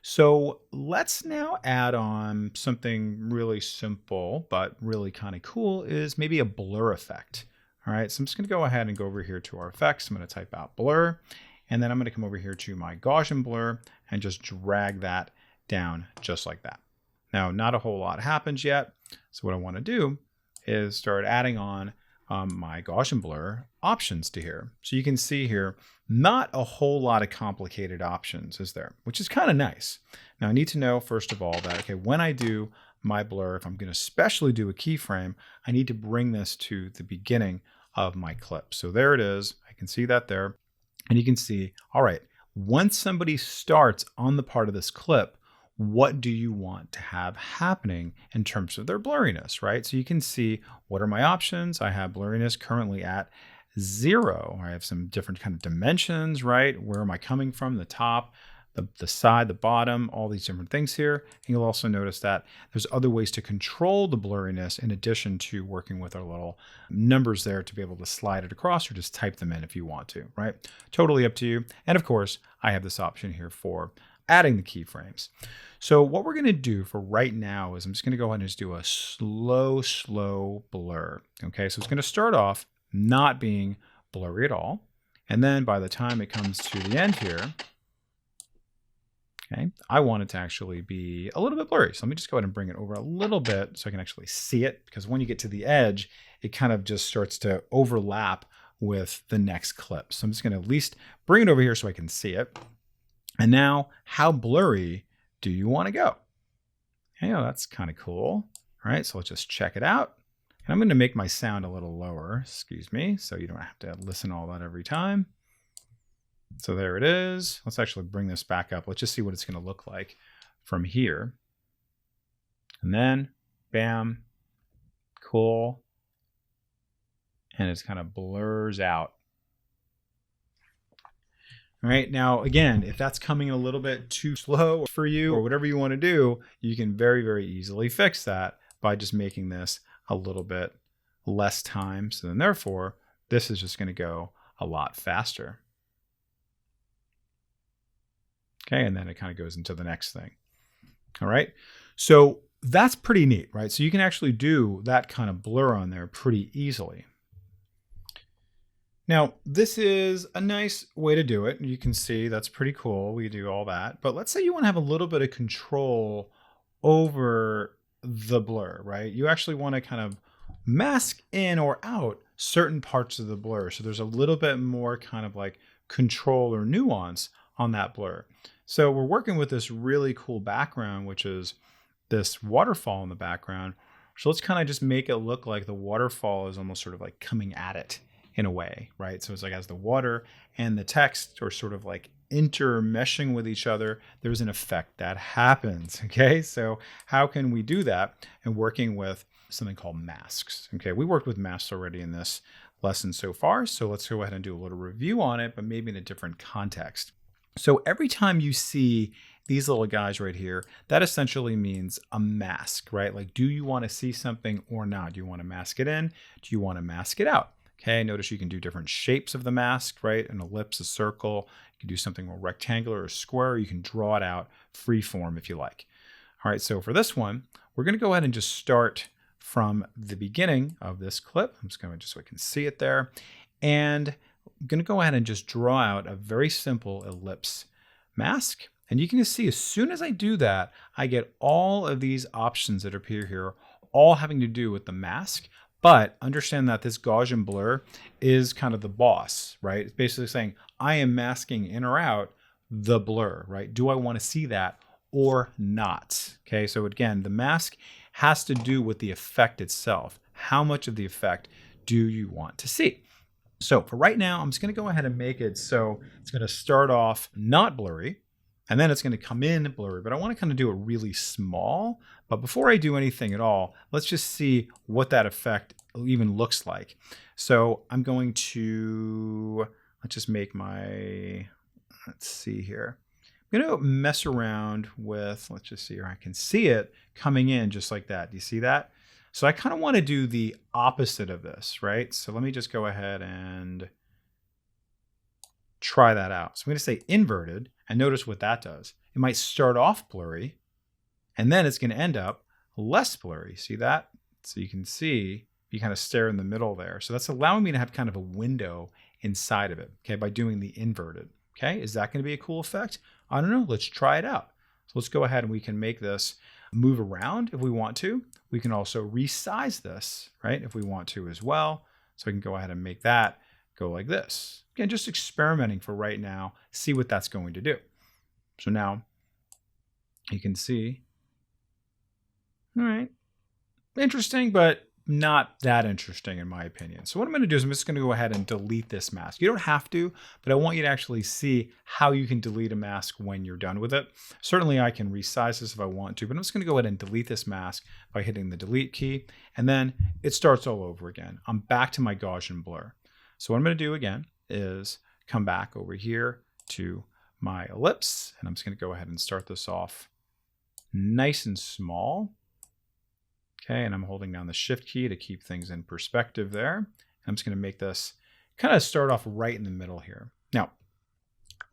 So let's now add on something really simple, but really kind of cool is maybe a blur effect. All right, so I'm just going to go ahead and go over here to our effects. I'm going to type out blur, and then I'm going to come over here to my Gaussian blur and just drag that down just like that. Now, not a whole lot happens yet. So what I want to do is start adding on my Gaussian blur options to here. So you can see here, not a whole lot of complicated options, is there? Which is kind of nice. Now I need to know, first of all, that, okay, when I do my blur, if I'm going to especially do a keyframe, I need to bring this to the beginning of my clip. So there it is. I can see that there. And you can see, all right, once somebody starts on the part of this clip, what do you want to have happening in terms of their blurriness, right? So you can see, what are my options? I have blurriness currently at 0. I have some different kind of dimensions, right? Where am I coming from? The top, the side, the bottom, all these different things here. And you'll also notice that there's other ways to control the blurriness in addition to working with our little numbers there to be able to slide it across or just type them in if you want to, right? Totally up to you. And of course, I have this option here for adding the keyframes. So what we're going to do for right now is I'm just going to go ahead and just do a slow blur. Okay, so it's going to start off not being blurry at all. And then by the time it comes to the end here, okay, I want it to actually be a little bit blurry. So let me just go ahead and bring it over a little bit so I can actually see it, because when you get to the edge, it kind of just starts to overlap with the next clip. So I'm just going to at least bring it over here so I can see it. And now, how blurry do you want to go? That's kind of cool. All right, so let's just check it out. And I'm going to make my sound a little lower, excuse me, so you don't have to listen to all that every time. So there it is. Let's actually bring this back up. Let's just see what it's going to look like from here. And then, bam, cool. And it kind of blurs out. All right, now again, if that's coming a little bit too slow for you or whatever you want to do, you can very, very easily fix that by just making this a little bit less time. So then therefore, this is just going to go a lot faster. Okay, and then it kind of goes into the next thing. All right, so that's pretty neat, right? So you can actually do that kind of blur on there pretty easily. Now, this is a nice way to do it. You can see that's pretty cool. We do all that. But let's say you want to have a little bit of control over the blur, right? You actually want to kind of mask in or out certain parts of the blur. So there's a little bit more kind of like control or nuance on that blur. So we're working with this really cool background, which is this waterfall in the background. So let's kind of just make it look like the waterfall is almost sort of like coming at it in a way, right? So it's like as the water and the text are sort of like intermeshing with each other, there's an effect that happens, okay? So how can we do that? And working with something called masks, okay? We worked with masks already in this lesson so far, so let's go ahead and do a little review on it, but maybe in a different context. So every time you see these little guys right here, that essentially means a mask, right? Like, do you want to see something or not? Do you want to mask it in? Do you want to mask it out? Okay, notice you can do different shapes of the mask, right? An ellipse, a circle. You can do something more rectangular or square. You can draw it out free form if you like. All right, so for this one, we're going to go ahead and just start from the beginning of this clip. I'm just going to just so I can see it there. And I'm going to go ahead and just draw out a very simple ellipse mask. And you can see as soon as I do that, I get all of these options that appear here, all having to do with the mask. But understand that this Gaussian blur is kind of the boss, right? It's basically saying, I am masking in or out the blur, right? Do I want to see that or not? Okay, so again, the mask has to do with the effect itself. How much of the effect do you want to see? So for right now, I'm just going to go ahead and make it so it's going to start off not blurry, and then it's going to come in blurry, but I want to kind of do it really small. But before I do anything at all, let's just see what that effect even looks like. So I'm going to, let's just make my, let's see here. I'm going to mess around with, let's just see here. I can see it coming in just like that. Do you see that? So I kind of want to do the opposite of this, right? So let me just go ahead and try that out. So I'm going to say inverted, and notice what that does. It might start off blurry, and then it's going to end up less blurry. See that? So you can see, you kind of stare in the middle there. So that's allowing me to have kind of a window inside of it, okay, by doing the inverted. Okay, is that going to be a cool effect? I don't know. Let's try it out. So let's go ahead and we can make this move around if we want to. We can also resize this, right, if we want to as well. So we can go ahead and make that go like this. Again, just experimenting for right now, see what that's going to do. So now you can see, all right, interesting, but not that interesting in my opinion. So what I'm going to do is I'm just going to go ahead and delete this mask. You don't have to, but I want you to actually see how you can delete a mask when you're done with it. Certainly I can resize this if I want to, but I'm just going to go ahead and delete this mask by hitting the delete key, and then it starts all over again. I'm back to my Gaussian blur. So what I'm going to do again is come back over here to my ellipse, and I'm just going to go ahead and start this off nice and small. Okay, and I'm holding down the shift key to keep things in perspective there. I'm just going to make this kind of start off right in the middle here. Now,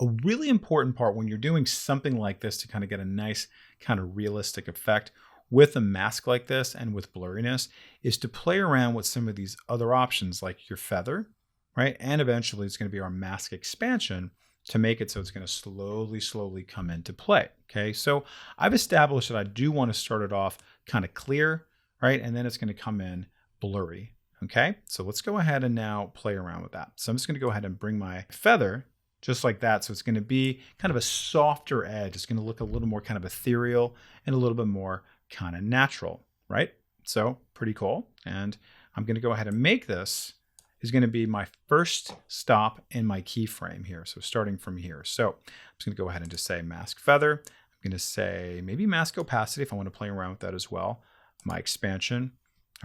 a really important part when you're doing something like this to kind of get a nice kind of realistic effect with a mask like this and with blurriness is to play around with some of these other options like your feather, right? And eventually it's going to be our mask expansion to make it so it's going to slowly come into play. Okay, so I've established that I do want to start it off kind of clear, right? And then it's going to come in blurry. Okay, so let's go ahead and now play around with that. So I'm just going to go ahead and bring my feather just like that. So it's going to be kind of a softer edge. It's going to look a little more kind of ethereal and a little bit more kind of natural, right? So pretty cool. And I'm going to go ahead and make this is going to be my first stop in my keyframe here. So starting from here. So I'm just going to go ahead and just say mask feather. I'm going to say maybe mask opacity if I want to play around with that as well. My expansion.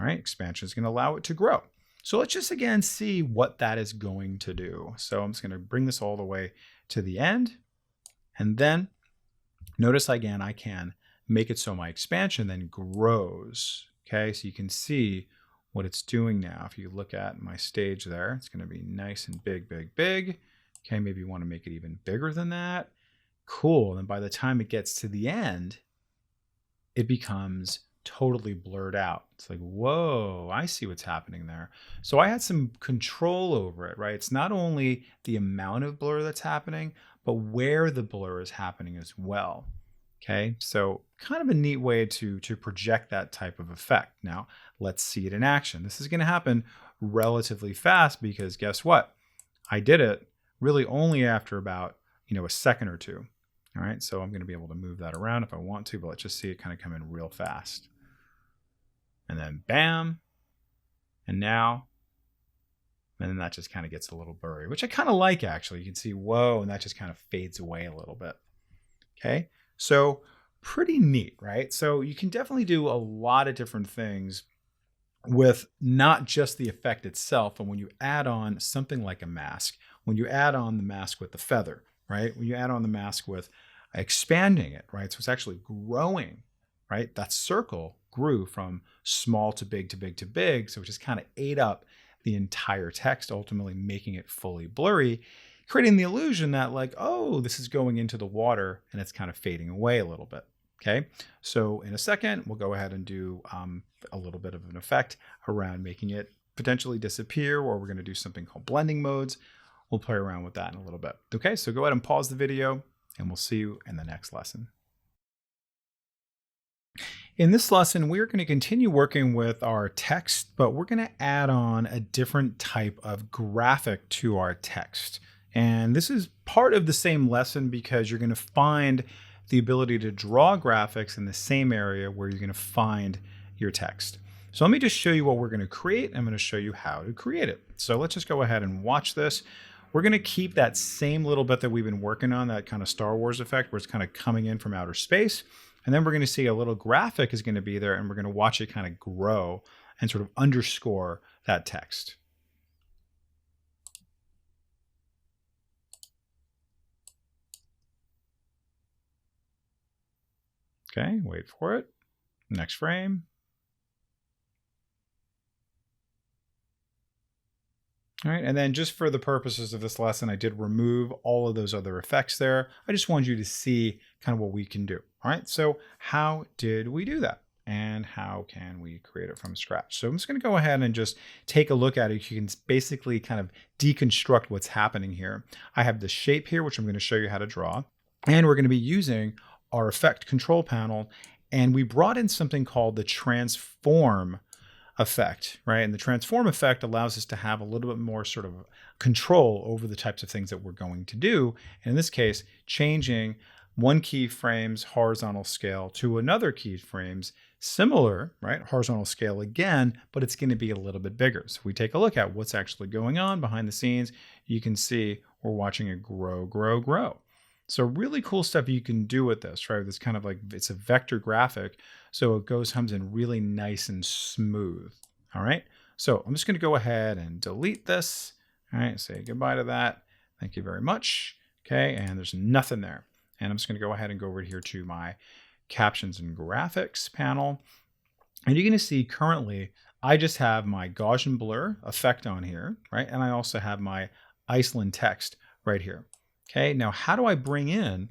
All right, expansion is going to allow it to grow. So let's just again see what that is going to do. So I'm just going to bring this all the way to the end. And then notice again, I can make it so my expansion then grows. Okay, so you can see what it's doing now. If you look at my stage there, it's going to be nice and big. Okay, maybe you want to make it even bigger than that. Cool. And by the time it gets to the end, it becomes totally blurred out. It's like, whoa, I see what's happening there. So I had some control over it, right? It's not only the amount of blur that's happening, but where the blur is happening as well. Okay, so kind of a neat way to project that type of effect. Now, let's see it in action. This is going to happen relatively fast because guess what? I did it really only after about, a second or two. All right, so I'm going to be able to move that around if I want to, but let's just see it kind of come in real fast. And then bam, and now, and then that just kind of gets a little blurry, which I kind of like actually. You can see, whoa, and that just kind of fades away a little bit. Okay, so pretty neat, right? So you can definitely do a lot of different things with not just the effect itself, but when you add on something like a mask, when you add on the mask with the feather, right? When you add on the mask with expanding it, right? So it's actually growing, right? That circle grew from small to big to big to big. So it just kind of ate up the entire text, ultimately making it fully blurry, creating the illusion that like, oh, this is going into the water and it's kind of fading away a little bit. Okay, so in a second, we'll go ahead and do a little bit of an effect around making it potentially disappear, or we're going to do something called blending modes. we'll play around with that in a little bit. Okay, so go ahead and pause the video and we'll see you in the next lesson. In this lesson, we're going to continue working with our text, but we're going to add on a different type of graphic to our text. And this is part of the same lesson because you're going to find the ability to draw graphics in the same area where you're going to find your text. So let me just show you what we're going to create. I'm going to show you how to create it. So let's just go ahead and watch this. We're going to keep that same little bit that we've been working on, that kind of Star Wars effect where it's kind of coming in from outer space. And then we're going to see a little graphic is going to be there, and we're going to watch it kind of grow and sort of underscore that text. Okay, wait for it. Next frame. All right, and then just for the purposes of this lesson, I did remove all of those other effects there. I just wanted you to see kind of what we can do. All right, so how did we do that? And how can we create it from scratch? So I'm just going to go ahead and just take a look at it. You can basically kind of deconstruct what's happening here. I have the shape here, which I'm going to show you how to draw. And we're going to be using our effect control panel. And we brought in something called the transform effect, right? And the transform effect allows us to have a little bit more sort of control over the types of things that we're going to do. And in this case, changing one keyframe's horizontal scale to another keyframe's similar, right? Horizontal scale again, but it's going to be a little bit bigger. So if we take a look at what's actually going on behind the scenes, you can see we're watching it grow, grow, grow. So really cool stuff you can do with this, right? It's kind of like, it's a vector graphic. So it comes in really nice and smooth. All right. So I'm just going to go ahead and delete this. All right. Say goodbye to that. Thank you very much. Okay. And there's nothing there. And I'm just going to go ahead and go over here to my captions and graphics panel. And you're going to see currently, I just have my Gaussian blur effect on here, right? And I also have my Iceland text right here. Okay, now how do I bring in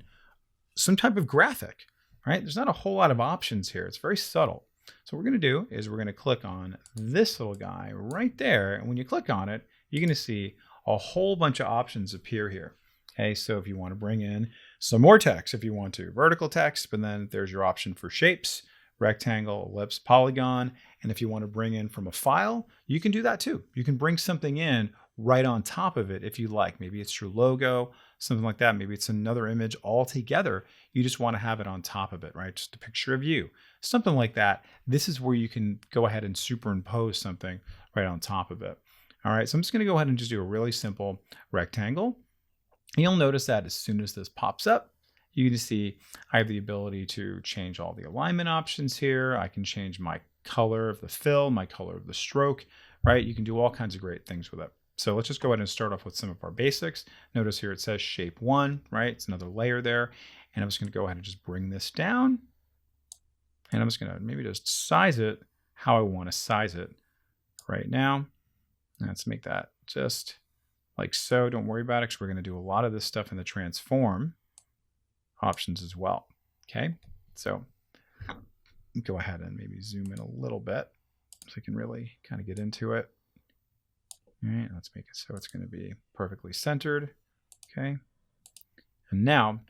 some type of graphic, right? There's not a whole lot of options here. It's very subtle. So what we're going to do is we're going to click on this little guy right there. And when you click on it, you're going to see a whole bunch of options appear here. Okay, so if you want to bring in some more text, if you want to, vertical text, but then there's your option for shapes, rectangle, ellipse, polygon. And if you want to bring in from a file, you can do that too. You can bring something in right on top of it if you like. Maybe it's your logo, something like that. Maybe it's another image altogether. You just want to have it on top of it, right? Just a picture of you, something like that. This is where you can go ahead and superimpose something right on top of it. All right, so I'm just going to go ahead and just do a really simple rectangle. And you'll notice that as soon as this pops up, you can see I have the ability to change all the alignment options here. I can change my color of the fill, my color of the stroke, right? You can do all kinds of great things with it. So let's just go ahead and start off with some of our basics. Notice here it says shape 1, right? It's another layer there. And I'm just going to go ahead and just bring this down. And I'm just going to maybe just size it how I want to size it right now. Let's make that just like so. Don't worry about it because we're going to do a lot of this stuff in the transform options as well. Okay, so go ahead and maybe zoom in a little bit so we can really kind of get into it. All right, let's make it so it's going to be perfectly centered. Okay, and now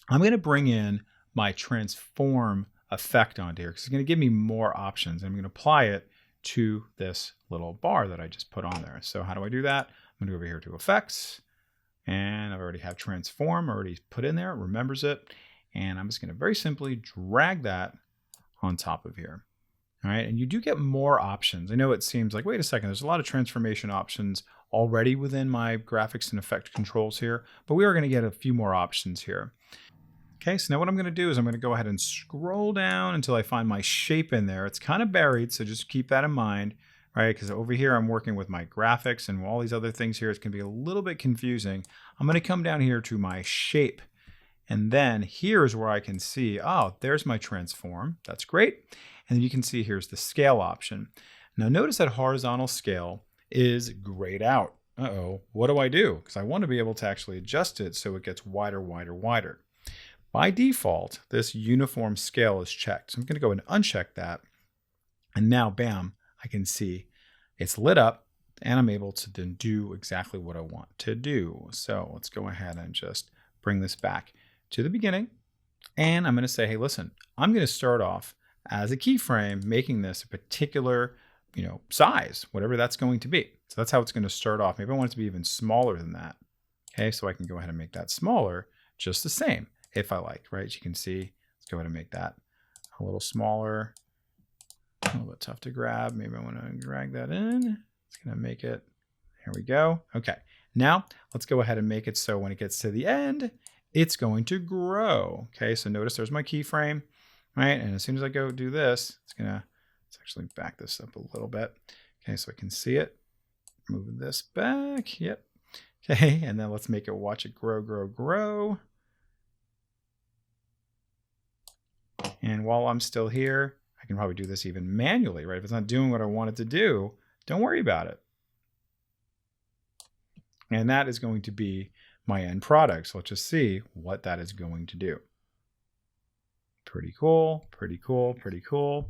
I'm going to bring in my transform effect onto here because it's going to give me more options. And I'm going to apply it to this little bar that I just put on there. So how do I do that? I'm going to go over here to effects, and I've already have transform already put in there. It remembers it. And I'm just going to very simply drag that on top of here. All right, and you do get more options. I know it seems like, wait a second, there's a lot of transformation options already within my graphics and effect controls here, but we are going to get a few more options here. Okay, so now what I'm going to do is I'm going to go ahead and scroll down until I find my shape in there. It's kind of buried, so just keep that in mind, right? Because over here I'm working with my graphics and all these other things here. It's going to be a little bit confusing. I'm going to come down here to my shape, and then here's where I can see, oh, there's my transform. That's great. And then you can see here's the scale option. Now notice that horizontal scale is grayed out. Uh-oh, what do I do? Because I want to be able to actually adjust it so it gets wider, wider, wider. By default, this uniform scale is checked. So I'm going to go and uncheck that. And now, bam, I can see it's lit up. and I'm able to then do exactly what I want to do. So let's go ahead and just bring this back to the beginning. And I'm going to say, hey, listen, I'm going to start off as a keyframe, making this a particular, size, whatever that's going to be. So that's how it's going to start off. Maybe I want it to be even smaller than that. Okay, so I can go ahead and make that smaller, just the same, if I like, right? As you can see, let's go ahead and make that a little smaller. A little bit tough to grab. Maybe I want to drag that in. It's going to make it, here we go. Okay, now let's go ahead and make it so when it gets to the end, it's going to grow. Okay, so notice there's my keyframe, right? And as soon as I go do this, let's actually back this up a little bit. Okay, so I can see it. Move this back, yep. Okay, and then let's make it, watch it grow, grow, grow. And while I'm still here, I can probably do this even manually, right? If it's not doing what I want it to do, don't worry about it. And that is going to be my end product. So let's just see what that is going to do. Pretty cool, pretty cool, pretty cool.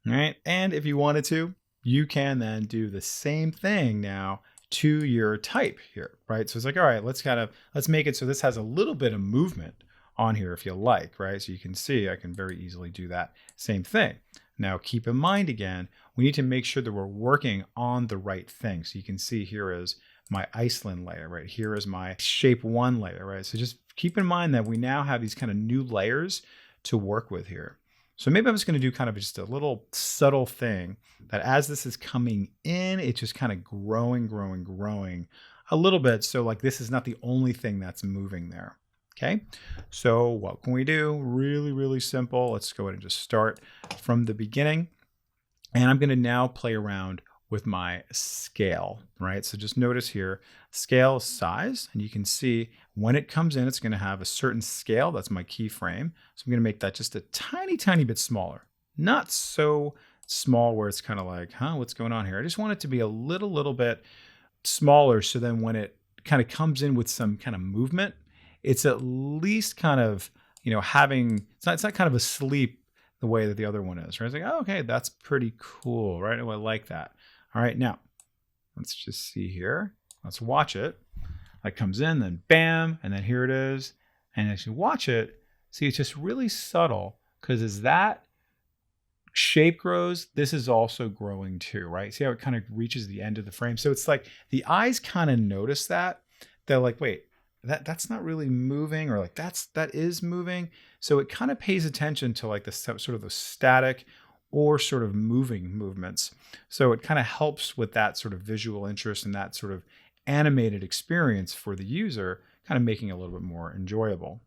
All right, and if you wanted to, you can then do the same thing now to your type here, right? So it's like, all right, let's make it so this has a little bit of movement on here if you like, right? So you can see I can very easily do that same thing. Now keep in mind again, we need to make sure that we're working on the right thing. So you can see here is my Iceland layer, right? Here is my shape 1 layer, right? So just keep in mind that we now have these kind of new layers to work with here. So maybe I'm just going to do kind of just a little subtle thing that as this is coming in, it's just kind of growing, growing, growing a little bit. So like this is not the only thing that's moving there. Okay, so what can we do? Really, really simple. Let's go ahead and just start from the beginning. And I'm going to now play around with my scale, right? So just notice here, scale size, and you can see when it comes in, it's going to have a certain scale. That's my keyframe. So I'm going to make that just a tiny, tiny bit smaller. Not so small where it's kind of like, what's going on here? I just want it to be a little bit smaller. So then when it kind of comes in with some kind of movement, it's at least kind of, it's not kind of asleep the way that the other one is, right? It's like, oh, okay, that's pretty cool, right? Oh, I like that. All right, now let's just see here. Let's watch it. That comes in, then bam, and then here it is. And as you watch it, see, it's just really subtle because as that shape grows, this is also growing too, right? See how it kind of reaches the end of the frame? So it's like the eyes kind of notice that. They're like, wait, that's not really moving, or like that is moving. So it kind of pays attention to like the sort of the static or sort of moving movements. So it kind of helps with that sort of visual interest and that sort of animated experience for the user, kind of making it a little bit more enjoyable.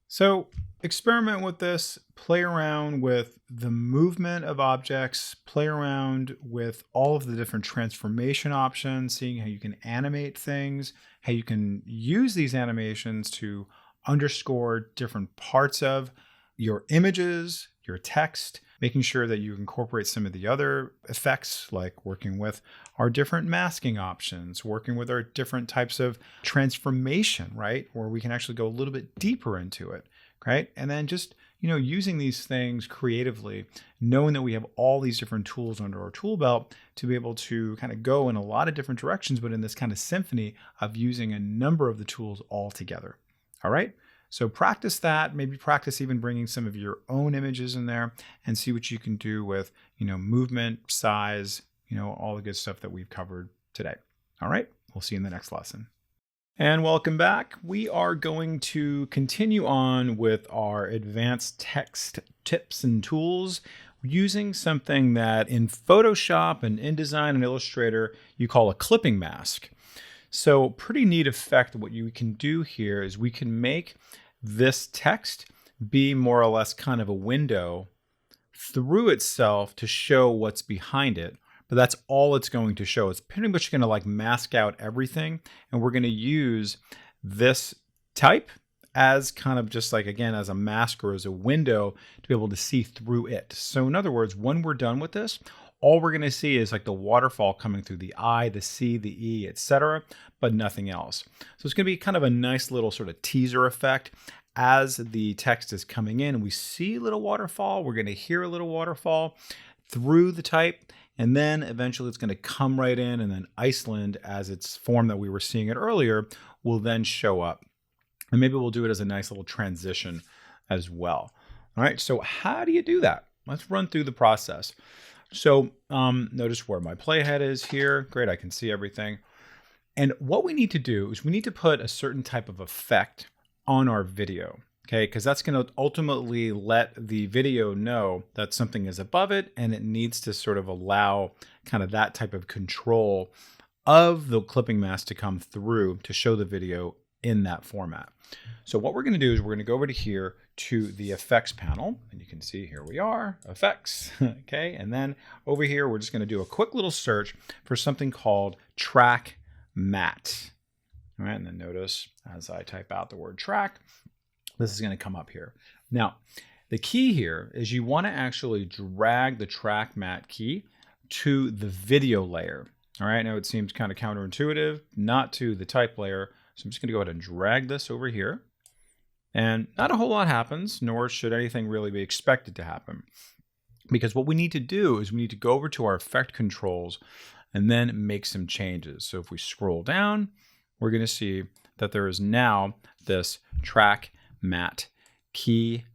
So experiment with this, play around with the movement of objects, play around with all of the different transformation options, seeing how you can animate things, how you can use these animations to underscore different parts of your images, your text, making sure that you incorporate some of the other effects, like working with our different masking options, working with our different types of transformation, right? Where we can actually go a little bit deeper into it, right? And then just, using these things creatively, knowing that we have all these different tools under our tool belt to be able to kind of go in a lot of different directions, but in this kind of symphony of using a number of the tools all together. All right. So practice that, maybe practice even bringing some of your own images in there and see what you can do with, movement, size, all the good stuff that we've covered today. All right, we'll see you in the next lesson. And welcome back. We are going to continue on with our advanced text tips and tools using something that in Photoshop and InDesign and Illustrator, you call a clipping mask. So pretty neat effect. What you can do here is we can make this text be more or less kind of a window through itself to show what's behind it. But that's all it's going to show. It's pretty much going to like mask out everything. And we're going to use this type as kind of just like, again, as a mask or as a window to be able to see through it. So in other words, when we're done with this, all we're going to see is like the waterfall coming through the I, the C, the E, etc., but nothing else. So it's going to be kind of a nice little sort of teaser effect. As the text is coming in, we see a little waterfall. We're going to hear a little waterfall. through the type, and then eventually it's going to come right in, and then Iceland, as its form that we were seeing it earlier, will then show up. And maybe we'll do it as a nice little transition as well. All right, so how do you do that? Let's run through the process. So notice where my playhead is here. Great, I can see everything. And what we need to do is we need to put a certain type of effect on our video, okay? Because that's going to ultimately let the video know that something is above it, and it needs to sort of allow kind of that type of control of the clipping mask to come through to show the video in that format. So what we're going to do is we're going to go over to here to the effects panel, and you can see here we are, effects, okay? And then over here, we're just going to do a quick little search for something called track matte. All right, and then notice as I type out the word track, this is going to come up here. Now, the key here is you want to actually drag the track matte key to the video layer. All right, now it seems kind of counterintuitive, not to the type layer. So I'm just going to go ahead and drag this over here. And not a whole lot happens, nor should anything really be expected to happen. Because what we need to do is we need to go over to our effect controls and then make some changes. So if we scroll down, we're going to see that there is now this track matte key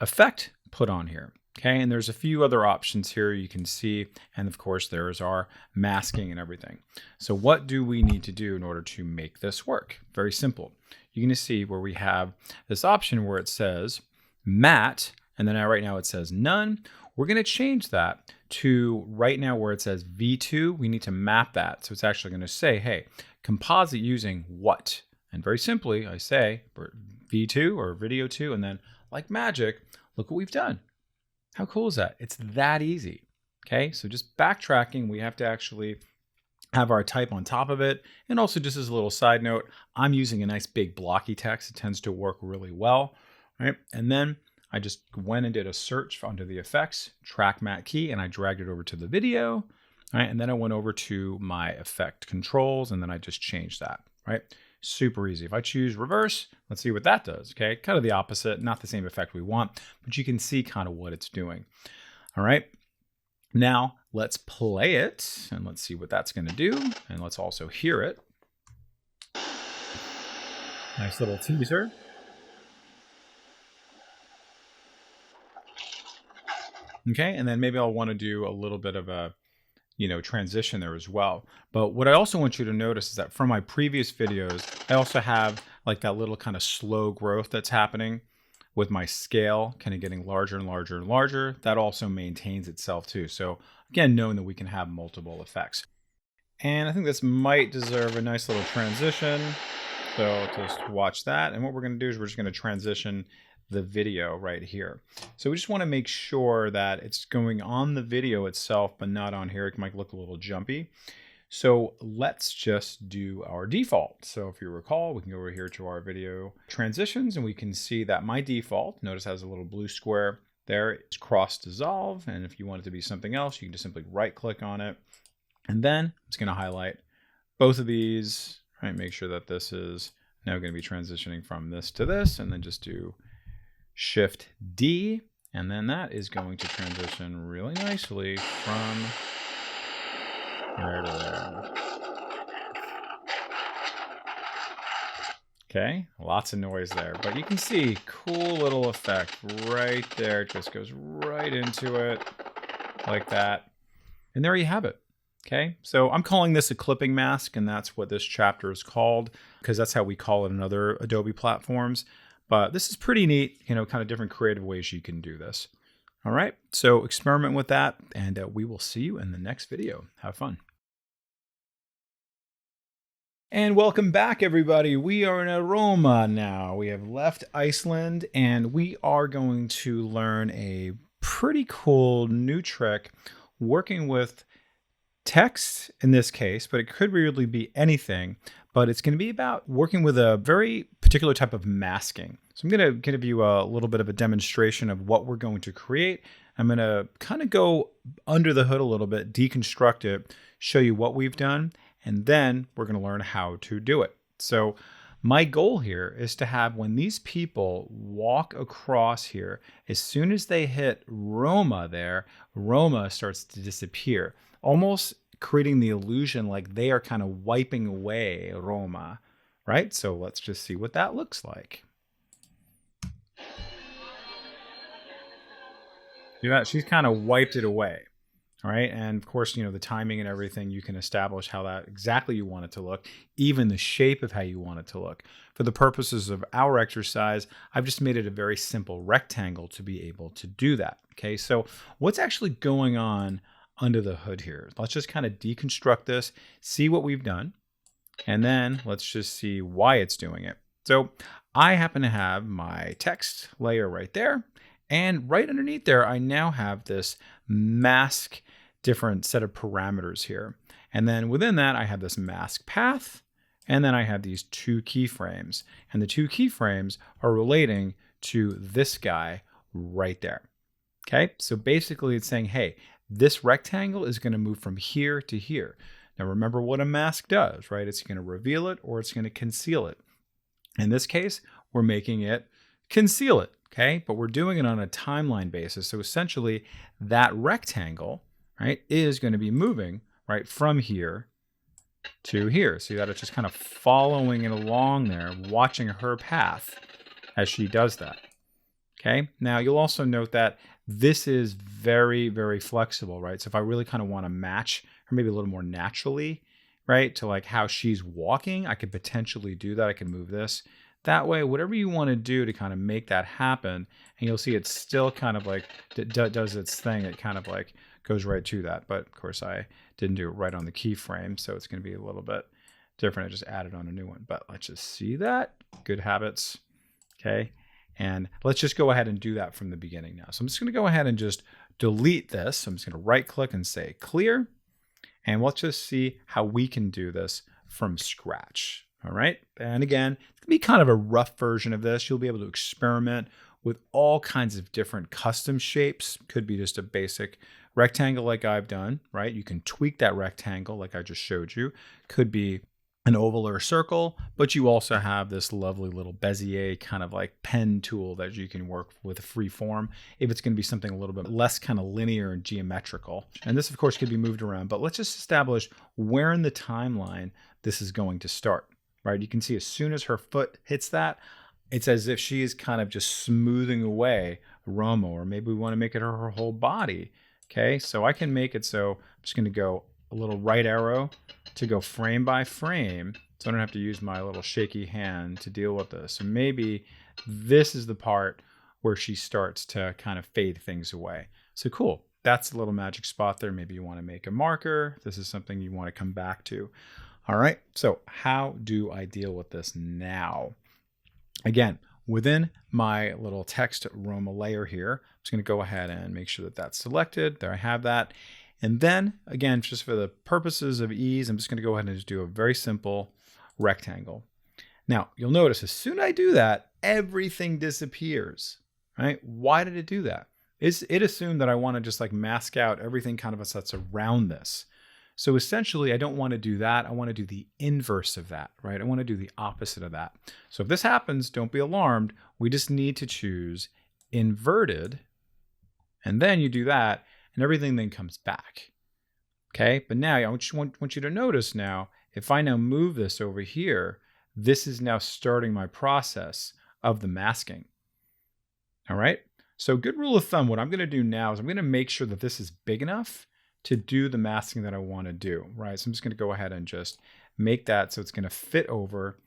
effect put on here. Okay, and there's a few other options here you can see, and of course there's our masking and everything. So what do we need to do in order to make this work? Very simple. You're going to see where we have this option where it says matte, and then right now it says none. We're going to change that to right now where it says V2. We need to map that. So it's actually going to say, hey, composite using what? And very simply, I say V2 or video 2, and then like magic, look what we've done. How cool is that? It's that easy. Okay, so just backtracking, we have to actually have our type on top of it. And also just as a little side note, I'm using a nice big blocky text. It tends to work really well, right? And then I just went and did a search under the effects, track matte key, and I dragged it over to the video, right? And then I went over to my effect controls, and then I just changed that, right? Super easy. If I choose reverse, let's see what that does, okay? Kind of the opposite, not the same effect we want, but you can see kind of what it's doing. All right, now let's play it and let's see what that's gonna do. And let's also hear it. Nice little teaser. Okay, and then maybe I'll wanna do a little bit of a transition there as well. But what I also want you to notice is that from my previous videos, I also have like that little kind of slow growth that's happening with my scale kind of getting larger and larger and larger. That also maintains itself too. So again, knowing that we can have multiple effects. And I think this might deserve a nice little transition. So just watch that. And what we're going to do is we're just going to transition the video right here. So we just want to make sure that it's going on the video itself, but not on here. It might look a little jumpy. So let's just do our default. So if you recall, we can go over here to our video transitions, and we can see that my default, notice has a little blue square there. It's cross dissolve. And if you want it to be something else, you can just simply right click on it. And then it's going to highlight both of these, right? Make sure that this is now going to be transitioning from this to this, and then just do Shift D, and then that is going to transition really nicely from there to there. Okay, lots of noise there, but you can see cool little effect right there. It just goes right into it like that. And there you have it. Okay, so I'm calling this a clipping mask, and that's what this chapter is called, because that's how we call it in other Adobe platforms. But this is pretty neat, kind of different creative ways you can do this. All right, so experiment with that, and we will see you in the next video. Have fun. And welcome back, everybody. We are in Roma now. We have left Iceland, and we are going to learn a pretty cool new trick working with text in this case, but it could really be anything. But it's going to be about working with a very particular type of masking. So I'm going to give you a little bit of a demonstration of what we're going to create. I'm going to kind of go under the hood a little bit, deconstruct it, show you what we've done, and then we're going to learn how to do it. So My goal here is to have when these people walk across here, as soon as they hit Roma there, Roma starts to disappear, almost creating the illusion like they are kind of wiping away Roma, right? So let's just see what that looks like. See that? She's kind of wiped it away. All right. And of course, you know, the timing and everything, you can establish how that exactly you want it to look, even the shape of how you want it to look. For the purposes of our exercise, I've just made it a very simple rectangle to be able to do that. Okay. So what's actually going on under the hood here? Let's just kind of deconstruct this, see what we've done, and then let's just see why it's doing it. So I happen to have my text layer right there. And right underneath there, I now have this mask different set of parameters here. And then within that, I have this mask path, and then I have these two keyframes. And the two keyframes are relating to this guy right there. Okay, so basically it's saying, hey, this rectangle is going to move from here to here. Now remember what a mask does, right? It's going to reveal it or it's going to conceal it. In this case, we're making it conceal it. Okay, but we're doing it on a timeline basis. So essentially that rectangle, right, is going to be moving right from here to here. See that it's just kind of following it along there, watching her path as she does that. Okay, now you'll also note that this is very, very flexible, right? So if I really kind of want to match her maybe a little more naturally, right, to like how she's walking, I could potentially do that. I can move this. That way, whatever you want to do to kind of make that happen, and you'll see it's still kind of like does its thing. It kind of like goes right to that. But of course, I didn't do it right on the keyframe, so it's going to be a little bit different. I just added on a new one. But let's just see that. Good habits. Okay. And let's just go ahead and do that from the beginning now. So I'm just going to go ahead and just delete this. So I'm just going to right click and say clear. And let's just see how we can do this from scratch. All right. And again, it's going to be kind of a rough version of this. You'll be able to experiment with all kinds of different custom shapes. Could be just a basic rectangle like I've done, right? You can tweak that rectangle like I just showed you. Could be an oval or a circle, but you also have this lovely little Bezier kind of like pen tool that you can work with a free form if it's going to be something a little bit less kind of linear and geometrical. And this, of course, could be moved around, but let's just establish where in the timeline this is going to start. Right, you can see as soon as her foot hits that, it's as if she is kind of just smoothing away Roma, or maybe we want to make it her whole body. Okay, so I can make it so I'm just going to go a little right arrow to go frame by frame, so I don't have to use my little shaky hand to deal with this. So maybe this is the part where she starts to kind of fade things away. So cool. That's a little magic spot there. Maybe you want to make a marker. This is something you want to come back to. All right, so how do I deal with this now? Again, within my little text Roma layer here, I'm just going to go ahead and make sure that that's selected. There I have that. And then, again, just for the purposes of ease, I'm just going to go ahead and just do a very simple rectangle. Now, you'll notice as soon as I do that, everything disappears, right? Why did it do that? It assumed that I want to just like mask out everything kind of that's around this. So essentially, I don't want to do that. I want to do the inverse of that, right? I want to do the opposite of that. So if this happens, don't be alarmed. We just need to choose inverted, and then you do that, and everything then comes back. Okay, but now I just want you to notice now, if I now move this over here, this is now starting my process of the masking. All right, so good rule of thumb, what I'm going to do now is I'm going to make sure that this is big enough to do the masking that I want to do, right? So I'm just going to go ahead and just make that so it's going to fit over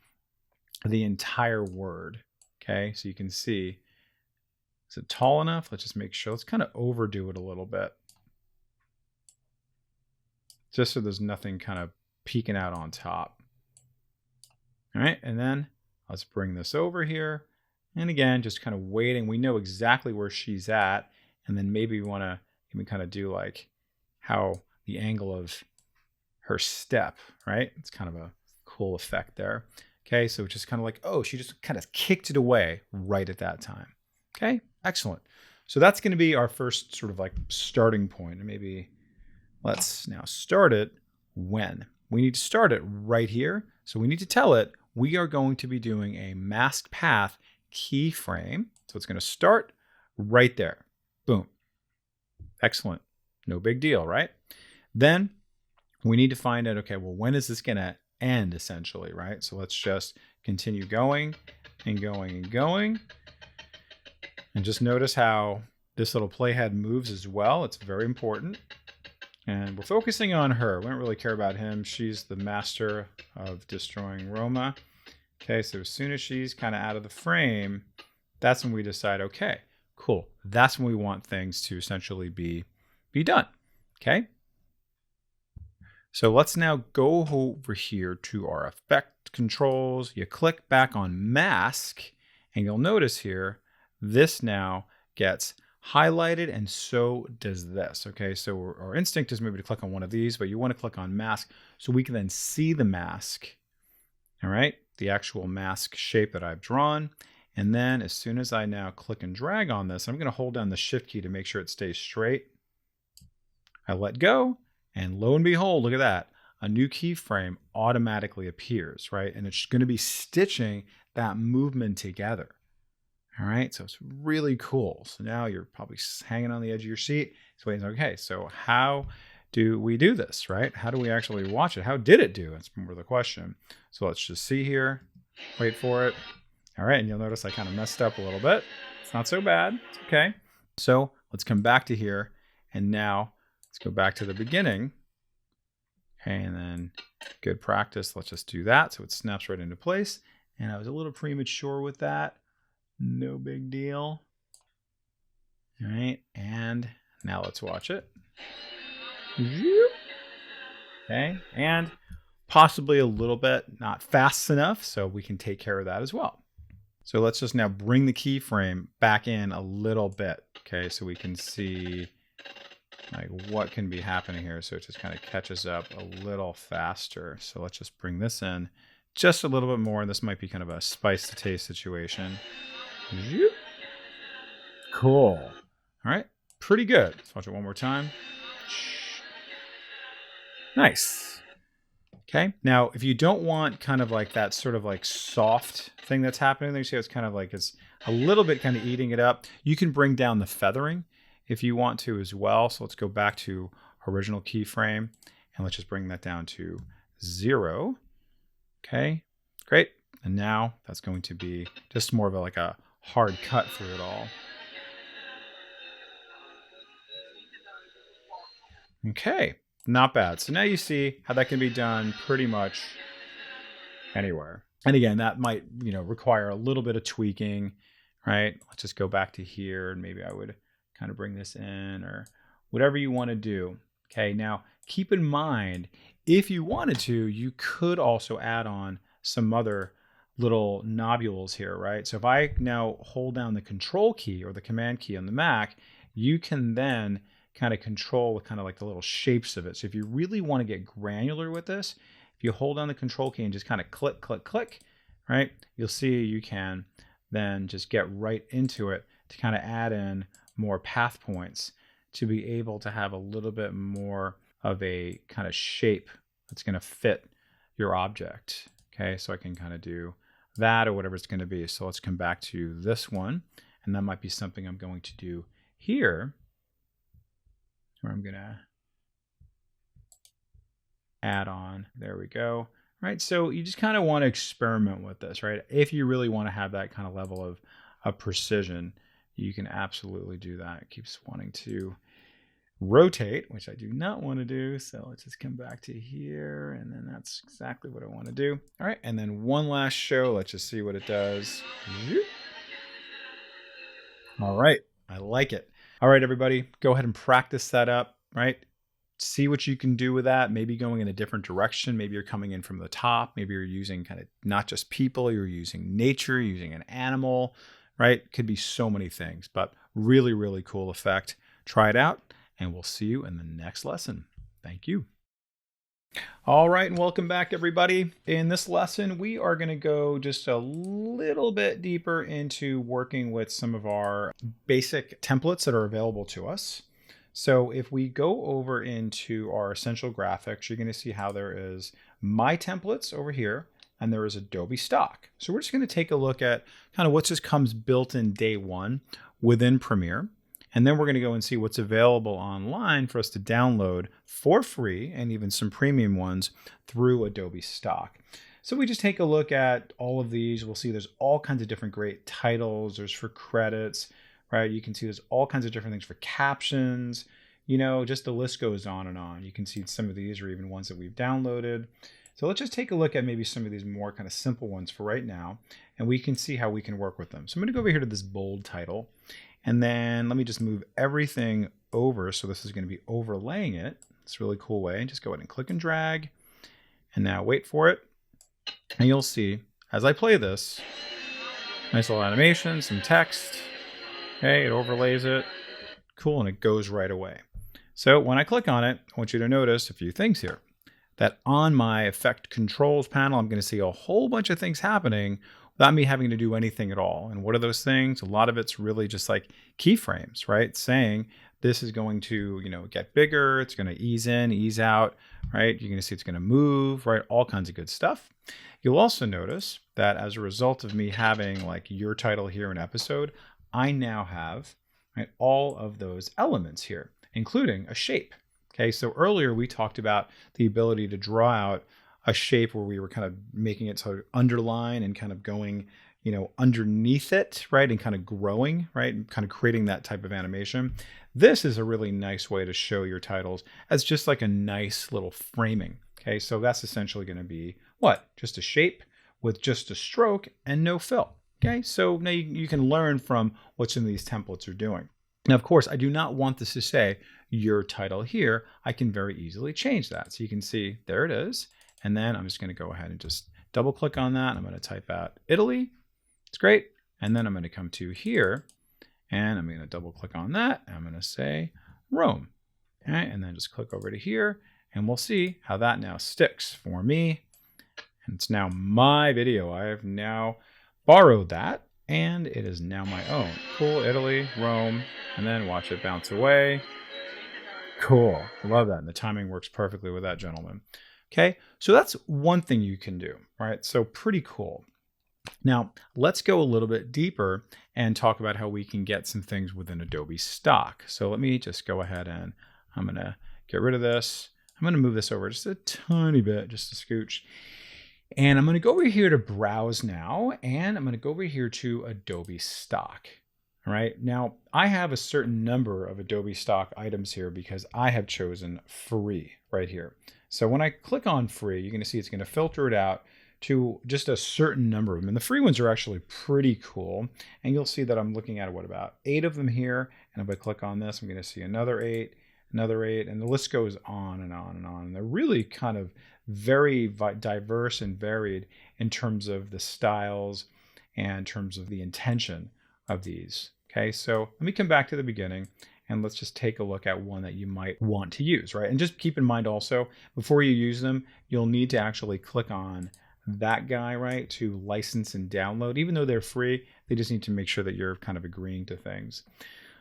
the entire word. Okay, so you can see, is it tall enough? Let's just make sure. Let's kind of overdo it a little bit, just so there's nothing kind of peeking out on top. All right, and then let's bring this over here. And again, just kind of waiting. We know exactly where she's at. And then maybe we want to even kind of do like how the angle of her step, right? It's kind of a cool effect there. Okay, so it's just kind of like, oh, she just kind of kicked it away right at that time. Okay, excellent. So that's going to be our first sort of like starting point. And maybe let's now start it when. We need to start it right here. So we need to tell it we are going to be doing a mask path keyframe. So it's going to start right there. Boom. Excellent. No big deal, right? Then we need to find out, okay, well, when is this going to end essentially, right? So let's just continue going and going and going. And just notice how this little playhead moves as well. It's very important. And we're focusing on her. We don't really care about him. She's the master of destroying Roma. Okay, so as soon as she's kind of out of the frame, that's when we decide, okay, cool. That's when we want things to essentially be done. Okay? So let's now go over here to our effect controls. You click back on mask, and you'll notice here, this now gets highlighted, and so does this. Okay, so our instinct is maybe to click on one of these, but you want to click on mask so we can then see the mask. All right, the actual mask shape that I've drawn. And then as soon as I now click and drag on this, I'm going to hold down the shift key to make sure it stays straight. I let go, and lo and behold, look at that. A new keyframe automatically appears, right? And it's going to be stitching that movement together. All right, so it's really cool. So now you're probably hanging on the edge of your seat. So okay, so how do we do this, right? How do we actually watch it? How did it do? That's more the question. So let's just see here. Wait for it. All right, and you'll notice I kind of messed up a little bit. It's not so bad. It's okay. So let's come back to here, and now let's go back to the beginning. Okay, and then good practice. Let's just do that so it snaps right into place. And I was a little premature with that. No big deal. All right, and now let's watch it. Okay, and possibly a little bit not fast enough, so we can take care of that as well. So let's just now bring the keyframe back in a little bit, okay, so we can see like what can be happening here. So it just kind of catches up a little faster. So let's just bring this in just a little bit more. This might be kind of a spice to taste situation. Cool. All right, pretty good. Let's watch it one more time. Nice. Okay, now if you don't want kind of like that sort of like soft thing that's happening, you see it's kind of like it's a little bit kind of eating it up. You can bring down the feathering if you want to as well. So let's go back to original keyframe and let's just bring that down to 0. Okay, great. And now that's going to be just more of like a hard cut through it all. Okay, not bad. So now you see how that can be done pretty much anywhere. And again, that might, require a little bit of tweaking, right? Let's just go back to here, and maybe I would kind of bring this in or whatever you want to do. Okay, now keep in mind, if you wanted to, you could also add on some other little nodules here, right? So if I now hold down the control key or the command key on the Mac, you can then kind of control kind of like the little shapes of it. So if you really want to get granular with this, if you hold down the control key and just kind of click, click, click, right? You'll see you can then just get right into it to kind of add in more path points to be able to have a little bit more of a kind of shape that's going to fit your object. Okay, so I can kind of do that or whatever it's going to be. So let's come back to this one, and that might be something I'm going to do here, where I'm going to add on. There we go. Right, so you just kind of want to experiment with this, right? If you really want to have that kind of level of precision, you can absolutely do that. It keeps wanting to rotate, which I do not want to do. So let's just come back to here, and then that's exactly what I want to do. All right, and then one last show. Let's just see what it does. All right, I like it. All right, everybody, go ahead and practice that up, right? See what you can do with that. Maybe going in a different direction. Maybe you're coming in from the top. Maybe you're using kind of not just people, you're using nature, using an animal, right? Could be so many things, but really, really cool effect. Try it out, and we'll see you in the next lesson. Thank you. All right, and welcome back, everybody. In this lesson, we are going to go just a little bit deeper into working with some of our basic templates that are available to us. So if we go over into our essential graphics, you're going to see how there is my templates over here, and there is Adobe stock. So we're just going to take a look at kind of what just comes built in day one within Premiere. And then we're going to go and see what's available online for us to download for free, and even some premium ones through Adobe stock. So we just take a look at all of these. We'll see there's all kinds of different great titles. There's for credits, right? You can see there's all kinds of different things for captions. You know, just the list goes on and on. You can see some of these are even ones that we've downloaded. So let's just take a look at maybe some of these more kind of simple ones for right now, and we can see how we can work with them. So I'm going to go over here to this bold title, and then let me just move everything over. So this is going to be overlaying it. It's a really cool way. Just go ahead and click and drag, and now wait for it. And you'll see as I play this, nice little animation, some text. Okay, it overlays it. Cool, and it goes right away. So when I click on it, I want you to notice a few things here. That on my effect controls panel, I'm going to see a whole bunch of things happening without me having to do anything at all. And what are those things? A lot of it's really just like keyframes, right? Saying this is going to, you know, get bigger. It's going to ease in, ease out, right? You're going to see it's going to move, right? All kinds of good stuff. You'll also notice that as a result of me having like your title here in episode, I now have, right, all of those elements here, including a shape. Okay, so earlier we talked about the ability to draw out a shape where we were kind of making it sort of underline and kind of going, you know, underneath it, right, and kind of growing, right, and kind of creating that type of animation. This is a really nice way to show your titles as just like a nice little framing. Okay, so that's essentially going to be what? Just a shape with just a stroke and no fill. Okay, so now you can learn from what some of these templates are doing. Now, of course, I do not want this to say your title here. I can very easily change that. So you can see there it is. And then I'm just going to go ahead and just double click on that. I'm going to type out Italy. It's great. And then I'm going to come to here and I'm going to double click on that. I'm going to say Rome. Okay, and then just click over to here and we'll see how that now sticks for me. And it's now my video. I have now borrowed that and it is now my own. Cool, Italy, Rome, and then watch it bounce away. Cool, I love that. And the timing works perfectly with that, gentleman. Okay, so that's one thing you can do, right? So pretty cool. Now, let's go a little bit deeper and talk about how we can get some things within Adobe stock. So let me just go ahead and I'm gonna get rid of this. I'm gonna move this over just a tiny bit, just a scooch. And I'm gonna go over here to Browse now, and I'm gonna go over here to Adobe stock. All right, now I have a certain number of Adobe stock items here because I have chosen free right here. So when I click on free, you're gonna see it's gonna filter it out to just a certain number of them. And the free ones are actually pretty cool. And you'll see that I'm looking at what, about 8 of them here. And if I click on this, I'm gonna see another 8, and the list goes on and on and on. And they're really kind of very diverse and varied in terms of the styles and in terms of the intention of these. Okay, so let me come back to the beginning and let's just take a look at one that you might want to use, right? And just keep in mind also, before you use them, you'll need to actually click on that guy, right, to license and download. Even though they're free, they just need to make sure that you're kind of agreeing to things.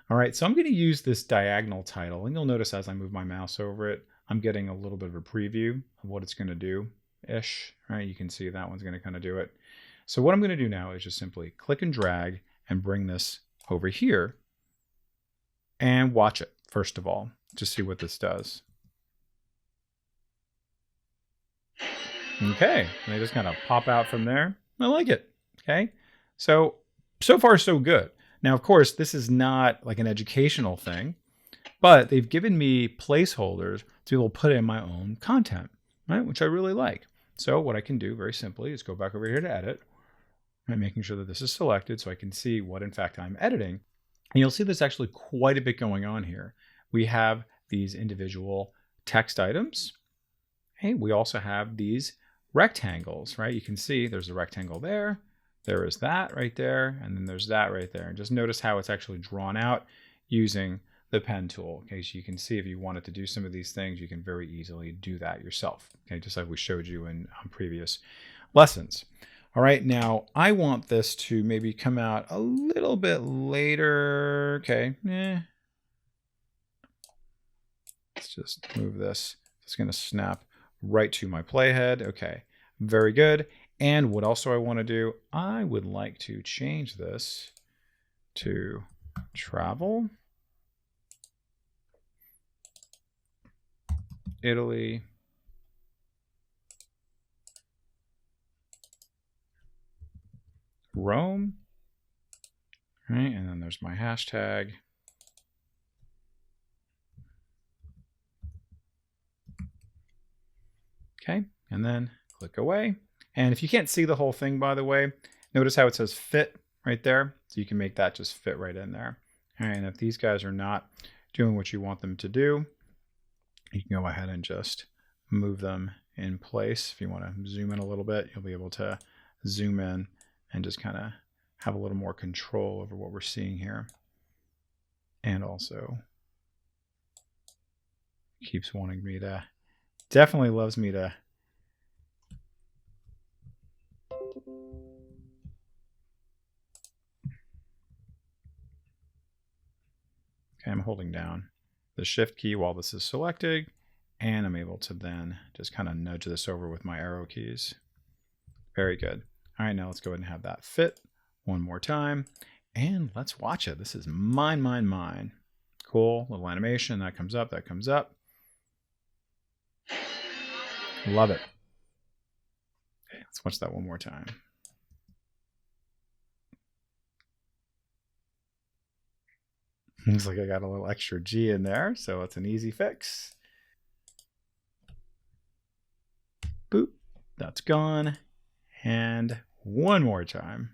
All right, so I'm going to use this diagonal title, and you'll notice as I move my mouse over it, I'm getting a little bit of a preview of what it's going to do-ish, right? You can see that one's going to kind of do it. So what I'm going to do now is just simply click and drag and bring this over here and watch it, first of all, to see what this does. Okay, and they just kind of pop out from there. I like it, okay? So far so good. Now, of course, this is not like an educational thing, but they've given me placeholders to be able to put in my own content, right? Which I really like. So what I can do very simply is go back over here to edit, and making sure that this is selected so I can see what in fact I'm editing. And you'll see there's actually quite a bit going on here. We have these individual text items. Okay, we also have these rectangles, right? You can see there's a rectangle there. There is that right there, and then there's that right there. And just notice how it's actually drawn out using the pen tool. Okay, so you can see if you wanted to do some of these things, you can very easily do that yourself. Okay, just like we showed you in previous lessons. All right, now I want this to maybe come out a little bit later. Okay, let's just move this. It's going to snap right to my playhead. Okay, very good. And what else do I want to do? I would like to change this to travel, Italy, Rome. All right, and then there's my hashtag. Okay, and then click away. And if you can't see the whole thing, by the way, notice how it says fit right there. So you can make that just fit right in there. All right, and if these guys are not doing what you want them to do, you can go ahead and just move them in place. If you want to zoom in a little bit, you'll be able to zoom in and just kind of have a little more control over what we're seeing here. And also keeps wanting me to, definitely loves me to okay, I'm holding down the shift key while this is selected, and I'm able to then just kind of nudge this over with my arrow keys. Very good. All right, now let's go ahead and have that fit one more time, and let's watch it. This is mine, mine, mine. Cool, little animation, that comes up, that comes up. Love it. Okay, let's watch that one more time. Looks like I got a little extra G in there, so it's an easy fix. Boop, that's gone. And one more time.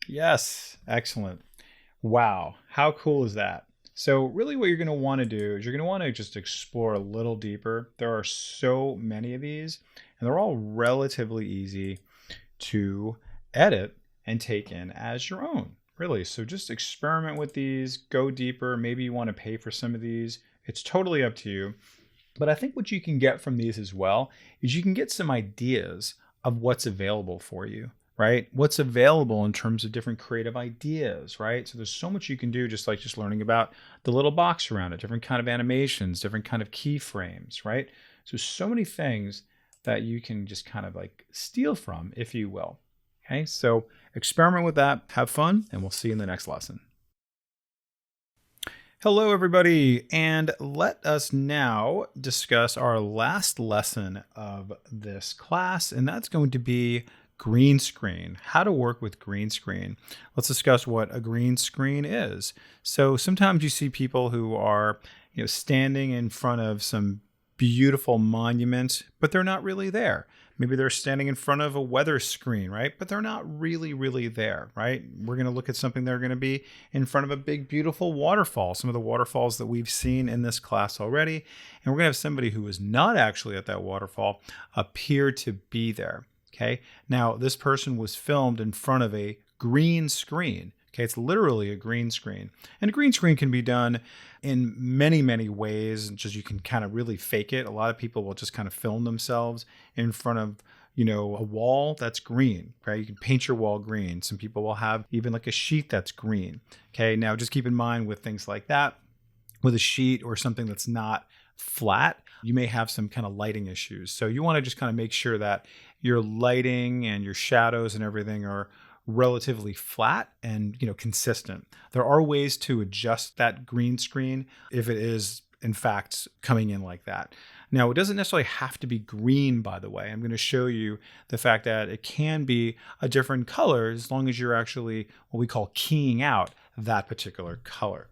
Yes, excellent. Wow, how cool is that? So really what you're going to want to do is you're going to want to just explore a little deeper. There are so many of these, and they're all relatively easy to edit and take in as your own, really. So just experiment with these, go deeper. Maybe you want to pay for some of these. It's totally up to you. But I think what you can get from these as well is you can get some ideas of what's available for you, right? What's available in terms of different creative ideas, right? So there's so much you can do, just like just learning about the little box around it, different kind of animations, different kind of keyframes, right? So many things that you can just kind of like steal from, if you will. Okay, so experiment with that, have fun, and we'll see you in the next lesson. Hello, everybody, and let us now discuss our last lesson of this class, and that's going to be green screen, how to work with green screen. Let's discuss what a green screen is. So sometimes you see people who are, standing in front of some beautiful monument, but they're not really there. Maybe they're standing in front of a weather screen, right? But they're not really there, right? We're going to look at something they're going to be in front of a big, beautiful waterfall, some of the waterfalls that we've seen in this class already. And we're going to have somebody who is not actually at that waterfall appear to be there, okay? Now, this person was filmed in front of a green screen. Okay, it's literally a green screen. And a green screen can be done in many, many ways. Just you can kind of really fake it. A lot of people will just kind of film themselves in front of, a wall that's green, right? You can paint your wall green. Some people will have even like a sheet that's green. Okay, now just keep in mind with things like that, with a sheet or something that's not flat, you may have some kind of lighting issues. So you want to just kind of make sure that your lighting and your shadows and everything are relatively flat and consistent. There are ways to adjust that green screen if it is in fact coming in like that. Now, it doesn't necessarily have to be green, by the way. I'm going to show you the fact that it can be a different color as long as you're actually what we call keying out that particular color.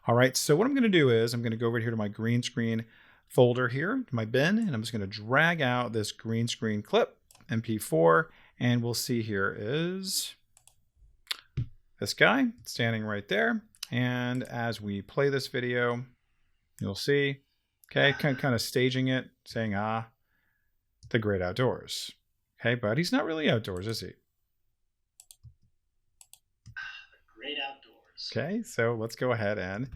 All right, so what I'm going to do is I'm going to go over here to my green screen folder here, my bin, and I'm just going to drag out this green screen clip, MP4, and we'll see here is this guy standing right there. And as we play this video, you'll see, okay, kind of staging it, saying, the great outdoors. Okay, but he's not really outdoors, is he? The great outdoors. Okay, so let's go ahead and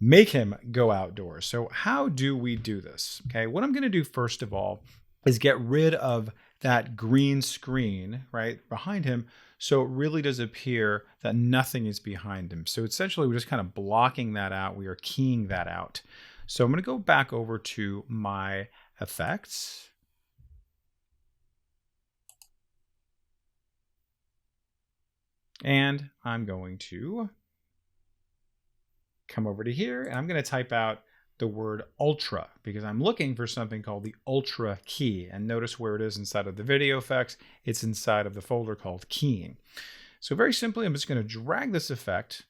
make him go outdoors. So how do we do this? Okay, what I'm going to do first of all is get rid of that green screen right behind him, so it really does appear that nothing is behind him. So essentially we're just kind of blocking that out. We are keying that out. So I'm going to go back over to my effects. And I'm going to come over to here and I'm going to type out the word ultra because I'm looking for something called the ultra key. And notice where it is inside of the video effects. It's inside of the folder called keying. So very simply, I'm just going to drag this effect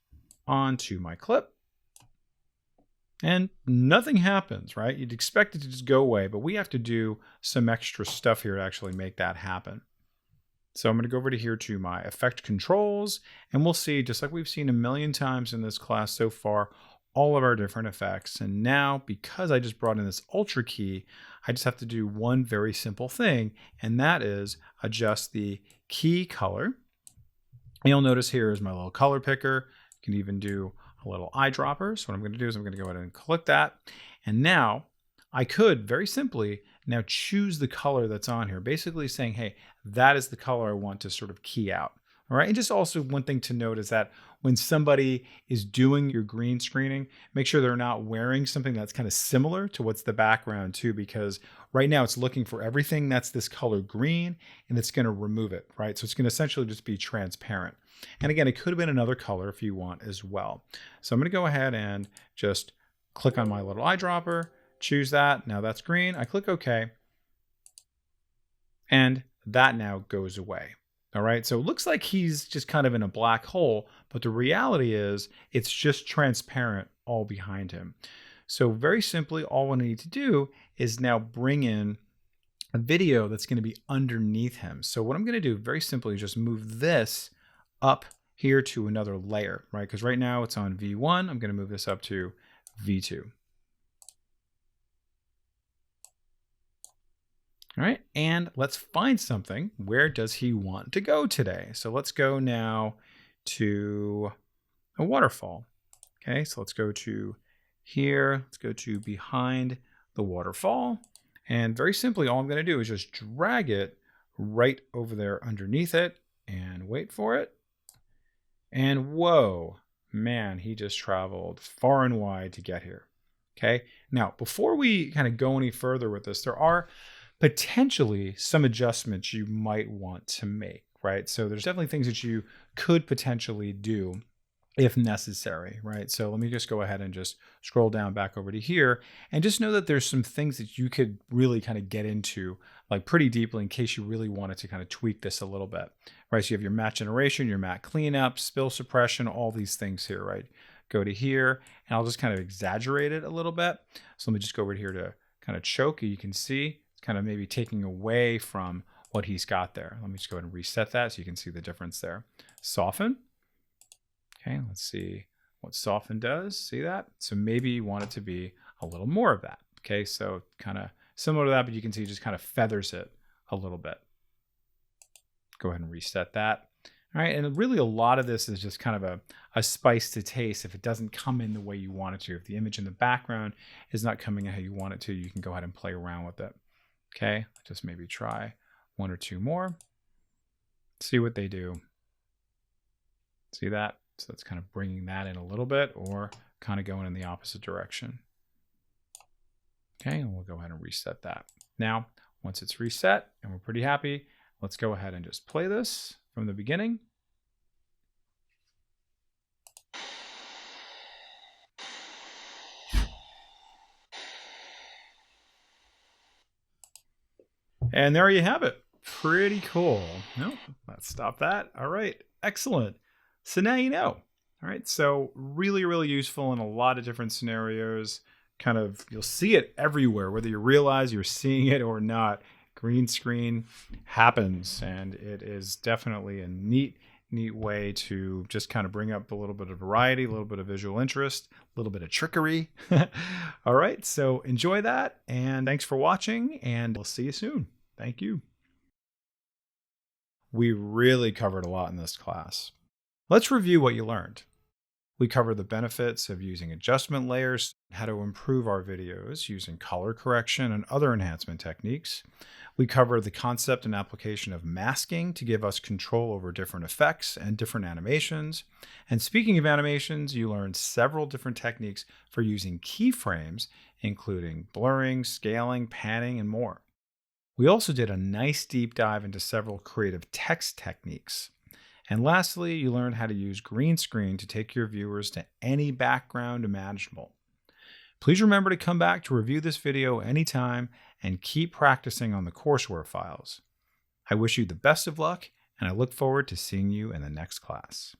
onto my clip. And nothing happens, right? You'd expect it to just go away, but we have to do some extra stuff here to actually make that happen. So I'm going to go over to here to my effect controls, and we'll see, just like we've seen a million times in this class so far, all of our different effects. And now, because I just brought in this ultra key, I just have to do one very simple thing, and that is adjust the key color. And you'll notice here is my little color picker. You can even do a little eyedropper. So what I'm going to do is I'm going to go ahead and click that. And now I could very simply now choose the color that's on here, basically saying, hey, that is the color I want to sort of key out. All right. And just also one thing to note is that when somebody is doing your green screening, make sure they're not wearing something that's kind of similar to what's the background too, because right now it's looking for everything that's this color green and it's going to remove it, right? So it's going to essentially just be transparent. And again, it could have been another color if you want as well. So I'm going to go ahead and just click on my little eyedropper, choose that. Now that's green. I click OK. And that now goes away. All right, so it looks like he's just kind of in a black hole, but the reality is it's just transparent all behind him. So very simply, all we need to do is now bring in a video that's going to be underneath him. So what I'm going to do very simply is just move this up here to another layer, right? Because right now it's on V1. I'm going to move this up to V2. All right, and let's find something. Where does he want to go today? So let's go now to a waterfall. Okay, so let's go to here. Let's go to behind the waterfall. And very simply, all I'm going to do is just drag it right over there underneath it and wait for it. And whoa, man, he just traveled far and wide to get here. Okay, now before we kind of go any further with this, there are potentially some adjustments you might want to make, right? So there's definitely things that you could potentially do if necessary, right? So let me just go ahead and just scroll down back over to here and just know that there's some things that you could really kind of get into like pretty deeply in case you really wanted to kind of tweak this a little bit, right? So you have your matte generation, your matte cleanup, spill suppression, all these things here, right? Go to here and I'll just kind of exaggerate it a little bit. So let me just go over here to kind of choke. You can see kind of maybe taking away from what he's got there. Let me just go ahead and reset that so you can see the difference there. Soften. Okay, let's see what soften does. See that? So maybe you want it to be a little more of that. Okay, so kind of similar to that, but you can see it just kind of feathers it a little bit. Go ahead and reset that. All right, and really a lot of this is just kind of a spice to taste if it doesn't come in the way you want it to. If the image in the background is not coming in how you want it to, you can go ahead and play around with it. Okay, just maybe try one or two more. See what they do. See that? So that's kind of bringing that in a little bit or kind of going in the opposite direction. Okay, and we'll go ahead and reset that. Now, once it's reset and we're pretty happy, let's go ahead and just play this from the beginning. And there you have it. Pretty cool. Nope, let's stop that. All right, excellent. So now you know. All right, so really, really useful in a lot of different scenarios. Kind of, you'll see it everywhere, whether you realize you're seeing it or not. Green screen happens, and it is definitely a neat way to just kind of bring up a little bit of variety, a little bit of visual interest, a little bit of trickery. All right, so enjoy that, and thanks for watching, and we'll see you soon. Thank you. We really covered a lot in this class. Let's review what you learned. We cover the benefits of using adjustment layers, how to improve our videos using color correction and other enhancement techniques. We cover the concept and application of masking to give us control over different effects and different animations. And speaking of animations, you learn several different techniques for using keyframes, including blurring, scaling, panning, and more. We also did a nice deep dive into several creative text techniques. And lastly, you learn how to use green screen to take your viewers to any background imaginable. Please remember to come back to review this video anytime and keep practicing on the courseware files. I wish you the best of luck, and I look forward to seeing you in the next class.